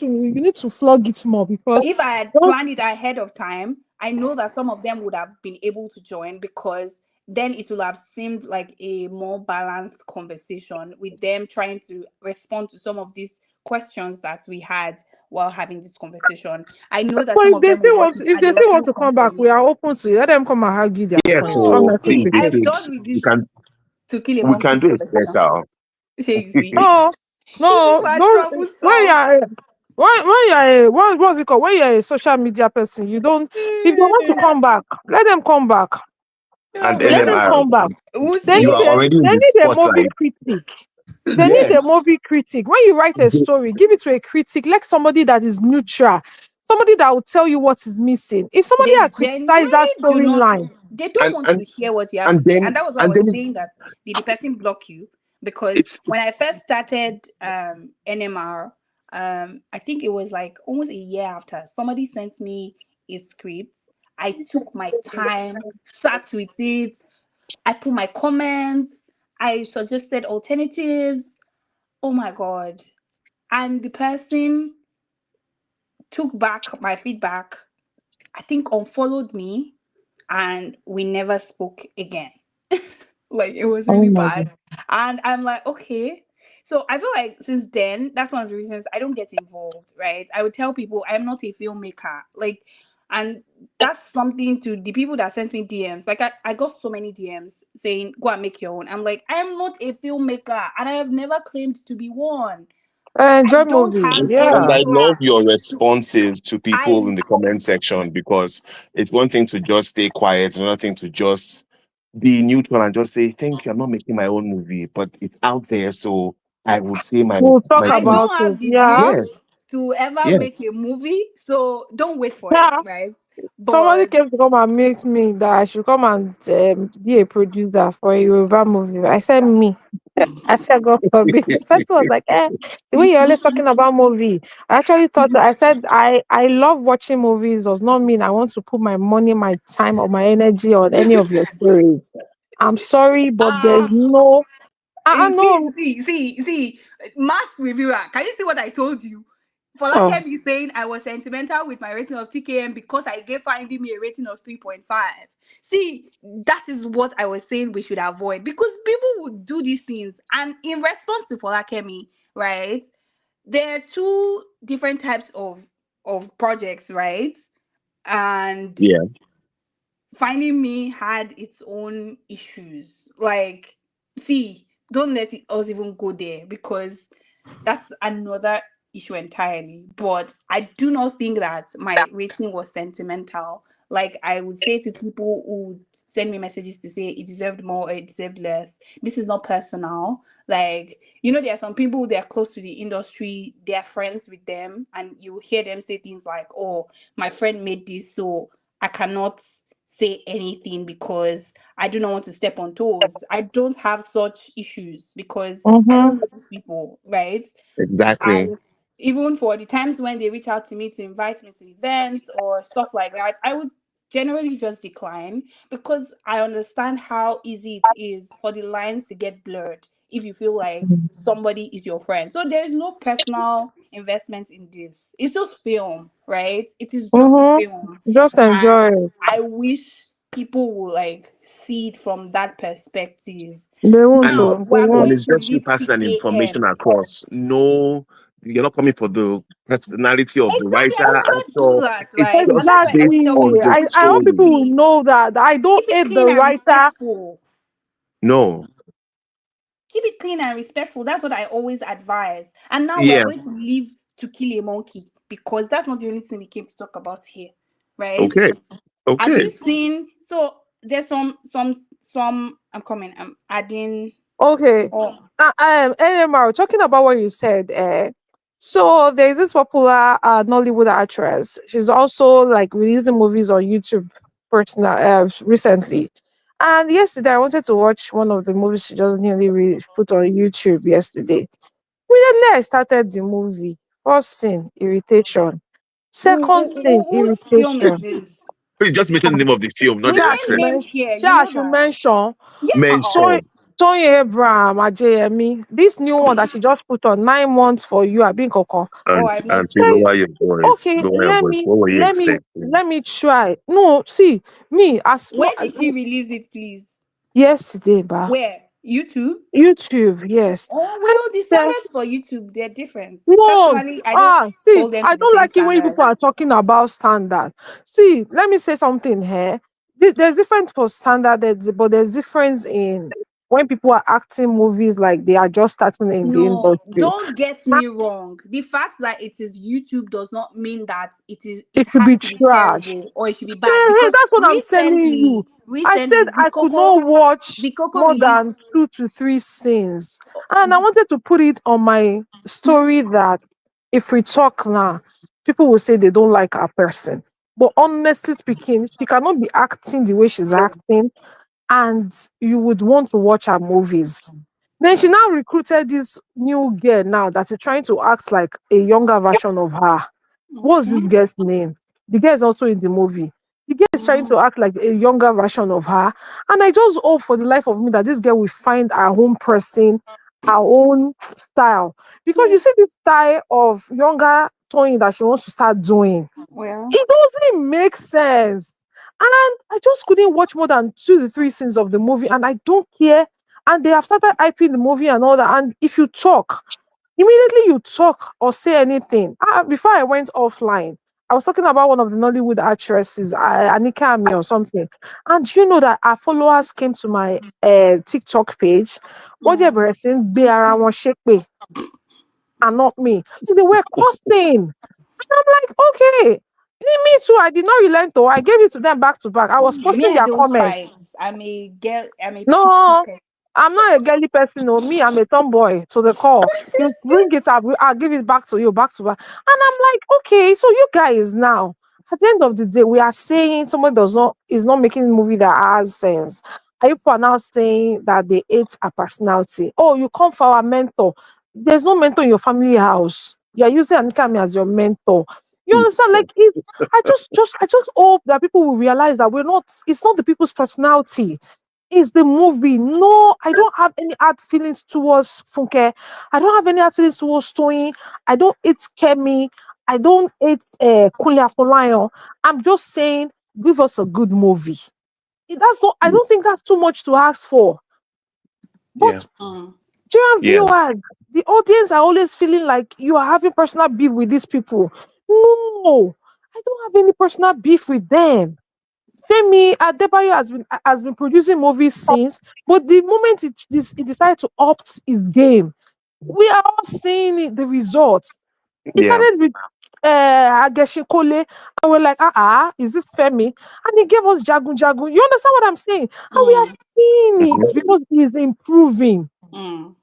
Speaker 3: to flog it more because
Speaker 2: if I had
Speaker 3: don't
Speaker 2: planned it ahead of time, I know that some of them would have been able to join because then it would have seemed like a more balanced conversation with them trying to respond to some of these questions that we had. while having this conversation. I know that
Speaker 3: But
Speaker 2: some of them will watch it
Speaker 3: if
Speaker 2: and
Speaker 3: they
Speaker 2: they will
Speaker 3: still want
Speaker 2: still
Speaker 3: to
Speaker 2: come
Speaker 3: come
Speaker 2: for
Speaker 3: back,
Speaker 2: me.
Speaker 3: we are open to it. Let them come and argue their
Speaker 1: Yeah,
Speaker 3: points. What am
Speaker 2: No,
Speaker 3: I
Speaker 1: so
Speaker 3: still
Speaker 2: see,
Speaker 1: please, we
Speaker 2: I'm
Speaker 3: waiting?
Speaker 1: should
Speaker 2: done with
Speaker 1: we
Speaker 2: this
Speaker 1: can
Speaker 2: to kill a
Speaker 1: we can
Speaker 2: monkey
Speaker 1: do a
Speaker 2: conversation.
Speaker 1: special.
Speaker 2: Shamesy.
Speaker 3: No,
Speaker 2: You
Speaker 3: no,
Speaker 2: are
Speaker 3: don't. When
Speaker 2: troublesome.
Speaker 3: you're when you're what's it called? When you're a social media person, you don't. If they want to come back, let them come back.
Speaker 2: Oh
Speaker 1: And
Speaker 2: my
Speaker 3: Let them
Speaker 2: god.
Speaker 1: NMR,
Speaker 3: come back.
Speaker 2: We'll
Speaker 3: They
Speaker 1: you
Speaker 2: see.
Speaker 3: need
Speaker 1: are already in
Speaker 3: they
Speaker 1: the
Speaker 3: need a movie
Speaker 1: spotlight.
Speaker 3: critic. They need a
Speaker 1: Yes.
Speaker 3: movie critic. When you write a story, give it to a critic, like somebody that is neutral, somebody that will tell you what is missing. If somebody
Speaker 2: They
Speaker 3: had criticized that
Speaker 2: genuinely do not,
Speaker 3: storyline,
Speaker 2: they don't
Speaker 1: And
Speaker 2: want
Speaker 1: and
Speaker 2: to hear what you have
Speaker 1: and
Speaker 2: to say.
Speaker 1: then
Speaker 2: And that was why I
Speaker 1: and
Speaker 2: was
Speaker 1: then
Speaker 2: saying that, did the person block you? Because
Speaker 1: it's
Speaker 2: when I first started NMR, I think it was like almost a year after, somebody sent me a script. I took my time, sat with it, I put my comments, I suggested alternatives. Oh my god. And the person took back my feedback, I think unfollowed me, and we never spoke again. Like it was
Speaker 3: oh
Speaker 2: really
Speaker 3: my
Speaker 2: bad.
Speaker 3: god.
Speaker 2: And I'm like, okay. So I feel like since then, that's one of the reasons I don't get involved, right? I would tell people I'm not a filmmaker. Like, and that's something to the people that sent me DMs. Like I got so many DMs saying, go and make your own. I'm like, I am not a filmmaker and I have never claimed to be one. I
Speaker 3: Enjoy
Speaker 2: don't
Speaker 3: movie.
Speaker 2: have
Speaker 1: and
Speaker 2: any
Speaker 3: Yeah.
Speaker 1: I love
Speaker 2: plan
Speaker 1: your
Speaker 2: to
Speaker 1: responses to people
Speaker 2: I
Speaker 1: in the comment section, because it's one thing to just stay quiet, another thing to just be neutral and just say thank you. I'm not making my own movie, but it's out there, so I would say
Speaker 3: We'll talk
Speaker 1: my
Speaker 2: I
Speaker 1: piece.
Speaker 3: about
Speaker 2: don't
Speaker 3: it.
Speaker 2: have the
Speaker 3: Yeah.
Speaker 2: dream
Speaker 1: Yeah,
Speaker 2: to ever make
Speaker 1: yes.
Speaker 2: a movie, so don't wait for it,
Speaker 3: Yeah.
Speaker 2: right?
Speaker 3: Somebody
Speaker 2: But
Speaker 3: came to come and meet me that I should come and be a producer for a Yoruba movie. I said me. I said God forbid. The person was like, the way you're always talking about movie. I actually thought that I said I love watching movies does not mean I want to put my money, my time, or my energy on any of your stories. I'm sorry, but there's
Speaker 2: ah,
Speaker 3: no
Speaker 2: see,
Speaker 3: no.
Speaker 2: mass reviewer. Can you see what I told you?
Speaker 3: Oh,
Speaker 2: Folake be saying I was sentimental with my rating of TKM because I gave Finding Me a rating of 3.5. See, that is what I was saying we should avoid, because people would do these things. And in response to Folakemi, right? There are two different types of projects, right? And
Speaker 1: Yeah.
Speaker 2: Finding Me had its own issues. Like, see, don't let us even go there, because that's another issue entirely. But I do not think that my rating was sentimental. Like I would say to people who would send me messages to say it deserved more or it deserved less. This is not personal. Like, there are some people, they're close to the industry, they're friends with them, and you hear them say things like, oh, my friend made this, so I cannot say anything because I do not want to step on toes. I don't have such issues because I
Speaker 3: mm-hmm,
Speaker 2: don't know these people, right?
Speaker 1: Exactly.
Speaker 2: And even for the times when they reach out to me to invite me to events or stuff like that, I would generally just decline, because I understand how easy it is for the lines to get blurred if you feel like somebody is your friend. So there's no personal investment in this. It's just film, right? It is just film.
Speaker 3: mm-hmm. Just enjoy
Speaker 2: And
Speaker 3: it.
Speaker 2: I wish people would like see it from that perspective.
Speaker 3: They won't.
Speaker 1: And
Speaker 2: Now
Speaker 3: Oh,
Speaker 2: we
Speaker 3: they
Speaker 2: are
Speaker 1: and
Speaker 3: won't.
Speaker 2: going
Speaker 1: it's
Speaker 2: to
Speaker 1: just you
Speaker 2: leave
Speaker 1: passing an information
Speaker 2: TKM.
Speaker 1: across. No, you're not coming for the personality of the
Speaker 2: Exactly. I
Speaker 1: writer,
Speaker 2: will never do
Speaker 1: actor.
Speaker 2: that,
Speaker 1: It's
Speaker 2: right? And
Speaker 1: just
Speaker 2: that's why I
Speaker 1: based
Speaker 2: tell
Speaker 3: Exactly.
Speaker 1: on
Speaker 2: people
Speaker 1: the
Speaker 3: I
Speaker 2: keep
Speaker 3: hope
Speaker 2: it
Speaker 1: story.
Speaker 3: people will
Speaker 2: clean.
Speaker 3: know that I don't
Speaker 2: Keep it
Speaker 3: hate the
Speaker 2: clean and
Speaker 3: writer.
Speaker 2: respectful.
Speaker 1: No.
Speaker 2: Keep it clean and respectful. That's what I always advise. And now we are
Speaker 1: Yeah.
Speaker 2: going to leave To Kill a Monkey, because that's not the only thing we came to talk about here, right?
Speaker 1: Okay.
Speaker 2: Have
Speaker 1: Okay.
Speaker 2: you seen? So there's some. I'm coming. I'm adding.
Speaker 3: Okay.
Speaker 2: Oh,
Speaker 3: AMR, talking about what you said, so there's this popular Nollywood actress. She's also like releasing movies on YouTube personal recently. And yesterday I wanted to watch one of the movies she just nearly put on YouTube yesterday. Immediately I started the movie. First scene, irritation. Second thing,
Speaker 2: whose film is
Speaker 3: irritation.
Speaker 2: this?
Speaker 1: Please just mention the name of the film, not
Speaker 2: We
Speaker 1: the
Speaker 3: Sha
Speaker 2: name
Speaker 3: should
Speaker 1: actress.
Speaker 2: names
Speaker 3: mention,
Speaker 2: here. You
Speaker 3: Sha
Speaker 2: know
Speaker 3: should
Speaker 2: that.
Speaker 3: mention
Speaker 2: Yeah.
Speaker 3: Toy
Speaker 1: Mention.
Speaker 3: Toyin Abraham Ajayemi. This new one that she just put on 9 months for you, Abi Koko.
Speaker 2: Oh,
Speaker 1: And
Speaker 2: I've not
Speaker 1: Auntie,
Speaker 2: seen
Speaker 3: Say,
Speaker 2: it.
Speaker 1: lower your voice.
Speaker 3: okay,
Speaker 1: Lower your voice. What were you expecting?
Speaker 3: let me try. No, see, me as
Speaker 2: Where
Speaker 3: as
Speaker 2: did she release it, please?
Speaker 3: yesterday, ba.
Speaker 2: Where? YouTube.
Speaker 3: YouTube, yes.
Speaker 2: Oh
Speaker 3: And
Speaker 2: well,
Speaker 3: I
Speaker 2: the
Speaker 3: said,
Speaker 2: standards for YouTube they're different.
Speaker 3: no,
Speaker 2: Personally, I don't
Speaker 3: see,
Speaker 2: hold them
Speaker 3: I
Speaker 2: to the
Speaker 3: don't
Speaker 2: same
Speaker 3: like it when
Speaker 2: standard.
Speaker 3: people are talking about standard. See, let me say something here. There's difference for standard, but there's difference in when people are acting movies like they are just starting in the
Speaker 2: No,
Speaker 3: industry.
Speaker 2: don't get me wrong. The fact that it is YouTube does not mean that it
Speaker 3: It should
Speaker 2: has
Speaker 3: be
Speaker 2: to be
Speaker 3: trash.
Speaker 2: terrible or it should be bad.
Speaker 3: Mhm,
Speaker 2: Because
Speaker 3: that's what I'm telling you. I said I could not watch
Speaker 2: The Coco
Speaker 3: more
Speaker 2: released.
Speaker 3: than 2 to 3 scenes. And I wanted to put it on my story that if we talk now, people will say they don't like our person. But honestly speaking, she cannot be acting the way she's acting, and you would want to watch her movies. Then she now recruited this new girl now that is trying to act like a younger version of her. What's this
Speaker 2: Okay.
Speaker 3: girl's name? The girl is also in the movie. The girl is trying to
Speaker 2: Mm,
Speaker 3: act like a younger version of her. And I just hope for the life of me that this girl will find her own person, her own style. Because
Speaker 2: yeah.
Speaker 3: you see this style of younger Tony that she wants to start doing.
Speaker 2: Well.
Speaker 3: It doesn't make sense. And I just couldn't watch more than 2 to 3 scenes of the movie, and I don't care. And they have started hyping the movie and all that. And if you talk, immediately you talk or say anything. Before I went offline, I was talking about one of the Nollywood actresses, Anika Ami or something. And you know that our followers came to my TikTok page. What they
Speaker 2: Mm,
Speaker 3: were saying, "Be around one shake me," and not me. So they were cursing. I'm like, okay. Me too. I did not relent though. I gave it to them back to back. I was
Speaker 2: me,
Speaker 3: posting
Speaker 2: I
Speaker 3: their
Speaker 2: don't
Speaker 3: comments.
Speaker 2: fight. I'm a girl. I'm a peaceful
Speaker 3: No,
Speaker 2: person.
Speaker 3: I'm not a girly person. No, me, I'm a tomboy to the core. You bring it up, I'll give it back to you, back to back. And I'm like, okay, so you guys now, at the end of the day, we are saying someone does not is not making a movie that has sense. Are you people are now saying that they hate a personality? Oh, you come for our mentor. There's no mentor in your family house. You're using Anikami as your mentor. You
Speaker 1: It's
Speaker 3: understand? Like it, I just hope that people will realize that we're not. It's not the people's personality, is the movie. No, I don't have any hard feelings towards Funke. I don't have any hard feelings towards Toyin. I don't hate Kemi. I don't hate Kunle Afolayan. I'm just saying, give us a good movie. That's not. I don't think that's too much to ask for.
Speaker 1: yeah,
Speaker 3: But
Speaker 2: Mm,
Speaker 3: German
Speaker 1: yeah,
Speaker 3: viewers, the audience are always feeling like you are having personal beef with these people. No, I don't have any personal beef with them. Femi Adebayo has been producing movies since, but the moment it decided to opt his game, we are all seeing it, the results. It
Speaker 1: yeah.
Speaker 3: started with Ageshikole, and we're like, is this Femi? And he gave us Jagun Jagun. You understand what I'm saying? And we are
Speaker 2: mm,
Speaker 3: seeing it
Speaker 1: Mhm.
Speaker 3: because he is improving.
Speaker 2: mm,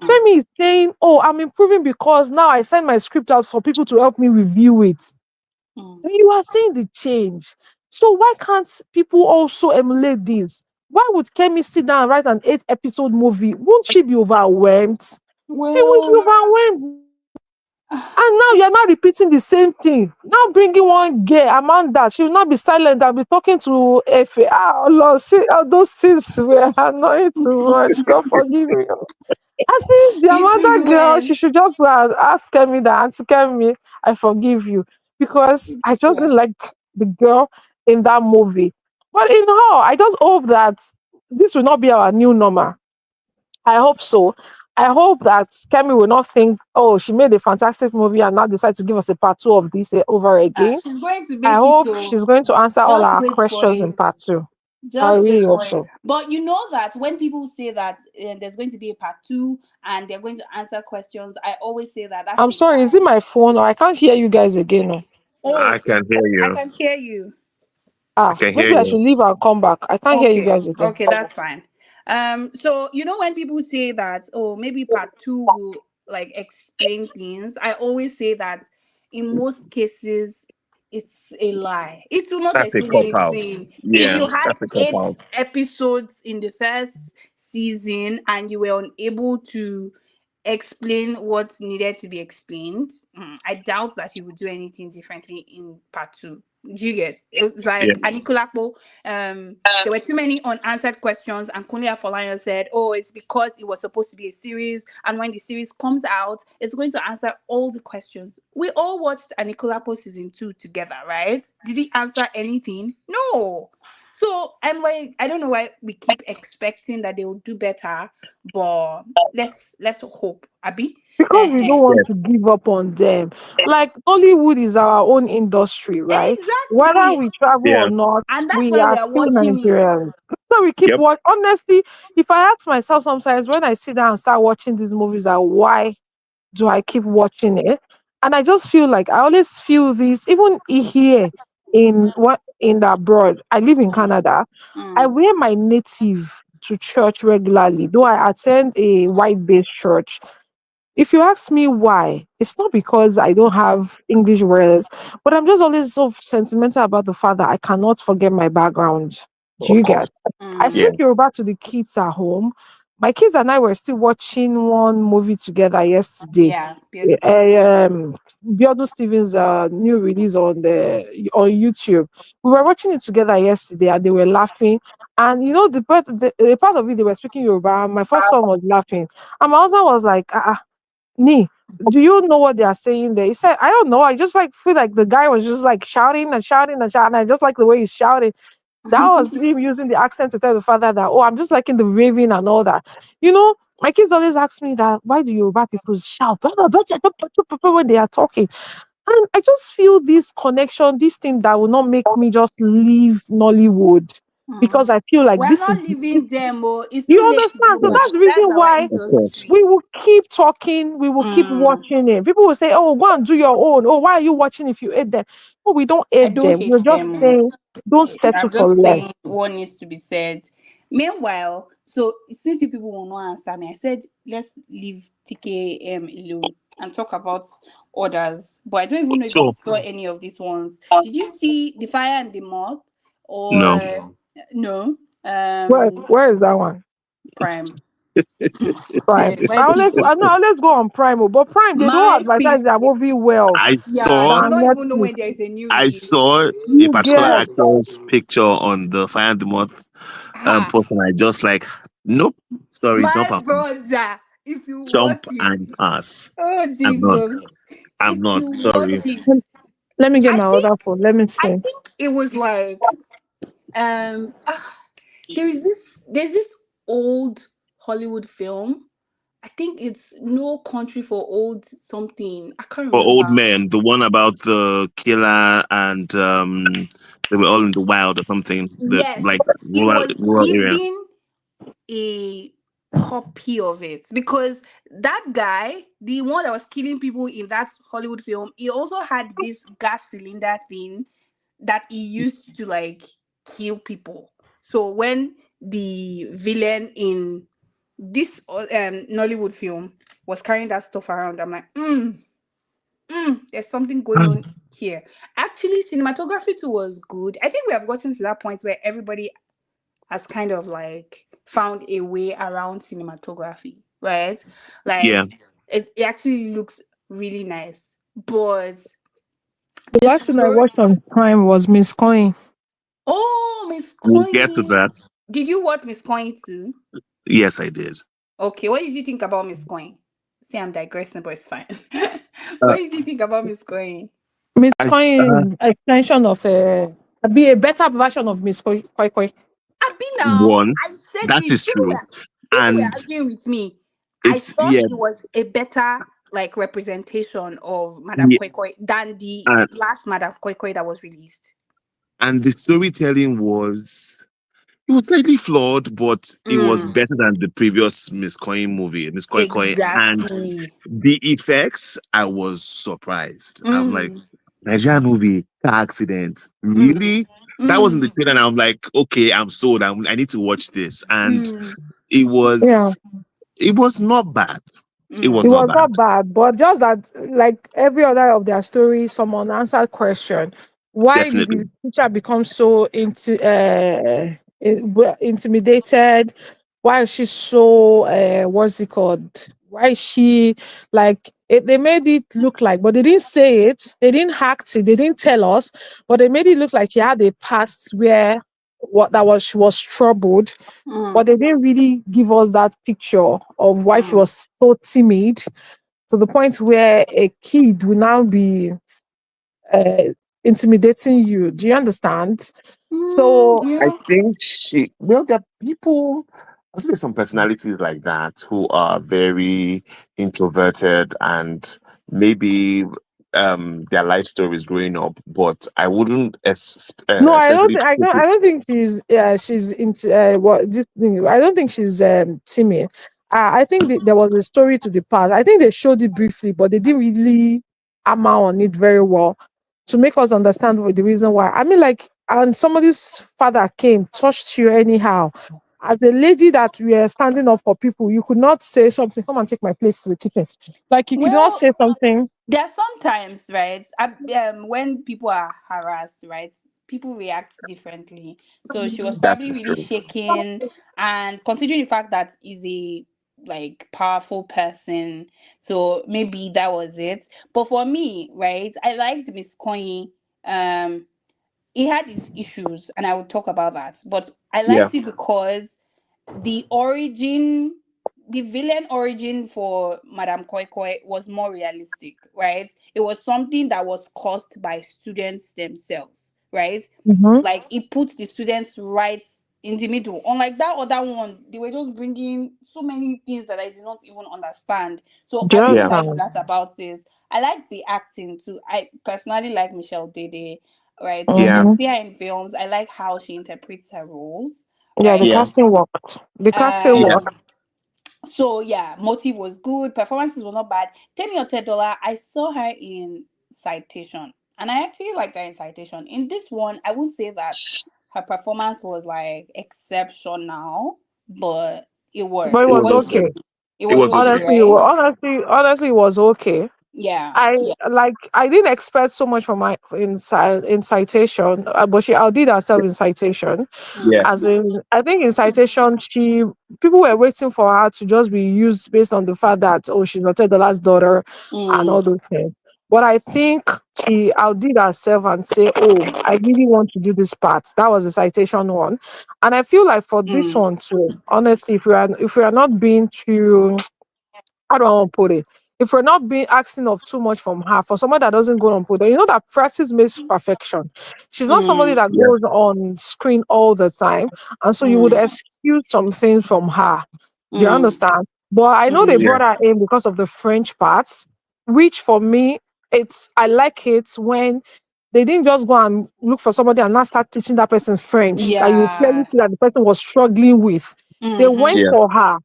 Speaker 2: mm,
Speaker 3: Femi is saying, "Oh, I'm improving because now I send my script out for people to help me review it."
Speaker 2: mm.
Speaker 3: You are seeing the change. So why can't people also emulate this? Why would Kemi sit down and write an 8 episode movie? Won't she be overwhelmed? She will be
Speaker 2: Well.
Speaker 3: overwhelmed now. And now you're not repeating the same thing. Now bringing one girl, Amanda, she will not be silent and be talking to Efe. Lord, see, those things were annoying too much. God forgive me. I think the
Speaker 2: It is
Speaker 3: Amanda girl,
Speaker 2: well.
Speaker 3: she should just ask Kemi that, Auntie Kemi, I forgive you. Because I just didn't like the girl in that movie. But in all, I just hope that this will not be our new normal. I hope so. I hope that Kemi will not think, oh, she made a fantastic movie and now decide to give us a part 2 of this over again.
Speaker 2: She's going to
Speaker 3: I
Speaker 2: make it.
Speaker 3: hope
Speaker 2: So
Speaker 3: she's going to answer all
Speaker 2: just
Speaker 3: our
Speaker 2: wait for
Speaker 3: questions in
Speaker 2: it.
Speaker 3: part 2. I
Speaker 2: Just
Speaker 3: really
Speaker 2: wait
Speaker 3: hope
Speaker 2: for it.
Speaker 3: so.
Speaker 2: But you know that when people say that there's going to be a part 2 and they're going to answer questions, I always say that that's
Speaker 3: I'm
Speaker 2: a
Speaker 3: sorry, is
Speaker 2: lie.
Speaker 3: it my phone or I can't hear you guys again? Oh.
Speaker 2: Oh,
Speaker 1: I can hear
Speaker 2: I
Speaker 1: you.
Speaker 2: can hear you.
Speaker 1: I can hear
Speaker 3: Maybe I
Speaker 1: you.
Speaker 3: should leave and come back. I can't hear you
Speaker 2: Okay,
Speaker 3: guys again.
Speaker 2: okay, that's fine. So you know when people say that, oh, maybe part 2 will like explain things, I always say that in most cases it's a lie. It will not
Speaker 1: That's a
Speaker 2: explain
Speaker 1: cop out.
Speaker 2: anything. If
Speaker 1: Yeah,
Speaker 2: you had
Speaker 1: that's a cop
Speaker 2: eight
Speaker 1: out.
Speaker 2: episodes in the first season and you were unable to explain what needed to be explained, I doubt that you would do anything differently in part 2. Do you get? It's
Speaker 1: Yeah,
Speaker 2: like Anikulapo, there were too many unanswered questions, and Kunle Afolayan said, "Oh, it's because it was supposed to be a series, and when the series comes out, it's going to answer all the questions." We all watched Anikulapo season 2 together, right? Did he answer anything? No. So I'm like, I don't know why we keep expecting that they will do better, but let's hope, Abby.
Speaker 3: Because we
Speaker 2: Uh-huh.
Speaker 3: don't want to
Speaker 1: Yes.
Speaker 3: give up on them. Like Nollywood is our own industry, right? Whether
Speaker 2: Exactly.
Speaker 3: we travel or
Speaker 1: Yeah.
Speaker 3: not,
Speaker 2: And that's
Speaker 3: we
Speaker 2: why we
Speaker 3: are
Speaker 2: are
Speaker 3: still
Speaker 2: watching it.
Speaker 3: Nigerians. So we keep
Speaker 1: Yep.
Speaker 3: watch. Honestly, if I ask myself sometimes when I sit down and start watching these movies, that why do I keep watching it? And I just feel like I always feel this, even here in the abroad. I live in Canada. I
Speaker 2: Mm,
Speaker 3: wear my native to church regularly, though I attend a white based church. If you ask me why, it's not because I don't have English words, but I'm just always so sentimental about the fact that I cannot forget my background. Do
Speaker 1: Of
Speaker 3: you get?
Speaker 1: course.
Speaker 3: I
Speaker 2: mm,
Speaker 1: Yeah.
Speaker 3: speak Yoruba to the kids at home. My kids and I were still watching one movie together yesterday.
Speaker 2: yeah, beautiful.
Speaker 3: Biodun Stevens' new release on YouTube. We were watching it together yesterday, and they were laughing. And you know, the part of it they were speaking Yoruba. And my first son was laughing, and my husband was like, Nee, do you know what they are saying there? He said, I don't know. I just like feel like the guy was just like shouting and shouting and shouting. I just like the way he's shouting. That was him using the accent to tell the father that, oh, I'm just liking the raving and all that. You know, my kids always ask me that, why do Yoruba people shout when they are talking? And I just feel this connection, this thing that will not make me just leave Nollywood because
Speaker 2: Mm.
Speaker 3: I feel like
Speaker 2: We're
Speaker 3: this
Speaker 2: not
Speaker 3: is,
Speaker 2: leaving them, oh, it's
Speaker 3: you
Speaker 2: too late to
Speaker 3: understand?
Speaker 2: go
Speaker 3: So
Speaker 2: back.
Speaker 3: that's
Speaker 1: Yes.
Speaker 3: the
Speaker 2: That's
Speaker 3: reason
Speaker 2: our
Speaker 3: why
Speaker 1: Of course.
Speaker 2: industry.
Speaker 3: we will keep talking, we will keep
Speaker 2: Mm.
Speaker 3: watching it. People will say, oh, go and do your own. Oh, why are you watching if you ate them? Oh, we don't
Speaker 2: I
Speaker 3: eat
Speaker 2: don't
Speaker 3: them. We're
Speaker 2: hate
Speaker 3: just
Speaker 2: them. Oh.
Speaker 3: saying, don't settle
Speaker 2: I'm
Speaker 3: for
Speaker 2: just
Speaker 3: less.
Speaker 2: saying what needs to be said. Meanwhile, so since you people will not answer me, I said let's leave TKM alone and talk about others. But I don't even know if you
Speaker 1: So
Speaker 2: saw any of these ones. Did you see the Fire and the Moth
Speaker 1: no.
Speaker 2: or no?
Speaker 3: Where is that one?
Speaker 2: Prime.
Speaker 3: Prime.
Speaker 2: Yeah, my people.
Speaker 3: I always go on Prime, oh, but Prime, they don't
Speaker 2: My
Speaker 3: advertise their
Speaker 2: people.
Speaker 3: movie well
Speaker 1: I
Speaker 2: Yeah, they
Speaker 1: saw
Speaker 2: will
Speaker 3: than
Speaker 2: not even know
Speaker 3: Netflix.
Speaker 2: when there is a new
Speaker 1: I
Speaker 2: release.
Speaker 1: saw a
Speaker 3: You
Speaker 1: particular
Speaker 3: get,
Speaker 1: actor's picture on the Fire the Moth
Speaker 2: Ha!
Speaker 1: post, and I just like, nope, sorry,
Speaker 2: My brother, if you watch
Speaker 1: jump
Speaker 2: it,
Speaker 1: and pass.
Speaker 2: oh
Speaker 1: I'm not.
Speaker 2: Jesus,
Speaker 1: I'm
Speaker 2: if
Speaker 1: not.
Speaker 2: you watch
Speaker 1: Sorry.
Speaker 2: it,
Speaker 3: let me get
Speaker 2: I
Speaker 3: my
Speaker 2: think
Speaker 3: other phone. Let me
Speaker 2: I
Speaker 3: see.
Speaker 2: think it was like um ah, there's this old Hollywood film. I think it's No Country for Old something. I can't
Speaker 1: For old
Speaker 2: remember.
Speaker 1: men, the one about the killer and they were all in the wild or something. The
Speaker 2: Yes,
Speaker 1: like
Speaker 2: it was
Speaker 1: rural area.
Speaker 2: giving a copy of it because that guy, the one that was killing people in that Hollywood film, he also had this gas cylinder thing that he used to like kill people. So when the villain in this Nollywood film was carrying that stuff around, I'm like, there's something going on here. Actually, cinematography too was good. I think we have gotten to that point where everybody has kind of like found a way around cinematography, right?
Speaker 1: Yeah.
Speaker 2: Like it actually looks really nice. But
Speaker 3: The
Speaker 2: the
Speaker 3: last thing I
Speaker 2: story,
Speaker 3: watched on Prime was Miss Coin.
Speaker 2: oh, Miss
Speaker 1: We'll get to
Speaker 2: Coin.
Speaker 1: that.
Speaker 2: Did you watch Miss Coin too?
Speaker 1: Yes, I did.
Speaker 2: Okay, what did you think about Miss Coin? See, I'm digressing, but it's fine.
Speaker 1: Uh,
Speaker 2: What did you think about Miss Coin?
Speaker 3: Miss
Speaker 1: I
Speaker 3: Coin is extension of be a better version of Miss Koi Koi.
Speaker 2: Abi now,
Speaker 1: one.
Speaker 2: I said
Speaker 1: That
Speaker 2: it.
Speaker 1: is true.
Speaker 2: People were
Speaker 1: And
Speaker 2: arguing with me. I
Speaker 1: it's
Speaker 2: thought it was a better like representation of Madame
Speaker 1: yeah,
Speaker 2: Koi Koi than the
Speaker 1: and,
Speaker 2: last Madame Koi Koi that was released.
Speaker 1: and the storytelling was it was slightly flawed, but it was
Speaker 2: Mm,
Speaker 1: better than the previous Miss Coin movie, Miss Koi Koi. And
Speaker 2: exactly.
Speaker 1: the effects, I was surprised. I'm like,
Speaker 2: Mm,
Speaker 1: Nigerian movie, car accident.
Speaker 2: mm,
Speaker 1: Really? That was in the
Speaker 2: mm,
Speaker 1: trailer, and I'm like, okay, I'm sold. I need to watch this. And
Speaker 2: mm,
Speaker 1: it
Speaker 3: Yeah.
Speaker 1: was it was not bad. It
Speaker 3: It
Speaker 1: was
Speaker 2: mm,
Speaker 1: not
Speaker 3: was
Speaker 1: bad.
Speaker 3: not bad, but just that, like every other of their stories, some unanswered question. Why did
Speaker 1: Definitely.
Speaker 3: the teacher become so intimidated? Why is she so, what's it called? Why is she like, they made it look like, but they didn't say it, they didn't act it, they didn't tell us, but they made it look like she had a past where what that was she was troubled,
Speaker 2: mm,
Speaker 3: but they didn't really give us that picture of why she
Speaker 2: mm,
Speaker 3: was so timid to the point where a kid will now be intimidating you. Do you understand?
Speaker 2: Mm,
Speaker 3: So
Speaker 1: I
Speaker 2: yeah.
Speaker 1: think there are people, I think there's some personalities like that who are very introverted and maybe their life stories growing up, but I wouldn't
Speaker 3: no, I don't
Speaker 1: essentially
Speaker 3: think I
Speaker 1: put
Speaker 3: don't I
Speaker 1: it.
Speaker 3: don't think she's into what this thing. I don't think she's timid. I think there was a story to the past. I think they showed it briefly, but they didn't really hammer on it very well to make us understand the reason why. I mean, like, and somebody's father came, touched you anyhow. As a lady that we are standing up for people, you could not say something. Come and take my place to the kitchen. Like you could not
Speaker 2: Well,
Speaker 3: say something.
Speaker 2: there are sometimes, right? When people are harassed, right? People react differently. So she was
Speaker 1: That
Speaker 2: probably
Speaker 1: is
Speaker 2: really
Speaker 1: true.
Speaker 2: shaken, and considering the fact that he's a like powerful person, so maybe that was it. But for me, right, I liked Miss Coin. He had his issues, and I will talk about that. But I
Speaker 1: Yeah,
Speaker 2: liked it because the origin the villain origin for Madame Koi Koi was more realistic, right? It was something that was caused by students themselves, right?
Speaker 3: Mm-hmm.
Speaker 2: Like it puts the students' rights in the middle. Unlike that other one, they were just bringing so many things that I did not even understand. So
Speaker 3: Do
Speaker 2: I
Speaker 3: you
Speaker 2: really
Speaker 1: yeah,
Speaker 2: liked
Speaker 3: understand?
Speaker 2: that about this. I like the acting too. I personally like Michelle Dede, right? When I
Speaker 1: yeah,
Speaker 3: Mm-hmm.
Speaker 2: see her in films, I like how she interprets her roles,
Speaker 3: Yeah, the
Speaker 2: right?
Speaker 1: yeah,
Speaker 3: casting worked. The casting
Speaker 1: yeah.
Speaker 2: Um,
Speaker 3: worked.
Speaker 2: so yeah, motive was good, performances was not bad. Tell me or $10, I saw her in Citation, and I actually like her in Citation. In this one, I would say that her performance was like exceptional, but
Speaker 3: But it
Speaker 1: It
Speaker 3: was
Speaker 1: was
Speaker 2: okay.
Speaker 3: okay.
Speaker 1: okay.
Speaker 2: It
Speaker 1: It
Speaker 2: was
Speaker 1: was
Speaker 2: okay,
Speaker 1: okay.
Speaker 2: right?
Speaker 3: Honestly, it was okay.
Speaker 2: Yeah,
Speaker 3: I
Speaker 2: yeah.
Speaker 3: I didn't expect so much from my in citation, but she outdid herself in citation.
Speaker 1: Yes.
Speaker 3: As in, I think in citation, people were waiting for her to just be used based on the fact that oh, she's not the last daughter and
Speaker 2: Mm,
Speaker 3: all those things. But I think she outdid herself and say, "Oh, I really want to do this part." That was the citation one, and I feel like for this
Speaker 2: mm,
Speaker 3: one too. Honestly, if we are not being too how do I want to put it? If we're not being asking of too much from her, for someone that doesn't go on put, you know that practice makes perfection. She's not somebody
Speaker 2: mm,
Speaker 3: that
Speaker 1: Yeah.
Speaker 3: goes on screen all the time, and so you would
Speaker 2: mm,
Speaker 3: excuse something from her. You
Speaker 2: mm,
Speaker 3: understand? But I know they
Speaker 2: mm,
Speaker 1: Yeah.
Speaker 3: brought her in because of the French parts, which for me, it's I like it when they didn't just go and look for somebody and not start teaching that person French that you clearly
Speaker 2: yeah.
Speaker 3: see that the person was struggling with. They went
Speaker 2: Mm-hmm,
Speaker 1: Yeah.
Speaker 3: for her.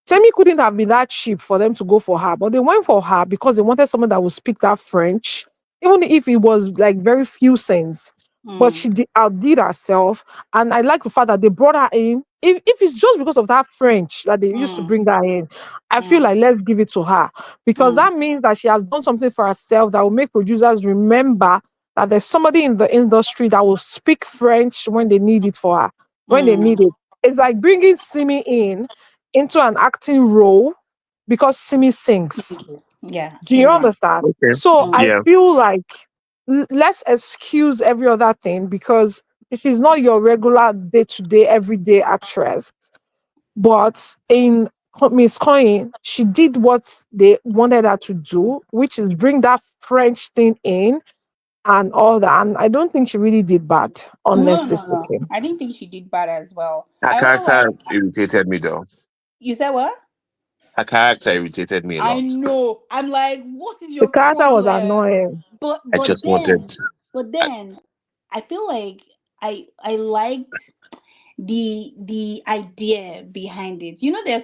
Speaker 3: Temi couldn't have been that cheap for them to go for her, but they went for her because they wanted someone that would speak that French, even if it was like very few cents. But
Speaker 2: mm,
Speaker 3: outdid herself, and I like the fact that they brought her in. If it's just because of that French that they used to
Speaker 2: mm,
Speaker 3: bring her in, I feel
Speaker 2: mm,
Speaker 3: like let's give it to her because
Speaker 2: mm,
Speaker 3: that means that she has done something for herself that will make producers remember that there's somebody in the industry that will speak French when they need it for her, when they
Speaker 2: mm.
Speaker 3: need it. It's like bringing Simi in into an acting role because Simi sings.
Speaker 2: Yeah,
Speaker 3: Do you
Speaker 2: singer.
Speaker 3: understand?
Speaker 1: Okay.
Speaker 3: So
Speaker 2: Mm,
Speaker 3: I
Speaker 1: Yeah.
Speaker 3: feel like let's excuse every other thing because she's not your regular day to day, everyday actress. But in Miss Coin, she did what they wanted her to do, which is bring that French thing in and all that. And I don't think she really did bad,
Speaker 2: no,
Speaker 3: honestly
Speaker 2: no, no.
Speaker 3: speaking.
Speaker 2: I didn't think she did bad as well.
Speaker 1: Her
Speaker 2: I also
Speaker 1: character
Speaker 2: like.
Speaker 1: irritated me though.
Speaker 2: You said what?
Speaker 1: Her character irritated me a
Speaker 2: I
Speaker 1: lot.
Speaker 2: know. I'm like, what is
Speaker 3: The
Speaker 2: your
Speaker 3: character was
Speaker 2: problem?
Speaker 3: annoying.
Speaker 2: But
Speaker 1: I
Speaker 2: but
Speaker 1: just wanted.
Speaker 2: then, but
Speaker 1: I,
Speaker 2: then, I feel like I liked the idea behind it. You know, there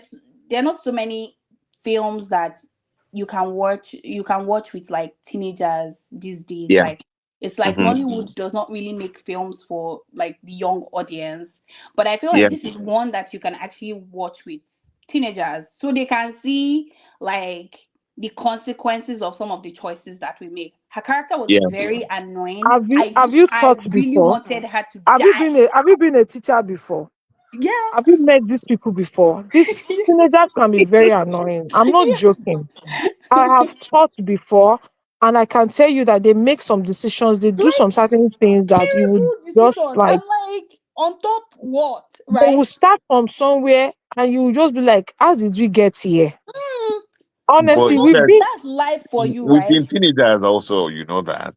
Speaker 2: are not so many films that you can watch with like teenagers these days.
Speaker 1: yeah.
Speaker 2: Like it's like
Speaker 1: Hmm.
Speaker 2: Nollywood does not really make films for like the young audience. But I feel like
Speaker 1: Yeah.
Speaker 2: this is one that you can actually watch with teenagers so they can see like the consequences of some of the choices that we make. Her character was
Speaker 1: Yeah.
Speaker 2: very annoying.
Speaker 3: Have you
Speaker 2: I
Speaker 3: taught
Speaker 2: really
Speaker 3: before?
Speaker 2: wanted her to
Speaker 3: Been
Speaker 2: die.
Speaker 3: have you been a teacher before?
Speaker 2: Yeah.
Speaker 3: Have you met these people before? These teenagers can be very annoying. I'm not joking. I have taught before, and I can tell you that they make some decisions, they do some
Speaker 2: Like
Speaker 3: certain things that you would
Speaker 2: terrible
Speaker 3: just
Speaker 2: decisions. I'm
Speaker 3: like,
Speaker 2: like, on top what,
Speaker 3: they will
Speaker 2: right?
Speaker 3: start from somewhere and you will just be like, how did we get here?
Speaker 2: Mm,
Speaker 1: But
Speaker 3: Honestly,
Speaker 1: you
Speaker 3: we've
Speaker 1: guys,
Speaker 3: been,
Speaker 2: that's life for you,
Speaker 1: we've
Speaker 2: right?
Speaker 1: been teenagers also, you know that.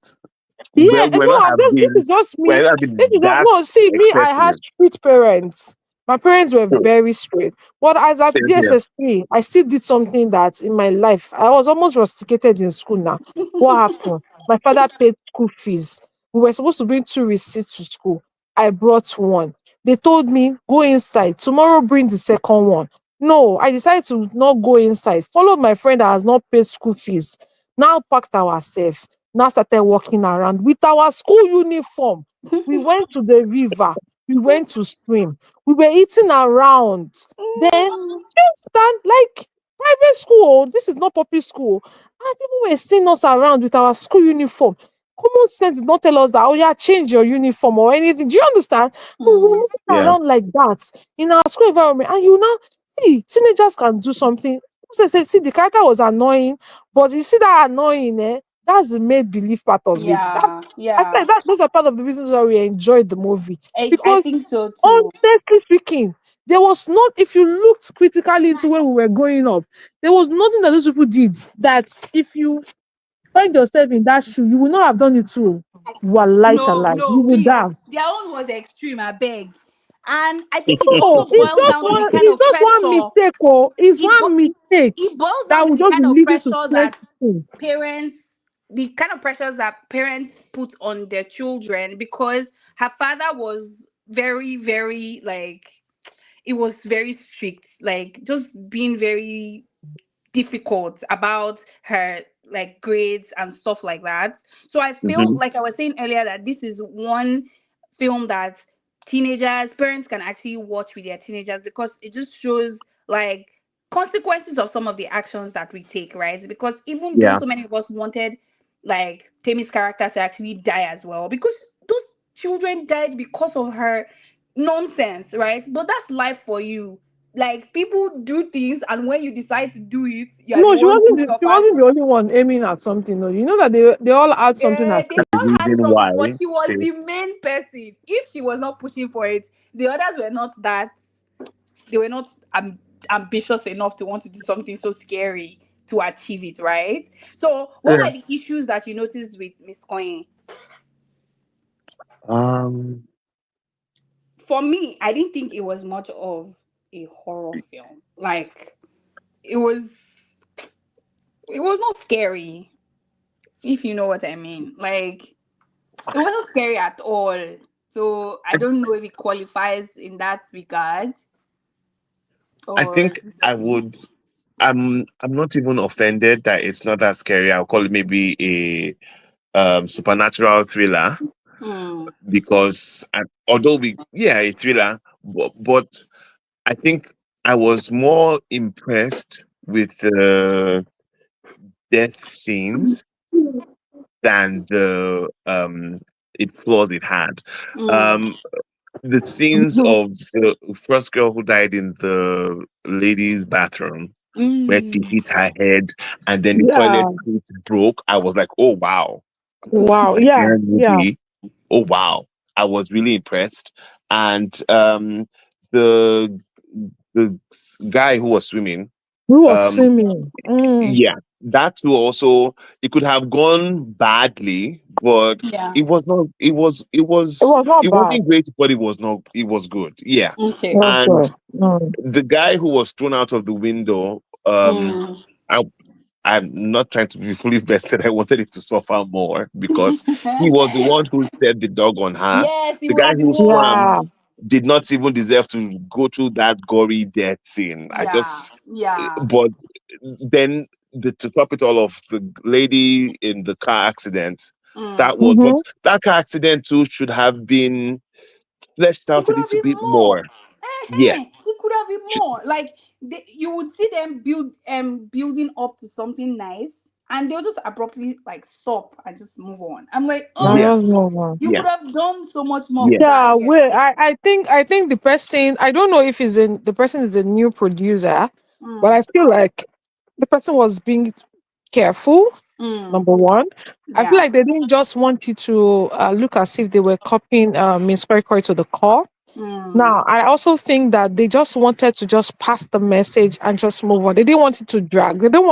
Speaker 3: Yeah,
Speaker 1: Well,
Speaker 3: and no, I'm just, this is just me.
Speaker 1: we're not
Speaker 3: This is
Speaker 1: been
Speaker 3: just,
Speaker 1: that
Speaker 3: no, see, me, I had
Speaker 1: excessive.
Speaker 3: strict parents. My parents were
Speaker 1: So,
Speaker 3: very strict. But as at
Speaker 1: same here.
Speaker 3: GSS3, I still did something that in my life, I was almost rusticated in school now. What happened? My father paid school fees. We were supposed to bring two receipts to school. I brought one. They told me, go inside. Tomorrow, bring the second one. No, I decided to not go inside. Followed my friend that has not paid school fees. Now packed ourselves, now started walking around with our school uniform. We went to the river. We went to swim. We were eating around. Then stand like private school. This is not public school. And people were seeing us around with our school uniform. Common sense did not tell us that, oh yeah, change your uniform or anything. Do you understand? We were
Speaker 2: Mm.
Speaker 3: moving
Speaker 1: Yeah.
Speaker 3: around like that in our school environment. And you now see teenagers can do something. As I said, see, the character was annoying, but you see that annoying, that's the made believe part of it. That
Speaker 2: Yeah,
Speaker 3: I said
Speaker 2: yeah.
Speaker 3: that those are part of the reasons why we enjoyed the movie.
Speaker 2: I
Speaker 3: Because
Speaker 2: think so too.
Speaker 3: honestly speaking, there was not, if you looked critically into when we were growing up, there was nothing that those people did that if you find yourself in that shoe, you would not have done it too. Wallahi
Speaker 2: No,
Speaker 3: alive.
Speaker 2: no,
Speaker 3: You would
Speaker 2: please.
Speaker 3: have.
Speaker 2: Their own was extreme, I beg. And I think it
Speaker 3: No,
Speaker 2: also boils down to the kind
Speaker 3: it's
Speaker 2: of
Speaker 3: just one
Speaker 2: pressure.
Speaker 3: mistake. Oh, it's
Speaker 2: It
Speaker 3: one
Speaker 2: bo-
Speaker 3: mistake
Speaker 2: it boils
Speaker 3: that
Speaker 2: down to
Speaker 3: will
Speaker 2: the
Speaker 3: just be
Speaker 2: kind of
Speaker 3: leading to
Speaker 2: pressure that
Speaker 3: plenty.
Speaker 2: parents, the kind of pressures that parents put on their children, because her father was very, very like, it was very strict, like just being very difficult about her like grades and stuff like that. So I feel
Speaker 1: Hmm.
Speaker 2: like I was saying earlier that this is one film that teenagers, parents can actually watch with their teenagers, because it just shows like consequences of some of the actions that we take, right? Because even though
Speaker 1: Yeah.
Speaker 2: so many of us wanted like Tami's character to actually die as well, because those children died because of her nonsense, right? But that's life for you. Like people do things, and when you decide to do it, you are the
Speaker 3: No,
Speaker 2: one who
Speaker 3: she
Speaker 2: suffers
Speaker 3: wasn't the
Speaker 2: it.
Speaker 3: only one aiming at something. No, you know that they all had something at
Speaker 2: They
Speaker 3: stake.
Speaker 1: The
Speaker 2: all had
Speaker 1: reason
Speaker 2: something,
Speaker 1: why.
Speaker 2: but she was
Speaker 1: See,
Speaker 2: the main person. If she was not pushing for it, the others were not that. They were not ambitious enough to want to do something so scary to achieve it, right? So, what
Speaker 1: yeah.
Speaker 2: were the issues that you noticed with Miss Coin?
Speaker 1: Um,
Speaker 2: For me, I didn't think it was much of a horror film. Like it was, it was not scary, if you know what I mean. Like it wasn't scary at all. So I
Speaker 1: I,
Speaker 2: don't know if it qualifies in that regard,
Speaker 1: I
Speaker 2: or is
Speaker 1: think
Speaker 2: it
Speaker 1: I
Speaker 2: just me?
Speaker 1: would. I'm not even offended that it's not that scary. I'll call it maybe a supernatural thriller
Speaker 2: Hmm.
Speaker 1: because although a thriller, but I think I was more impressed with the death scenes than the it flaws it had.
Speaker 2: Hmm.
Speaker 1: Um, the scenes
Speaker 3: Mhm.
Speaker 1: of the first girl who died in the ladies' bathroom where she
Speaker 2: Hmm.
Speaker 1: hit her head and then the toilet
Speaker 3: Yeah.
Speaker 1: seat broke. I was like, oh wow,
Speaker 3: Wow. Yeah.
Speaker 1: Nigerian
Speaker 3: Yeah.
Speaker 1: movie. Oh wow. I was really impressed. And the guy who was swimming,
Speaker 3: Who was
Speaker 1: um
Speaker 3: swimming? Mm.
Speaker 1: yeah, that too also it could have gone badly, but
Speaker 2: Yeah.
Speaker 1: it was not
Speaker 3: It was not
Speaker 1: it
Speaker 3: bad.
Speaker 1: wasn't great, but it was not it was good. Yeah.
Speaker 2: Okay.
Speaker 1: And
Speaker 3: Okay. Mm.
Speaker 1: the guy who was thrown out of the window,
Speaker 2: Hmm.
Speaker 1: I I'm not trying to be fully vested. I wanted him to suffer more because he was the one who set the dog on her.
Speaker 2: Yes, it
Speaker 1: The guy
Speaker 2: was. It
Speaker 1: who swam
Speaker 2: was.
Speaker 3: Yeah.
Speaker 1: did not even deserve to go through that gory death scene. I
Speaker 2: Yeah.
Speaker 1: just,
Speaker 2: Yeah.
Speaker 1: but then to top it all off, the lady in the car accident, that
Speaker 2: Hmm.
Speaker 1: was, but
Speaker 3: Mm-hmm.
Speaker 1: that car accident too should have been fleshed
Speaker 2: It
Speaker 1: out a
Speaker 2: could have
Speaker 1: little
Speaker 2: been
Speaker 1: bit
Speaker 2: more.
Speaker 1: more. Yeah.
Speaker 2: It could have been
Speaker 1: Sh-
Speaker 2: more. Like you would see them building up to something nice, and they'll just abruptly like stop and just move on. I'm like,
Speaker 3: Now
Speaker 1: Yeah.
Speaker 2: oh,
Speaker 3: let's move on.
Speaker 2: you
Speaker 1: Yeah.
Speaker 2: could have done so much more
Speaker 1: Yeah.
Speaker 2: with that.
Speaker 3: Yeah,
Speaker 2: Yes,
Speaker 3: wait.
Speaker 2: yes.
Speaker 3: I think the person. I don't know if the person is a new producer, but I
Speaker 2: Mm,
Speaker 3: feel like the person was being careful.
Speaker 2: mm,
Speaker 3: Number one, I feel
Speaker 2: yeah,
Speaker 3: like they didn't just want you to look as if they were copying Miss Koi to the core.
Speaker 2: mm,
Speaker 3: Now, I also think that they just wanted to just pass the message and just move on. They didn't want it to drag. They didn't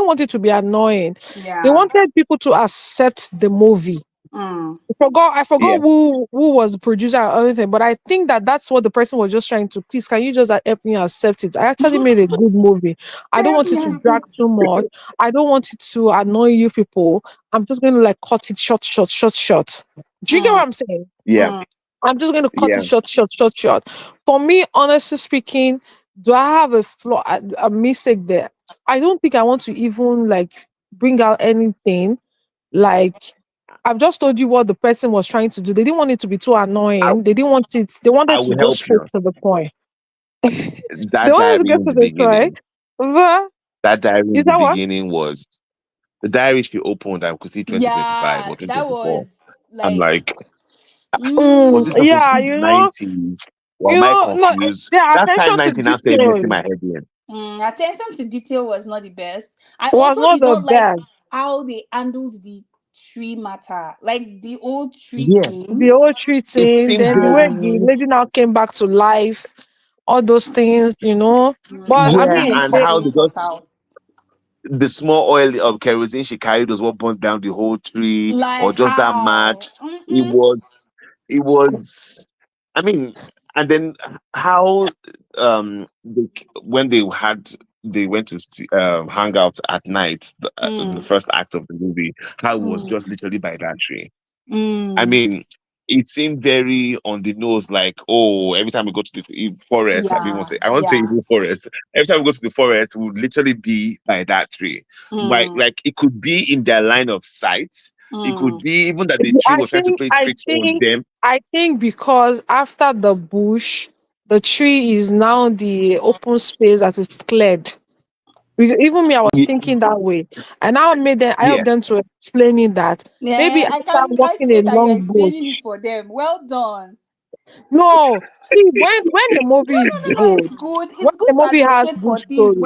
Speaker 3: want it to be annoying. They
Speaker 2: yeah,
Speaker 3: wanted people to accept the movie.
Speaker 2: Mm.
Speaker 3: I forgot
Speaker 1: Yeah.
Speaker 3: who was the producer or anything, but I think that that's what the person was just trying to, please, can you just help me accept it? I actually made a good movie. I don't want it to drag
Speaker 2: Yes.
Speaker 3: too much. I don't want it to annoy you people. I'm just going to like cut it short, short, short, short. Do you get what
Speaker 2: Mm.
Speaker 3: I'm saying?
Speaker 1: Yeah.
Speaker 2: Mm.
Speaker 3: I'm just going to cut it
Speaker 1: Yeah.
Speaker 3: short, short, short, short. For me, honestly speaking, do I have a flaw, a mistake there? I don't think I want to even like bring out anything. Like, I've just told you what the person was trying to do. They didn't want it to be too
Speaker 1: I,
Speaker 3: annoying. They didn't want it. They
Speaker 1: I
Speaker 3: wanted to
Speaker 1: will
Speaker 3: go
Speaker 1: help
Speaker 3: straight
Speaker 1: you.
Speaker 3: to the point. They
Speaker 1: That
Speaker 3: wanted to
Speaker 1: diary
Speaker 3: get
Speaker 1: in
Speaker 3: to
Speaker 1: the
Speaker 3: the point.
Speaker 1: beginning,
Speaker 3: But
Speaker 1: that diary
Speaker 3: is
Speaker 1: in the
Speaker 3: that what?
Speaker 1: beginning was the diary she opened. I could see 2025
Speaker 2: Yeah,
Speaker 1: or
Speaker 2: that
Speaker 1: 2024.
Speaker 2: was
Speaker 1: I'm
Speaker 2: like,
Speaker 1: like, was this supposed to
Speaker 3: Yeah,
Speaker 1: be 90s? Or am I
Speaker 3: no,
Speaker 1: confused?
Speaker 3: their
Speaker 1: That time
Speaker 3: attention to
Speaker 1: 90 now started messing
Speaker 3: detail
Speaker 1: my head in.
Speaker 2: attention to detail was not the best. I
Speaker 3: was
Speaker 2: also
Speaker 3: not
Speaker 2: did
Speaker 3: the
Speaker 2: not like
Speaker 3: best.
Speaker 2: how they handled the tree matter, like the old tree
Speaker 1: Yes.
Speaker 2: thing.
Speaker 3: The old
Speaker 1: It
Speaker 3: treating,
Speaker 1: seemed
Speaker 3: then the way
Speaker 2: Yeah.
Speaker 3: the
Speaker 1: very,
Speaker 3: lady now came back to life, all those things. But I
Speaker 1: yeah.
Speaker 2: Everything
Speaker 3: mean,
Speaker 1: And
Speaker 2: was
Speaker 3: they,
Speaker 1: how they
Speaker 2: being thought
Speaker 1: just,
Speaker 2: out.
Speaker 1: the small oil of kerosene she carried was what burnt down the whole tree,
Speaker 2: Like
Speaker 1: or just that match.
Speaker 2: how?
Speaker 1: It was, it was, I mean, and then how, when they went to hang out at night, the
Speaker 2: Mm,
Speaker 1: first act of the movie, how it was
Speaker 2: mm,
Speaker 1: just literally by that tree. I
Speaker 2: mm.
Speaker 1: mean, it seemed very on the nose, like, oh, every time we go to the forest,
Speaker 2: Yeah,
Speaker 1: I want to say
Speaker 2: yeah.
Speaker 1: even forest. Every time we go to the forest, we would literally be by that tree.
Speaker 2: Mm,
Speaker 1: Like it could be in their line of sight. It could
Speaker 2: mm.
Speaker 1: be even that the tree
Speaker 3: I
Speaker 1: was trying to
Speaker 3: think,
Speaker 1: play
Speaker 3: I
Speaker 1: tricks on
Speaker 3: think,
Speaker 1: them.
Speaker 3: I think because after the bush, the tree is now the open space that is cleared. Even me, I was thinking that way, and I made them. I helped
Speaker 1: Yes,
Speaker 3: them to explaining that maybe
Speaker 2: Yeah,
Speaker 3: after
Speaker 2: I
Speaker 3: walking
Speaker 2: see that you're
Speaker 3: along
Speaker 2: explaining
Speaker 3: bush.
Speaker 2: it for them. Well done.
Speaker 3: No, see, when the
Speaker 2: No,
Speaker 3: movie
Speaker 2: no,
Speaker 3: is
Speaker 2: no, no.
Speaker 3: good,
Speaker 2: It's good.
Speaker 3: when
Speaker 2: It's good
Speaker 3: the
Speaker 2: to
Speaker 3: movie has
Speaker 2: advocate
Speaker 3: good
Speaker 2: for things
Speaker 3: story.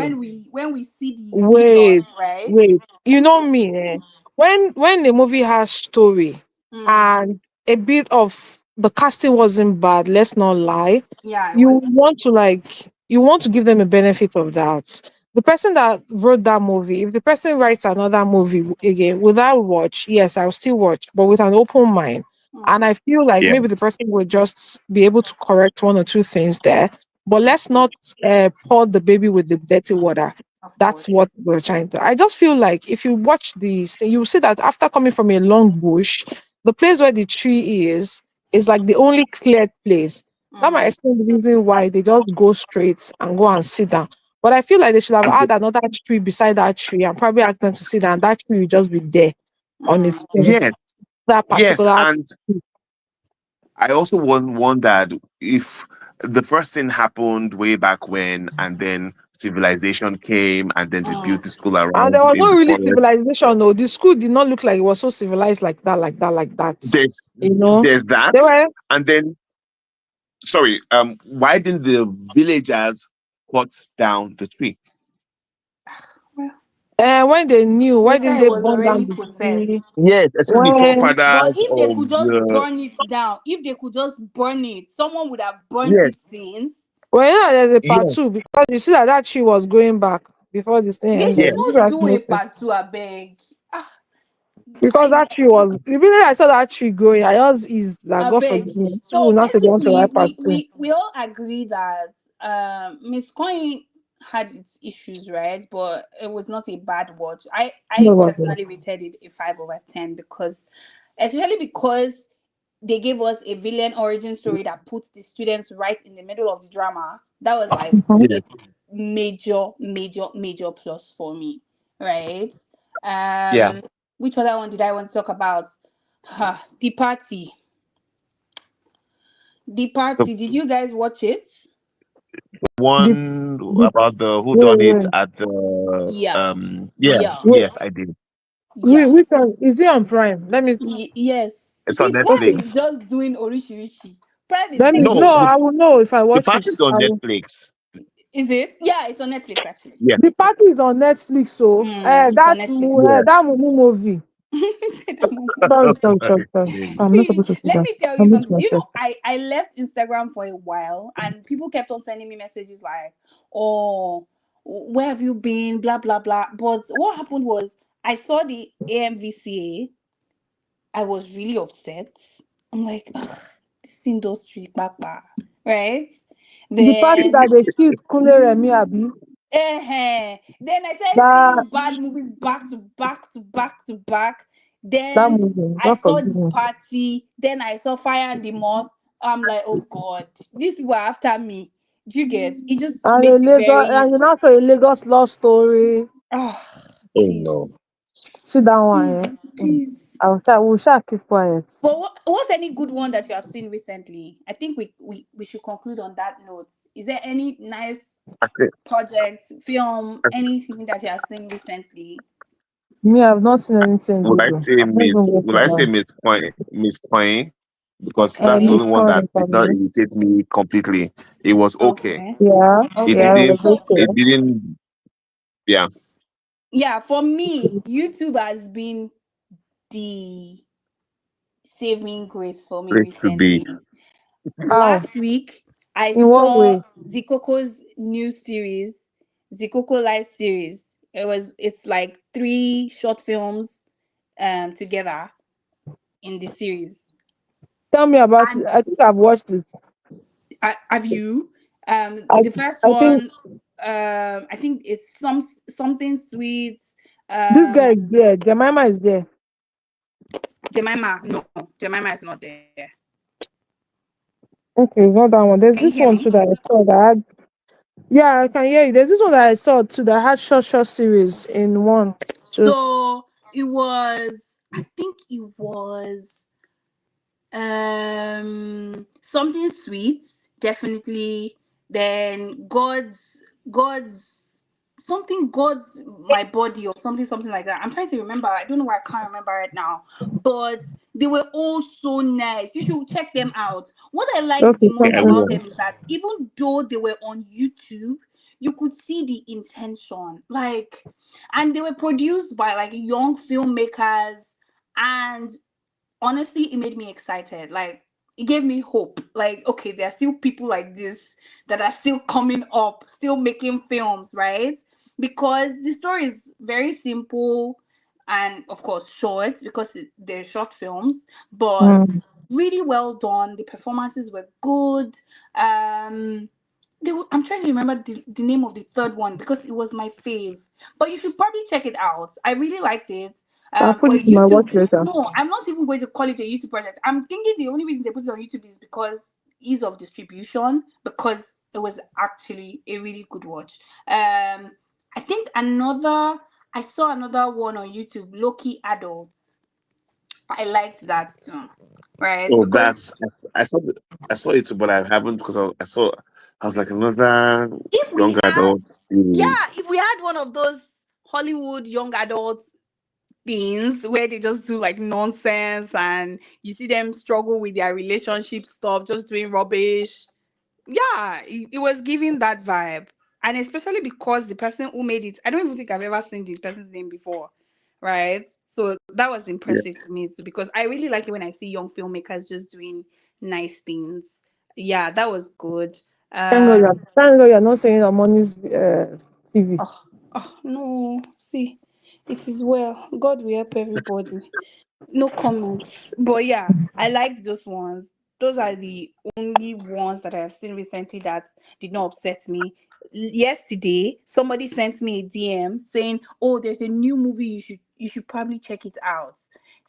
Speaker 2: when we see the vision,
Speaker 3: Wait,
Speaker 2: right?
Speaker 3: wait. You know me, eh? When the movie has story
Speaker 2: Mm.
Speaker 3: and a bit of the casting wasn't bad, let's not lie.
Speaker 2: Yeah, it
Speaker 3: You
Speaker 2: wasn't.
Speaker 3: want to like you want to give them a benefit of doubt. The person that wrote that movie, if the person writes another movie again, without watch? Yes, I'll still watch, but with an open mind. And
Speaker 2: Mm.
Speaker 3: I feel like
Speaker 1: yeah,
Speaker 3: maybe the person will just be able to correct one or two things there. But let's not pour the baby with the dirty water.
Speaker 2: Of
Speaker 3: That's
Speaker 2: course.
Speaker 3: what we're trying to. I just feel like if you watch this, you will see that after coming from a long bush, the place where the tree is like the only cleared place. That might
Speaker 2: Mm.
Speaker 3: explain the reason why they just go straight and go and sit down. But I feel like they should have
Speaker 1: and
Speaker 3: had another tree beside that tree and probably asked them to sit down. That tree will just be there on
Speaker 2: Mm.
Speaker 3: its own.
Speaker 1: yes,
Speaker 3: That
Speaker 1: yes,
Speaker 3: particular.
Speaker 1: and I also wondered if the first thing happened way back when, and then civilization came, and then they built
Speaker 2: Mm.
Speaker 1: the school
Speaker 3: And there
Speaker 1: around
Speaker 3: was
Speaker 1: in
Speaker 3: no
Speaker 1: the
Speaker 3: really
Speaker 1: forest.
Speaker 3: civilization. No, the school did not look like it was so civilized like that, like that, like that.
Speaker 1: There's
Speaker 3: You know,
Speaker 1: there's that,
Speaker 3: they were
Speaker 1: and then sorry, why didn't the villagers cut down the tree?
Speaker 2: Well,
Speaker 3: when they knew,
Speaker 2: they
Speaker 3: why didn't
Speaker 2: said it
Speaker 3: they
Speaker 2: was
Speaker 3: burn down
Speaker 2: already
Speaker 3: the
Speaker 2: possessed.
Speaker 3: tree?
Speaker 1: Yes, especially the
Speaker 3: When
Speaker 2: But
Speaker 1: forefathers
Speaker 2: if they
Speaker 1: of
Speaker 2: could just
Speaker 1: the
Speaker 2: burn it down, if they could just burn it, someone would have burnt it
Speaker 1: yes,
Speaker 2: since.
Speaker 3: there's a part
Speaker 1: yes,
Speaker 3: two because you see that that tree was going back before this thing
Speaker 2: They should
Speaker 3: ended. You
Speaker 1: yes,
Speaker 3: see
Speaker 2: not
Speaker 3: what
Speaker 2: do
Speaker 3: I'm
Speaker 2: a
Speaker 3: saying?
Speaker 2: part two, I beg. Ah,
Speaker 3: Because
Speaker 2: I
Speaker 3: that tree was immediately I saw that tree growing, I just is that
Speaker 2: I
Speaker 3: God
Speaker 2: beg.
Speaker 3: forgive me. People will
Speaker 2: So
Speaker 3: not say they want to
Speaker 2: basically,
Speaker 3: wipe out too.
Speaker 2: we all agree that Miss Coin had its issues, right? But it was not a bad watch.
Speaker 3: No,
Speaker 2: I
Speaker 3: no, no.
Speaker 2: personally rated it a 5/10 because, especially because they gave us a villain origin story that puts the students right in the middle of the drama. That was like
Speaker 3: Mhm.
Speaker 2: a
Speaker 1: yes.
Speaker 2: major plus for me, right?
Speaker 1: Yeah.
Speaker 2: Which other one did I want to talk about? The party. The
Speaker 1: The
Speaker 2: party. Did you guys watch it?
Speaker 3: The,
Speaker 1: one
Speaker 3: the,
Speaker 1: about the who
Speaker 3: wait,
Speaker 1: done it
Speaker 3: wait,
Speaker 1: at the
Speaker 2: Yeah.
Speaker 1: yeah,
Speaker 2: Yeah.
Speaker 3: wait,
Speaker 1: yes, I did.
Speaker 2: Yeah.
Speaker 3: which one is it on Prime? Let me
Speaker 2: Yes.
Speaker 1: It's on
Speaker 2: See, Prime
Speaker 3: okay.
Speaker 2: is
Speaker 1: Netflix.
Speaker 2: just doing Orishi. Prime is
Speaker 3: Let me
Speaker 2: doing
Speaker 3: no,
Speaker 1: No,
Speaker 2: it.
Speaker 3: I will know if I
Speaker 1: the
Speaker 3: watch it.
Speaker 1: party's on
Speaker 3: I will,
Speaker 1: Netflix.
Speaker 2: Is it? Yeah, it's on Netflix actually.
Speaker 1: Yeah,
Speaker 3: the party is on Netflix, so
Speaker 2: It's on Netflix.
Speaker 1: yeah.
Speaker 3: that movie. Sorry, sorry, sorry, sorry. I'm not
Speaker 2: See,
Speaker 3: supposed to say
Speaker 2: let
Speaker 3: that.
Speaker 2: me tell you
Speaker 3: I'm not
Speaker 2: something. Do you
Speaker 3: myself.
Speaker 2: know I left Instagram for a while and people kept on sending me messages like, "Oh, where have you been?" blah blah blah. But what happened was I saw the AMVCA I was really upset. I'm like, "Ugh, this industry, papa, right?"
Speaker 3: The party
Speaker 2: Then
Speaker 3: that they killed Kunle Remi Abi.
Speaker 2: Then I started
Speaker 3: That
Speaker 2: seeing bad movies back to back to back to back.
Speaker 3: that
Speaker 2: Then
Speaker 3: movie.
Speaker 2: I
Speaker 3: God
Speaker 2: saw
Speaker 3: forgive
Speaker 2: the
Speaker 3: me.
Speaker 2: party. Then I saw Fire and the Moth. I'm like, oh God, these people are after me. Do you get? It just
Speaker 3: And a
Speaker 2: made me
Speaker 3: Lagos
Speaker 2: very.
Speaker 3: and you know for a Lagos love story.
Speaker 2: Oh,
Speaker 1: Oh no.
Speaker 2: please,
Speaker 3: See that one, eh?
Speaker 2: please, please.
Speaker 3: We shall keep quiet.
Speaker 2: But what's any good one that you have seen recently? I think we should conclude on that note. Is there any nice
Speaker 1: Okay.
Speaker 2: project, film, anything that you have seen recently?
Speaker 3: Me, I've not seen anything
Speaker 1: Would
Speaker 3: good
Speaker 1: I
Speaker 3: though.
Speaker 1: say
Speaker 3: I've not
Speaker 1: Miss?
Speaker 3: even watched
Speaker 1: Would I say
Speaker 3: that.
Speaker 1: Miss Coin? Because that's the
Speaker 3: Miss
Speaker 1: only
Speaker 2: Okay.
Speaker 1: one
Speaker 3: Kwan
Speaker 1: that
Speaker 3: is
Speaker 1: did not
Speaker 3: funny.
Speaker 1: irritate me completely. It was okay.
Speaker 2: Okay.
Speaker 3: Yeah,
Speaker 1: It
Speaker 3: yeah, it
Speaker 2: Okay.
Speaker 3: was
Speaker 1: didn't.
Speaker 2: So
Speaker 1: It
Speaker 3: okay.
Speaker 1: didn't. Yeah.
Speaker 2: yeah, for me, YouTube has been the saving grace for me
Speaker 1: Place to be.
Speaker 2: recently.
Speaker 3: How?
Speaker 2: Last week, I
Speaker 3: In what
Speaker 2: saw
Speaker 3: way?
Speaker 2: Zikoko's new series, Zikoko Live series. It's like three short films together in the series.
Speaker 3: Tell me about it.
Speaker 2: And
Speaker 3: I think I've watched it.
Speaker 2: have you
Speaker 3: I
Speaker 2: the first
Speaker 3: I think
Speaker 2: one, I think it's something sweet.
Speaker 3: this guy is
Speaker 2: Um
Speaker 3: there. Jemima is there.
Speaker 2: Jemima, no, Jemima is not there.
Speaker 3: Okay, it's not that one.
Speaker 2: Can
Speaker 3: There's
Speaker 2: you hear
Speaker 3: this one
Speaker 2: me?
Speaker 3: too that I saw that had, yeah, I can hear you. There's this one that I saw too that had short series in one. So
Speaker 2: So it was, I think it was something sweet, definitely. Then God's something, God's my body, or something like that. I'm trying to remember. I don't know why I can't remember right now. But they were all so nice. You should check them out. What I liked the
Speaker 3: okay,
Speaker 2: most
Speaker 1: Yeah, I
Speaker 2: about
Speaker 3: something.
Speaker 1: will.
Speaker 2: them is that even though they were on YouTube, you could see the intention. Like, and they were produced by like young filmmakers. And honestly, it made me excited. Like, it gave me hope. Like, okay, there are still people like this that are still coming up, still making films, right? Because the story is very simple and, of course, short because they're short films, but
Speaker 3: Mm.
Speaker 2: really well done. The performances were good. Um, I'm trying to remember the name of the third one because it was my fave. But you should probably check it out. I really liked it.
Speaker 3: I'll put
Speaker 2: For
Speaker 3: it in my watch
Speaker 2: YouTube,
Speaker 3: later.
Speaker 2: no, I'm not even going to call it a YouTube project. I'm thinking the only reason they put it on YouTube is because ease of distribution, because it was actually a really good watch. I think I saw another one on YouTube, Loki Adults. I liked that too, right?
Speaker 1: Oh,
Speaker 2: Because
Speaker 1: I saw it, but I haven't because I was like another
Speaker 2: if we
Speaker 1: young
Speaker 2: had,
Speaker 1: adult series.
Speaker 2: yeah, if we had one of those Hollywood young adults things where they just do like nonsense and you see them struggle with their relationship stuff, just doing rubbish. Yeah, it was giving that vibe. And especially because the person who made it, I don't even think I've ever seen this person's name before. Right. So that was
Speaker 1: Yeah.
Speaker 2: impressive to me too, because I really like it when I see young filmmakers just doing nice things. Yeah, that was good. Um
Speaker 3: Thank God you're not saying on money's TV.
Speaker 2: oh, oh no, see, it is well. God will help everybody. No comments. But yeah, I liked those ones. Those are the only ones that I have seen recently that did not upset me. Yesterday, somebody sent me a DM saying, "Oh, there's a new movie. You should probably check it out."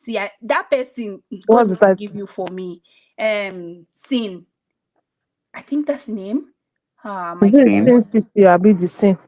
Speaker 2: See, that person, God
Speaker 3: What's
Speaker 2: will
Speaker 3: the title?
Speaker 2: forgive you for me. Sin. I think that's the name. Ah, my
Speaker 3: Is it
Speaker 1: Scene.
Speaker 3: Sin
Speaker 2: God.
Speaker 3: City? I'll be the Sin.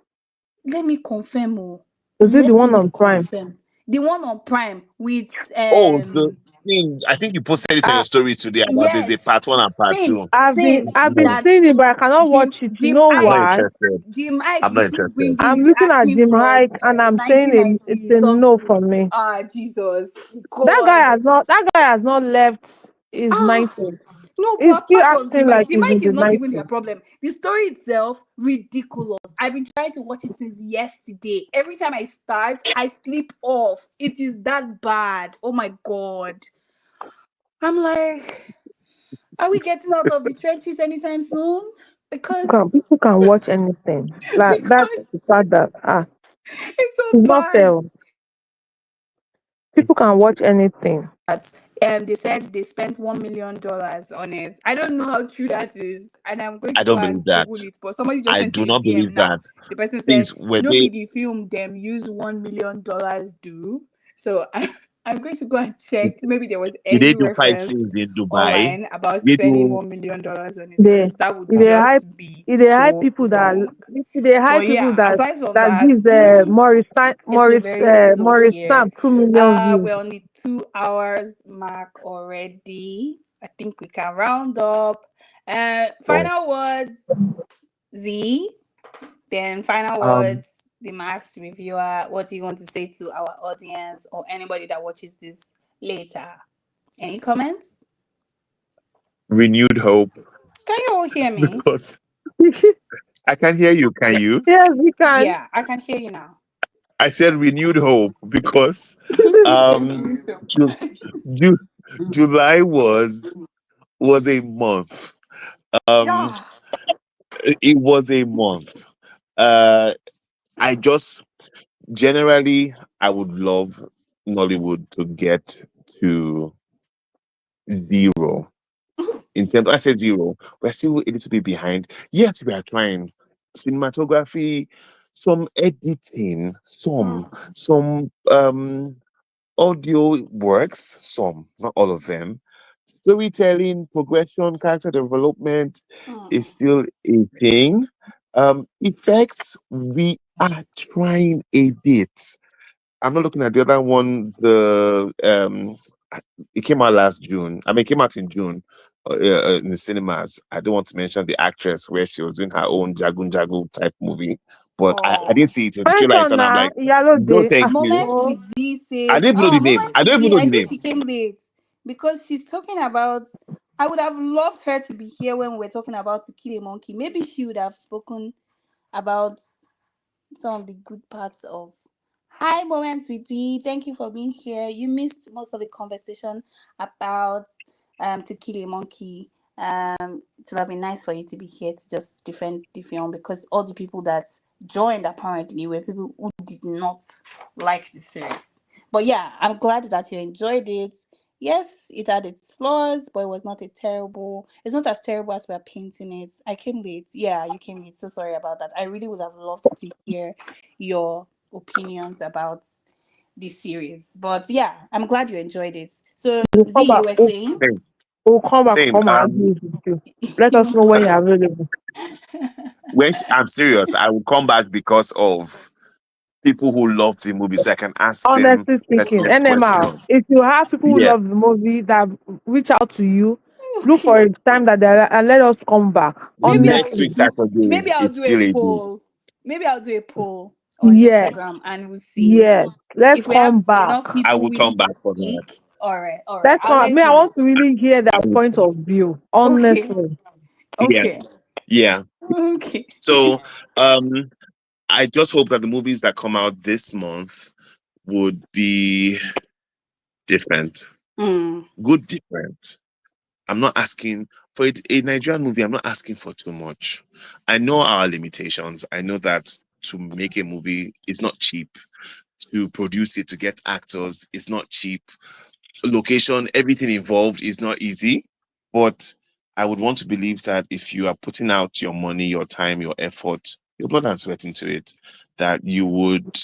Speaker 2: Let me confirm. Oh,
Speaker 3: Is it the
Speaker 2: let
Speaker 3: one
Speaker 2: me
Speaker 3: on Prime?
Speaker 2: confirm. The one on Prime with
Speaker 1: Oh, the scene. I think you posted it on
Speaker 3: I
Speaker 1: your stories today that there's
Speaker 2: yes,
Speaker 1: a part one and part
Speaker 2: sin,
Speaker 1: two.
Speaker 2: sin
Speaker 3: I've been
Speaker 1: No,
Speaker 2: that
Speaker 3: seeing it, but I cannot
Speaker 2: Jim
Speaker 3: watch it. You
Speaker 2: Jim
Speaker 3: know
Speaker 1: I'm not
Speaker 2: Ike
Speaker 3: why?
Speaker 1: interested.
Speaker 2: Jim Ike
Speaker 1: I'm not
Speaker 2: is still
Speaker 1: interested.
Speaker 2: bringing
Speaker 3: I'm
Speaker 2: his
Speaker 3: looking at
Speaker 2: acting
Speaker 3: Jim
Speaker 2: from
Speaker 3: Hike and I'm saying it's
Speaker 2: 1990
Speaker 3: a no for
Speaker 2: something.
Speaker 3: me.
Speaker 2: Ah, Jesus,
Speaker 3: That
Speaker 2: God.
Speaker 3: guy has not. That guy has not left his
Speaker 2: Ah,
Speaker 3: 90s.
Speaker 2: no,
Speaker 3: He's
Speaker 2: but
Speaker 3: still
Speaker 2: apart from
Speaker 3: acting
Speaker 2: Jim Ike,
Speaker 3: like
Speaker 2: Jim
Speaker 3: he's in
Speaker 2: Ike
Speaker 3: the
Speaker 2: is not even their
Speaker 3: 90s.
Speaker 2: problem. The story itself, ridiculous. I've been trying to watch it since yesterday. Every time I start, I sleep off. It is that bad. Oh my God. I'm like, are we getting out of the trenches anytime soon? Because
Speaker 3: People can watch anything. Like that's the
Speaker 2: because
Speaker 3: fact that
Speaker 2: it's so
Speaker 3: it's not
Speaker 2: bad.
Speaker 3: fair. People can watch anything.
Speaker 2: That They said they spent $1 million on it. I don't know how true that is, and I'm going
Speaker 1: I
Speaker 2: to go
Speaker 1: don't
Speaker 2: and
Speaker 1: believe that.
Speaker 2: Google it. But somebody just
Speaker 1: I
Speaker 2: sent
Speaker 1: do
Speaker 2: me a
Speaker 1: not
Speaker 2: DM
Speaker 1: believe that.
Speaker 2: now. The person said,
Speaker 1: Please, were
Speaker 2: "No,
Speaker 1: they?
Speaker 2: be the film them use $1 million do." So I'm going to go and check. Maybe there was
Speaker 1: Did they
Speaker 2: any
Speaker 1: do fight
Speaker 2: reference
Speaker 1: scenes in Dubai?
Speaker 2: online about
Speaker 1: They
Speaker 2: spending
Speaker 1: do.
Speaker 2: $1 million on it,
Speaker 3: They
Speaker 2: because that would
Speaker 3: they hype
Speaker 2: just be
Speaker 3: they hype
Speaker 2: so
Speaker 3: people that
Speaker 2: wrong.
Speaker 3: they hype
Speaker 2: But
Speaker 3: people
Speaker 2: yeah,
Speaker 3: that
Speaker 2: aside from
Speaker 3: that
Speaker 2: that,
Speaker 3: gives
Speaker 2: it's been very so
Speaker 3: Morris
Speaker 2: here.
Speaker 3: Stamp 2 million views.
Speaker 2: We're on the 2 hours mark already. I think we can round up.
Speaker 1: Oh,
Speaker 2: Final words, Z. Then final
Speaker 1: um,
Speaker 2: words, the max reviewer. What do you want to say to our audience or anybody that watches this later? Any comments?
Speaker 1: renewed hope
Speaker 2: Can you all hear me?
Speaker 1: because I can hear you. Can you?
Speaker 3: Yes, we can.
Speaker 2: Yeah, I can hear you now.
Speaker 1: I said renewed hope because um, Ju- Ju- July was a month. Um,
Speaker 2: Yeah.
Speaker 1: it was a month. Uh, I just generally I would love Nollywood to get to zero. In terms, I said zero. We're still a little bit behind. Yes, we are trying. Cinematography, some editing, some audio works, some, not all of them. Storytelling, progression, character development is
Speaker 2: Mm.
Speaker 1: still a thing. Effects, we are trying a bit. I'm not looking at the other one. It came out last June. I mean, it came out in June in the cinemas. I don't want to mention the actress where she was doing her own Jagun Jagu type movie, but I
Speaker 2: Oh.
Speaker 1: didn't see it. The trailer is
Speaker 3: Mention
Speaker 1: on. I'm
Speaker 3: now,
Speaker 1: like,
Speaker 3: Yellow
Speaker 1: no,
Speaker 3: Day.
Speaker 1: thank you.
Speaker 2: Moments
Speaker 3: Oh,
Speaker 2: with D
Speaker 1: I
Speaker 2: says,
Speaker 1: don't even know
Speaker 2: oh,
Speaker 1: the name.
Speaker 2: Moments
Speaker 1: I
Speaker 2: with
Speaker 1: don't even
Speaker 2: D.
Speaker 1: know
Speaker 2: I
Speaker 1: the
Speaker 2: think
Speaker 1: name.
Speaker 2: she came late because she's talking about. I would have loved her to be here when we were talking about To Kill a Monkey. Maybe she would have spoken about some of the good parts of Hi Moments with D. Thank you for being here. You missed most of the conversation about To Kill a Monkey. It would have been nice for you to be here to just defend the film, because all the people that joined apparently were people who did not like the series. But yeah, I'm glad that you enjoyed it. Yes, it had its flaws, but it was not a terrible. It's not as terrible as we're painting it. I came late. Yeah, you came late. So sorry about that. I really would have loved to hear your opinions about this series. But yeah, I'm glad you enjoyed it. So
Speaker 3: we'll
Speaker 2: Z,
Speaker 3: come
Speaker 2: you
Speaker 3: back.
Speaker 2: were saying
Speaker 1: Same,
Speaker 3: We'll come back to
Speaker 1: same.
Speaker 3: come and argue with you. Let
Speaker 2: you
Speaker 3: us
Speaker 2: want
Speaker 3: know
Speaker 2: to
Speaker 3: when
Speaker 2: come
Speaker 3: you're
Speaker 2: back.
Speaker 3: available.
Speaker 1: When I'm serious, I will come back because of people who love the movie, so I can ask them
Speaker 3: Honestly speaking,
Speaker 1: pertinent
Speaker 3: NMR,
Speaker 1: questions.
Speaker 3: if you have people who
Speaker 1: Yeah,
Speaker 3: love the movie that reach out to you, look for
Speaker 2: Okay.
Speaker 3: a time that they and let us come back.
Speaker 1: next week
Speaker 3: Honestly,
Speaker 1: Saturday,
Speaker 2: Maybe I'll
Speaker 1: it's
Speaker 2: do a
Speaker 1: still a date.
Speaker 2: poll. Maybe I'll do a poll on
Speaker 3: yes,
Speaker 2: Instagram and we'll see.
Speaker 3: yes. Let's
Speaker 2: If we have
Speaker 3: come back.
Speaker 2: enough
Speaker 1: I
Speaker 2: people
Speaker 1: will come
Speaker 2: willing
Speaker 1: back
Speaker 2: to
Speaker 1: for that.
Speaker 2: speak, all right,
Speaker 3: Let's
Speaker 2: I'll
Speaker 3: come. Me,
Speaker 2: let
Speaker 3: I
Speaker 2: you know.
Speaker 3: want to really hear
Speaker 1: I
Speaker 3: their
Speaker 1: will,
Speaker 3: point of view.
Speaker 2: Okay,
Speaker 3: Honestly,
Speaker 1: yeah,
Speaker 2: okay,
Speaker 1: yeah.
Speaker 2: okay.
Speaker 1: So, um, I just hope that the movies that come out this month would be different,
Speaker 2: Mm,
Speaker 1: good, different. I'm not asking for a Nigerian movie. I'm not asking for too much. I know our limitations. I know that to make a movie is not cheap. To produce it, to get actors, is not cheap. Location, everything involved is not easy. But I would want to believe that if you are putting out your money, your time, your effort, your blood and sweat into it, that you would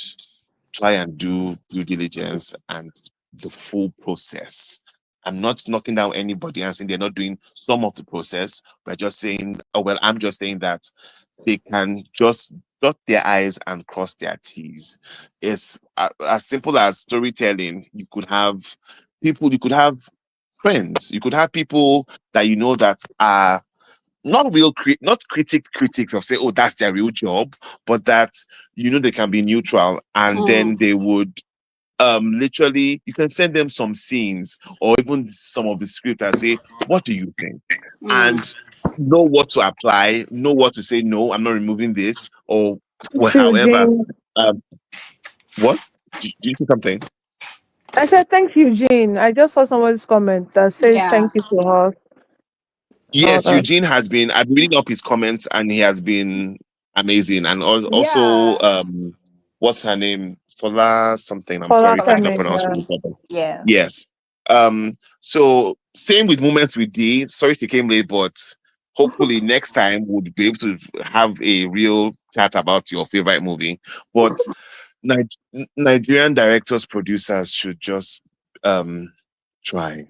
Speaker 1: try and do due diligence and the full process. I'm not knocking down anybody and saying they're not doing some of the process. We're just saying, oh, well, I'm just saying that they can just dot their I's and cross their T's. It's as simple as storytelling. You could have friends, you could have people that you know that are not not critics of say, oh, that's their real job, but that you know they can be neutral, and then
Speaker 2: mm,
Speaker 1: they would literally you can send them some scenes or even some of the script and say, what do you think?
Speaker 2: mm.
Speaker 1: And know what to apply, know what to say, no, I'm not removing this, or well,
Speaker 3: thank you,
Speaker 1: however.
Speaker 3: Jane.
Speaker 1: Um what? Do you see something?
Speaker 3: I said thank you, Jane. I just saw someone's comment that says
Speaker 2: Yeah,
Speaker 3: thank you to her. All
Speaker 1: Yes,
Speaker 3: that.
Speaker 1: Eugene has been. I've been reading up his comments, and he has been amazing. And also,
Speaker 2: yeah.
Speaker 1: what's her name? Fola something. I'm
Speaker 3: For
Speaker 1: sorry
Speaker 3: that
Speaker 1: if I did not
Speaker 3: comment,
Speaker 1: pronounce
Speaker 2: Falake.
Speaker 1: it properly.
Speaker 2: Yes.
Speaker 1: Yes. So same with Moments with D. Sorry she came late, but hopefully next time we'll be able to have a real chat about your favorite movie. But Nigerian directors, producers should just um try.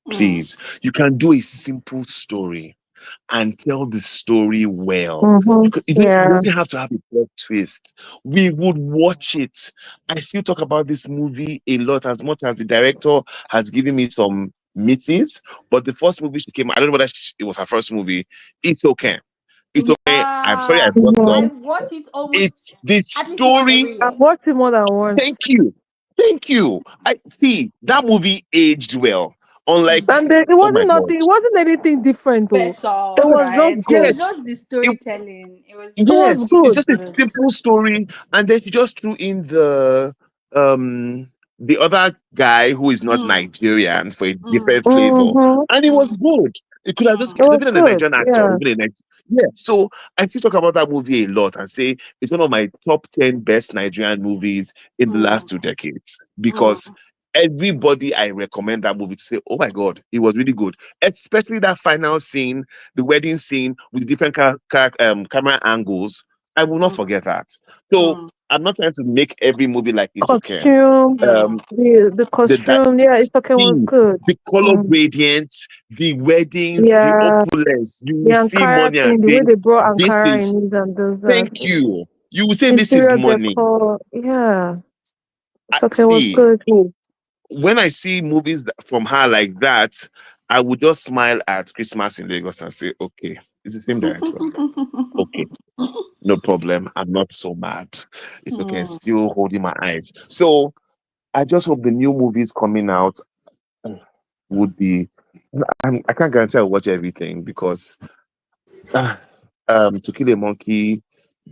Speaker 2: Mm.
Speaker 1: Please. You can do a simple story and tell the story well.
Speaker 3: Mm-hmm.
Speaker 1: It
Speaker 3: Yeah.
Speaker 1: doesn't have to have a plot twist. We would watch it. I still talk about this movie a lot, as much as the director has given me some misses. But the first movie she came, I don't know whether it was her first movie. It's okay. It's okay. I'm sorry I
Speaker 2: Yeah.
Speaker 1: brought it up.
Speaker 2: I
Speaker 3: Mm-hmm.
Speaker 2: watch it almost
Speaker 1: It's the
Speaker 2: at least once
Speaker 1: story.
Speaker 2: every
Speaker 3: I've
Speaker 2: year.
Speaker 3: watched it more than once.
Speaker 1: Thank you. Thank you. I see that movie aged well. Unlike,
Speaker 2: Mm.
Speaker 3: And then
Speaker 1: oh my God.
Speaker 3: it wasn't anything different though. It
Speaker 2: Special,
Speaker 3: was
Speaker 2: right?
Speaker 3: just
Speaker 2: It was
Speaker 3: good.
Speaker 1: Yes,
Speaker 2: just the
Speaker 1: it,
Speaker 2: storytelling. It was
Speaker 3: It was
Speaker 1: yes, it's
Speaker 3: good.
Speaker 1: just a
Speaker 2: good.
Speaker 1: simple story, and then she just threw in um the other guy who is not
Speaker 2: Mm,
Speaker 1: Nigerian for a
Speaker 2: mm,
Speaker 1: different flavor,
Speaker 3: Mm-hmm.
Speaker 1: and it was
Speaker 2: mm,
Speaker 1: good.
Speaker 3: It
Speaker 1: It could have
Speaker 3: was
Speaker 1: been a
Speaker 3: good.
Speaker 1: Nigerian actor,
Speaker 3: Yeah.
Speaker 1: even a yeah. So I still talk about that movie a lot and say it's one of my top 10 best Nigerian movies in the last
Speaker 2: mm,
Speaker 1: 2 decades
Speaker 2: mm,
Speaker 1: because everybody I recommend that movie to say, oh my God, it was really good, especially that final scene, the wedding scene with different camera angles. I will not
Speaker 2: mm,
Speaker 1: forget that. So
Speaker 2: mm,
Speaker 1: I'm not trying to make every movie like it's okay.
Speaker 3: Costume,
Speaker 2: mm,
Speaker 1: Um,
Speaker 3: the
Speaker 1: the di-
Speaker 3: costume, yeah, it's okay, was
Speaker 1: see
Speaker 3: good.
Speaker 1: the color
Speaker 3: Mm.
Speaker 1: gradients, the weddings, the
Speaker 3: Yeah,
Speaker 1: opulence. You
Speaker 3: the
Speaker 1: will see
Speaker 3: Ankara
Speaker 1: money and
Speaker 3: thing, the way
Speaker 1: say,
Speaker 3: they brought
Speaker 1: "This
Speaker 3: Ankara
Speaker 1: is
Speaker 3: in it and those that.
Speaker 1: thank you." You will say, "This is
Speaker 3: Interior
Speaker 1: money."
Speaker 3: decor, yeah, it's okay, was
Speaker 1: See,
Speaker 3: good.
Speaker 1: when I see movies from her like that, I would just smile at Christmas in Lagos and say, "Okay, it's the same director. Okay, no problem. I'm not so mad. It's okay. I'm
Speaker 2: mm.
Speaker 1: still holding my eyes." So I just hope the new movies coming out would be. I can't guarantee I'll watch everything because ah, To Kill a Monkey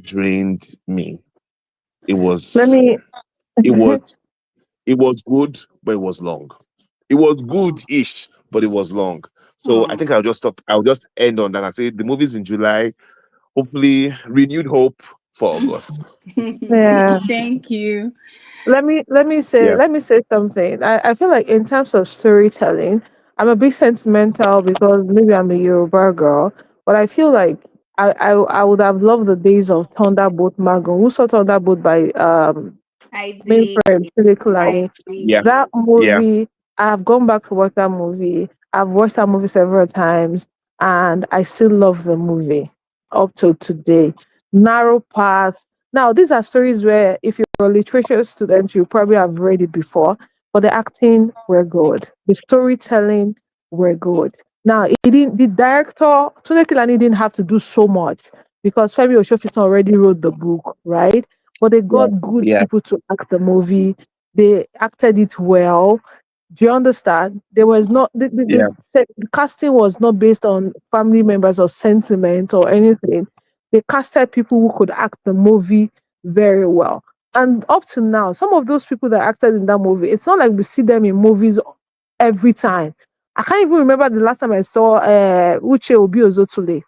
Speaker 1: drained me. It
Speaker 3: Let
Speaker 1: was
Speaker 3: me.
Speaker 1: it was it was good, but it was long. It was good-ish, but it was long. So I
Speaker 2: Mm.
Speaker 1: think I'll just stop. I'll just end on that and say the movie's in July. Hopefully, renewed hope for August.
Speaker 3: Yeah.
Speaker 2: Thank you.
Speaker 1: Yeah,
Speaker 3: Let me say something. I feel like in terms of storytelling, I'm a bit sentimental because maybe I'm a Yoruba girl, but I feel like I would have loved the days of Thunderbolt Mago. Who saw Thunderbolt by
Speaker 2: I
Speaker 3: main
Speaker 2: did.
Speaker 3: friend
Speaker 2: I
Speaker 3: Kulani?
Speaker 1: yeah,
Speaker 2: did.
Speaker 3: That
Speaker 1: yeah,
Speaker 3: movie, I've gone back to watch that movie. I've watched that movie several times and I still love the movie up to today. Narrow Path. Now, these are stories where if you're a literature student, you probably have read it before, but the acting were good. The storytelling were good. Now, the director, Tunde Kilani didn't have to do so much because Femi Oshofisa already wrote the book, right? But they
Speaker 1: yeah,
Speaker 3: got good
Speaker 1: yeah,
Speaker 3: people to act the movie. They acted it well. Do you understand? There was not
Speaker 1: yeah,
Speaker 3: the casting was not based on family members or sentiment or anything. They casted people who could act the movie very well. And up to now, some of those people that acted in that movie, it's not like we see them in movies every time. I can't even remember the last time I saw Uche Obi Ozotule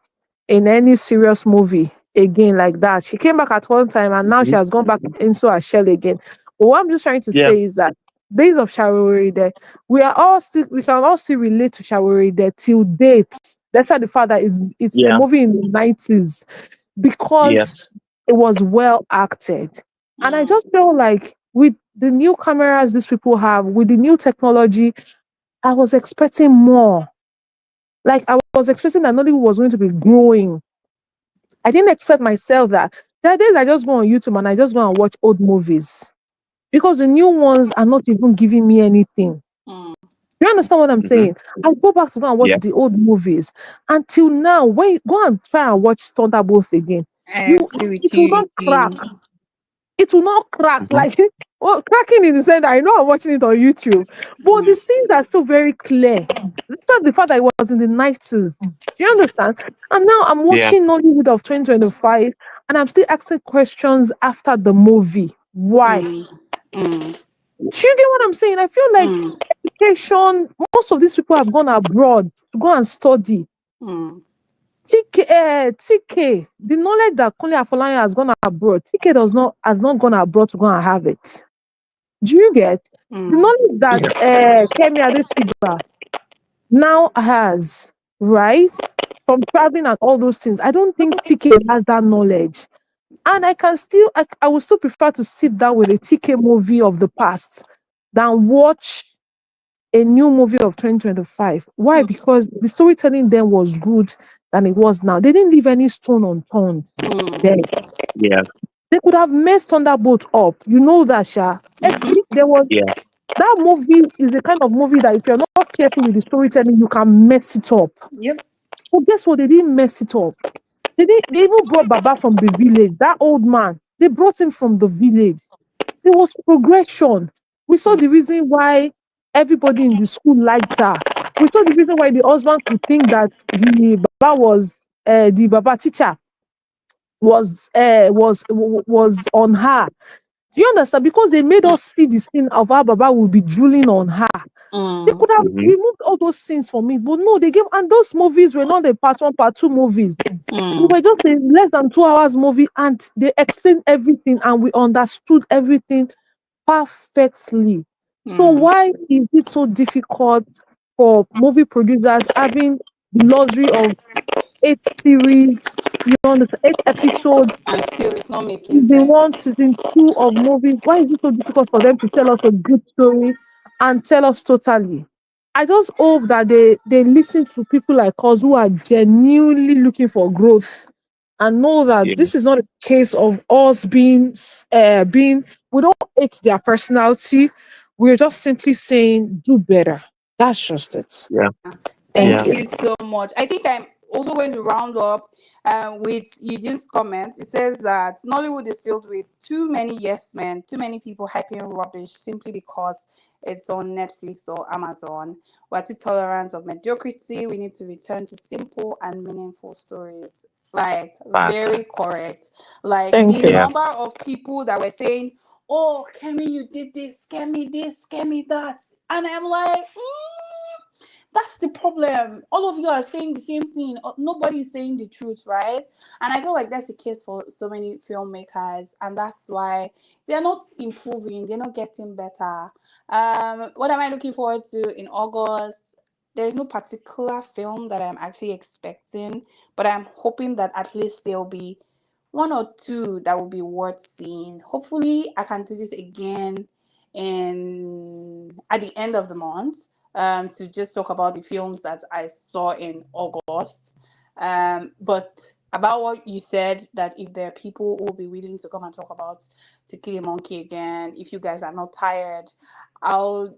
Speaker 3: in any serious movie again like that. She came back at one time and now she
Speaker 1: mhm,
Speaker 3: has gone back into her shell again. But what I'm just trying to
Speaker 1: yeah,
Speaker 3: say is that days of Shawarari there, we can all still relate to Shawarari there till date. That's why the fact that it's a
Speaker 1: yeah,
Speaker 3: movie in the 90s because
Speaker 1: yes,
Speaker 3: it was well acted. And I
Speaker 2: Mm,
Speaker 3: just feel like with the new cameras these people have, with the new technology, I was expecting more. Like I was expecting that Nollywood was going to be growing. I didn't expect myself that there are days I just go on YouTube and I just go and watch old movies because the new ones are not even giving me anything.
Speaker 2: mm.
Speaker 3: You understand what I'm
Speaker 1: hmm,
Speaker 3: saying? I go back to go and watch
Speaker 1: yeah,
Speaker 3: the old movies. Until now, when you go and try and watch Thunderbolts again,
Speaker 2: I
Speaker 3: you
Speaker 2: agree with
Speaker 3: it will
Speaker 2: you,
Speaker 3: not crack.
Speaker 2: Eugene.
Speaker 3: It will not crack
Speaker 1: hmm,
Speaker 3: like well, cracking in the sense that I know I'm watching it on YouTube, but the
Speaker 2: Mm,
Speaker 3: scenes are still very clear. That's the fact that it was in the 90s. Do you understand? And now I'm
Speaker 1: yeah,
Speaker 3: watching Nollywood of 2025 and I'm still asking questions after the movie. Why?
Speaker 2: mm, mm,
Speaker 3: Do you get what I'm saying? I feel like
Speaker 2: mm,
Speaker 3: education, most of these people have gone abroad to go and study.
Speaker 2: mm.
Speaker 3: TK, the knowledge that Kunle Afolayan has gone abroad, TK has not gone abroad to go and have it. Do you get the
Speaker 2: Mm.
Speaker 3: knowledge that
Speaker 1: Yeah.
Speaker 3: Kemi Adesiba now has, right? From traveling and all those things. I don't think TK has that knowledge. And I would still prefer to sit down with a TK movie of the past than watch a new movie of 2025. Why?
Speaker 2: Mm.
Speaker 3: Because the storytelling then was good than it was now. They didn't leave any stone unturned
Speaker 2: Mm.
Speaker 3: then.
Speaker 1: Yeah.
Speaker 3: They could have messed Thunderbolt up. You know that, Sha.
Speaker 2: Mm-hmm.
Speaker 3: There was
Speaker 1: Yeah.
Speaker 3: that movie is the kind of movie that if you're not careful with the storytelling, you can mess it up.
Speaker 2: Yep.
Speaker 3: But guess what? They didn't mess it up. They even brought Baba from the village. That old man, they brought him from the village. There was progression. We saw
Speaker 2: Mm.
Speaker 3: the reason why everybody in the school liked her. We saw the reason why the husband could think that the Baba teacher was on her. Do you understand? Because they made us see the scene of how Baba will be drooling on her. They
Speaker 2: Mm.
Speaker 3: could have
Speaker 1: Mm-hmm.
Speaker 3: removed all those scenes for me, but no, they gave, and those movies were not the part one, part two movies. They
Speaker 2: Mm.
Speaker 3: were just a less than 2 hours movie, and they explained everything, and we understood everything perfectly. So
Speaker 2: Mm.
Speaker 3: why is it so difficult for movie producers having the luxury of 8 series, you understand, 8 episodes,
Speaker 2: And still, it's not making
Speaker 3: season
Speaker 2: sense.
Speaker 3: one, season two of movies? Why is it so difficult for them to tell us a good story and tell us totally? I just hope that they listen to people like us who are genuinely looking for growth and know that
Speaker 1: Yeah.
Speaker 3: this is not a case of us being we don't hate their personality. We're just simply saying do better. That's just it.
Speaker 1: Yeah.
Speaker 3: Thank
Speaker 2: Thank
Speaker 1: Yeah.
Speaker 3: you.
Speaker 2: you so much. I think I'm also going to round up with Eugene's comment. It says that Nollywood is filled with too many yes men, too many people hyping rubbish simply because it's on Netflix or Amazon. We're too tolerant of mediocrity. We need to return to simple and meaningful stories. Like,
Speaker 1: Facts.
Speaker 2: very correct. Like,
Speaker 3: Thank
Speaker 2: the
Speaker 3: you.
Speaker 1: Yeah.
Speaker 2: number of people that were saying, oh, Kemi, you did this, Kemi, this, Kemi, that. And I'm like, that's the problem. All of you are saying the same thing. Nobody is saying the truth, right? And I feel like that's the case for so many filmmakers, and that's why they're not improving. They're not getting better. What am I looking forward to in August? There's no particular film that I'm actually expecting, but I'm hoping that at least there'll be one or two that will be worth seeing. Hopefully, I can do this again in at the end of the month to just talk about the films that I saw in August. But about what you said, that if there are people who will be willing to come and talk about To Kill a Monkey again, if you guys are not tired, I'll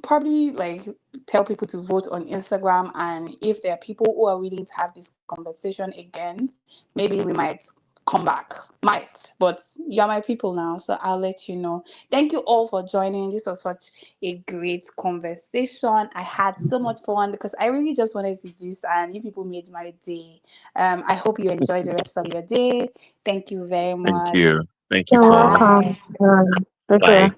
Speaker 2: probably like tell people to vote on Instagram, and if there are people who are willing to have this conversation again, maybe we might come back. Might, but you're my people now, so I'll let you know. Thank you all for joining. This was such a great conversation. I had so much fun because I really just wanted to juice, and you people made my day. I hope you enjoy the rest of your day. Thank you very
Speaker 1: Thank
Speaker 2: much.
Speaker 1: you. Thank you,
Speaker 3: You're
Speaker 1: Paula.
Speaker 3: welcome.
Speaker 2: Bye.
Speaker 3: Take care.
Speaker 1: Bye.